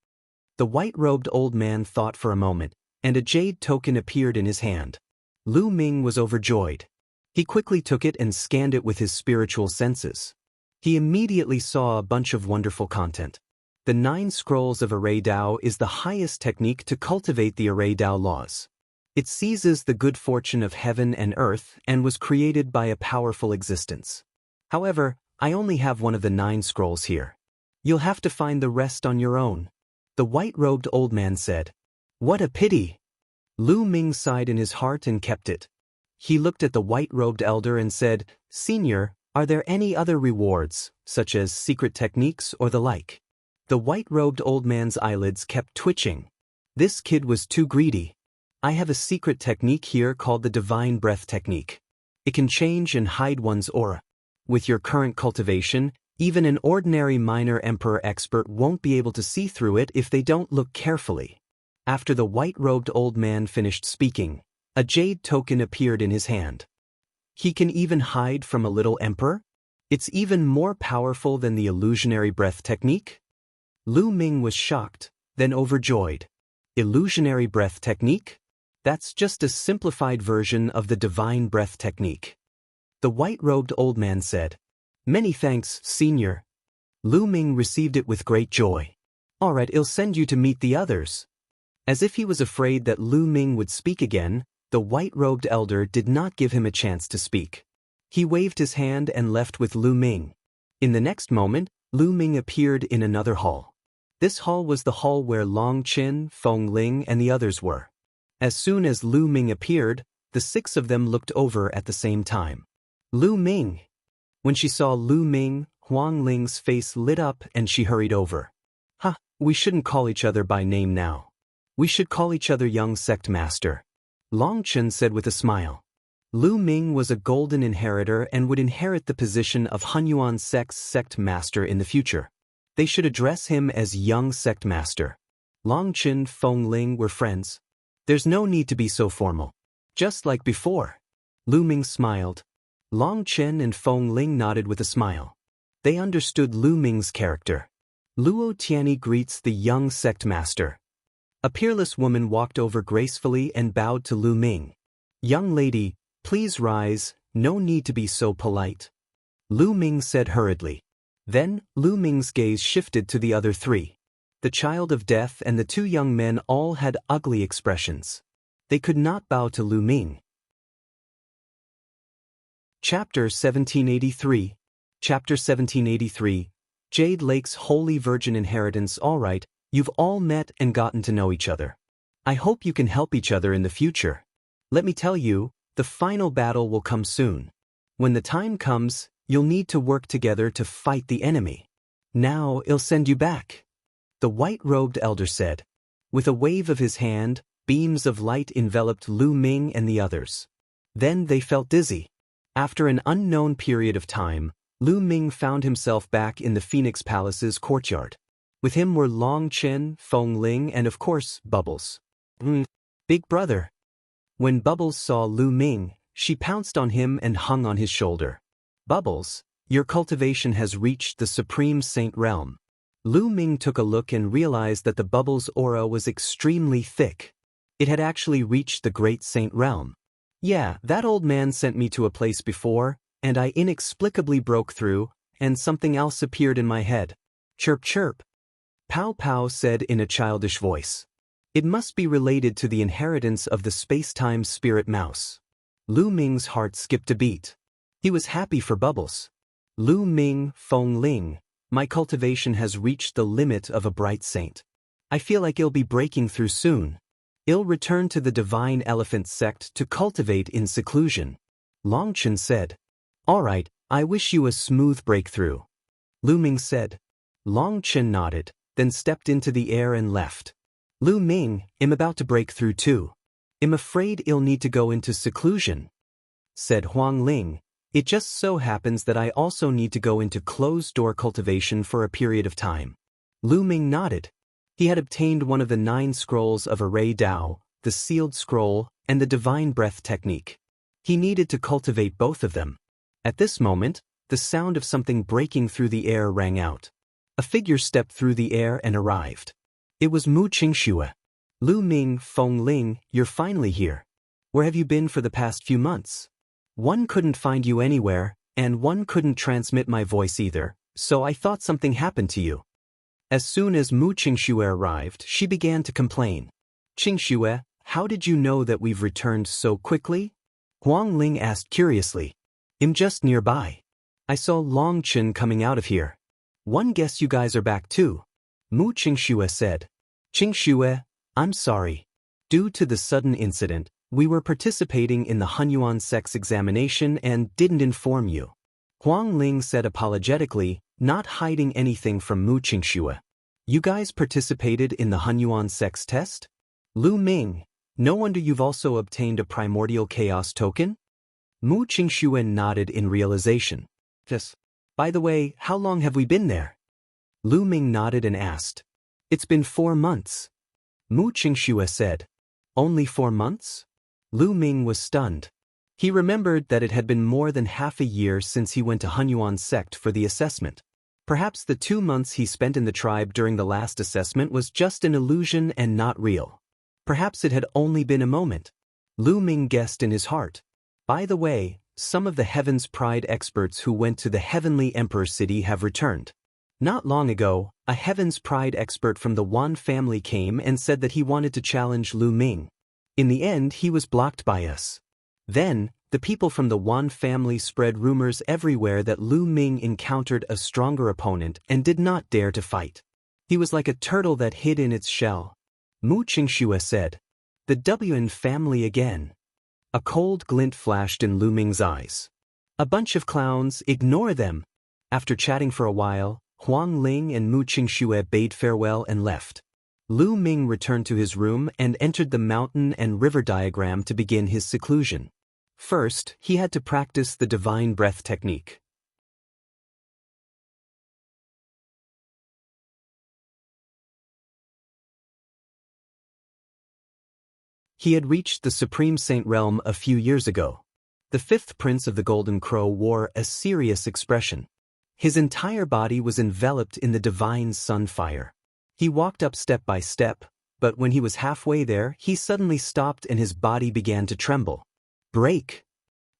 The white-robed old man thought for a moment, and a jade token appeared in his hand. Lu Ming was overjoyed. He quickly took it and scanned it with his spiritual senses. He immediately saw a bunch of wonderful content. The 9 scrolls of Array Dao is the highest technique to cultivate the Array Dao laws. It seizes the good fortune of heaven and earth and was created by a powerful existence. However, I only have one of the 9 scrolls here. You'll have to find the rest on your own. The white-robed old man said. What a pity! Lu Ming sighed in his heart and kept it. He looked at the white-robed elder and said, Senior, are there any other rewards, such as secret techniques or the like? The white-robed old man's eyelids kept twitching. This kid was too greedy. I have a secret technique here called the Divine Breath Technique. It can change and hide one's aura. With your current cultivation, even an ordinary minor emperor expert won't be able to see through it if they don't look carefully. After the white-robed old man finished speaking, a jade token appeared in his hand. He can even hide from a little emperor? It's even more powerful than the illusionary breath technique? Lu Ming was shocked, then overjoyed. Illusionary breath technique? That's just a simplified version of the divine breath technique. The white-robed old man said. Many thanks, Senior. Lu Ming received it with great joy. All right, I'll send you to meet the others. As if he was afraid that Lu Ming would speak again, the white-robed elder did not give him a chance to speak. He waved his hand and left with Lu Ming. In the next moment, Lu Ming appeared in another hall. This hall was the hall where Long Qin, Feng Ling, and the others were. As soon as Lu Ming appeared, the 6 of them looked over at the same time. Lu Ming! When she saw Lu Ming, Huang Ling's face lit up and she hurried over. We shouldn't call each other by name now. We should call each other young sect master. Long Qin said with a smile. Lu Ming was a golden inheritor and would inherit the position of Hunyuan sect's sect master in the future. They should address him as young sect master. Long Qin, Feng Ling were friends. There's no need to be so formal. Just like before. Lu Ming smiled. Long Qin and Feng Ling nodded with a smile. They understood Lu Ming's character. Luo Tianyi greets the young sect master. A peerless woman walked over gracefully and bowed to Lu Ming. Young lady, please rise, no need to be so polite. Lu Ming said hurriedly. Then, Lu Ming's gaze shifted to the other 3. The child of death and the 2 young men all had ugly expressions. They could not bow to Lu Ming. Chapter 1783. Chapter 1783. Jade Lake's Holy Virgin Inheritance. All right, you've all met and gotten to know each other. I hope you can help each other in the future. Let me tell you, the final battle will come soon. When the time comes, you'll need to work together to fight the enemy. Now I'll send you back. The white-robed elder said. With a wave of his hand, beams of light enveloped Lu Ming and the others. Then they felt dizzy. After an unknown period of time, Lu Ming found himself back in the Phoenix Palace's courtyard. With him were Long Qin, Feng Ling, and of course, Bubbles. Big brother. When Bubbles saw Lu Ming, she pounced on him and hung on his shoulder. Bubbles, your cultivation has reached the Supreme Saint realm. Lu Ming took a look and realized that the Bubbles' aura was extremely thick. It had actually reached the Great Saint realm. Yeah, that old man sent me to a place before, and I inexplicably broke through, and something else appeared in my head. Chirp chirp. Pow Pow said in a childish voice. It must be related to the inheritance of the space-time spirit mouse. Lu Ming's heart skipped a beat. He was happy for Bubbles. Lu Ming, Feng Ling, my cultivation has reached the limit of a bright saint. I feel like I'll be breaking through soon. I'll return to the Divine Elephant sect to cultivate in seclusion. Long Qin said. All right, I wish you a smooth breakthrough. Lu Ming said. Long Chen nodded, then stepped into the air and left. Lu Ming, I'm about to break through too. I'm afraid I'll need to go into seclusion, said Huang Ling. It just so happens that I also need to go into closed-door cultivation for a period of time. Lu Ming nodded. He had obtained one of the 9 scrolls of Array Dao, the sealed scroll, and the divine breath technique. He needed to cultivate both of them. At this moment, the sound of something breaking through the air rang out. A figure stepped through the air and arrived. It was Mu Qingxue. Lu Ming, Feng Ling, you're finally here. Where have you been for the past few months? One couldn't find you anywhere, and one couldn't transmit my voice either, so I thought something happened to you. As soon as Mu Qingxue arrived, she began to complain. Qingxue, how did you know that we've returned so quickly? Huang Ling asked curiously. I'm just nearby. I saw Long Chen coming out of here. One guess you guys are back too. Mu Qingxue said. Qingxue, I'm sorry. Due to the sudden incident, we were participating in the Hunyuan sex examination and didn't inform you. Huang Ling said apologetically, not hiding anything from Mu Qingxue. You guys participated in the Hunyuan sex test? Lu Ming, no wonder you've also obtained a primordial chaos token? Mu Qingxue nodded in realization. Yes. By the way, how long have we been there? Lu Ming nodded and asked. It's been 4 months. Mu Qingxue said. Only 4 months? Lu Ming was stunned. He remembered that it had been more than half a year since he went to Hunyuan sect for the assessment. Perhaps the 2 months he spent in the tribe during the last assessment was just an illusion and not real. Perhaps it had only been a moment. Lu Ming guessed in his heart. By the way, some of the Heaven's Pride experts who went to the Heavenly Emperor City have returned. Not long ago, a Heaven's Pride expert from the Wan family came and said that he wanted to challenge Lu Ming. In the end, he was blocked by us. Then, the people from the Wan family spread rumors everywhere that Lu Ming encountered a stronger opponent and did not dare to fight. He was like a turtle that hid in its shell. Mu Qingxue said. The Wn family again. A cold glint flashed in Lu Ming's eyes. A bunch of clowns, ignore them. After chatting for a while, Huang Ling and Mu Qingxue bade farewell and left. Lu Ming returned to his room and entered the mountain and river diagram to begin his seclusion. First, he had to practice the divine breath technique. He had reached the Supreme Saint realm a few years ago. The 5th Prince of the Golden Crow wore a serious expression. His entire body was enveloped in the divine sun fire. He walked up step by step, but when he was halfway there, he suddenly stopped and his body began to tremble. Break!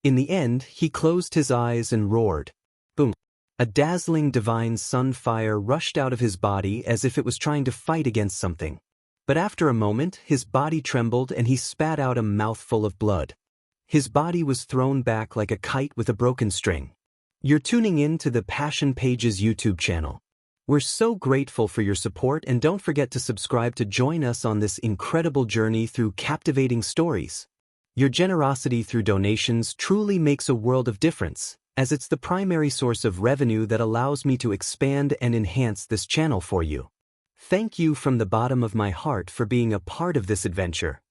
In the end, he closed his eyes and roared. Boom! A dazzling divine sun fire rushed out of his body as if it was trying to fight against something. But after a moment, his body trembled and he spat out a mouthful of blood. His body was thrown back like a kite with a broken string. You're tuning in to the Passion Pages YouTube channel. We're so grateful for your support and don't forget to subscribe to join us on this incredible journey through captivating stories. Your generosity through donations truly makes a world of difference, as it's the primary source of revenue that allows me to expand and enhance this channel for you. Thank you from the bottom of my heart for being a part of this adventure.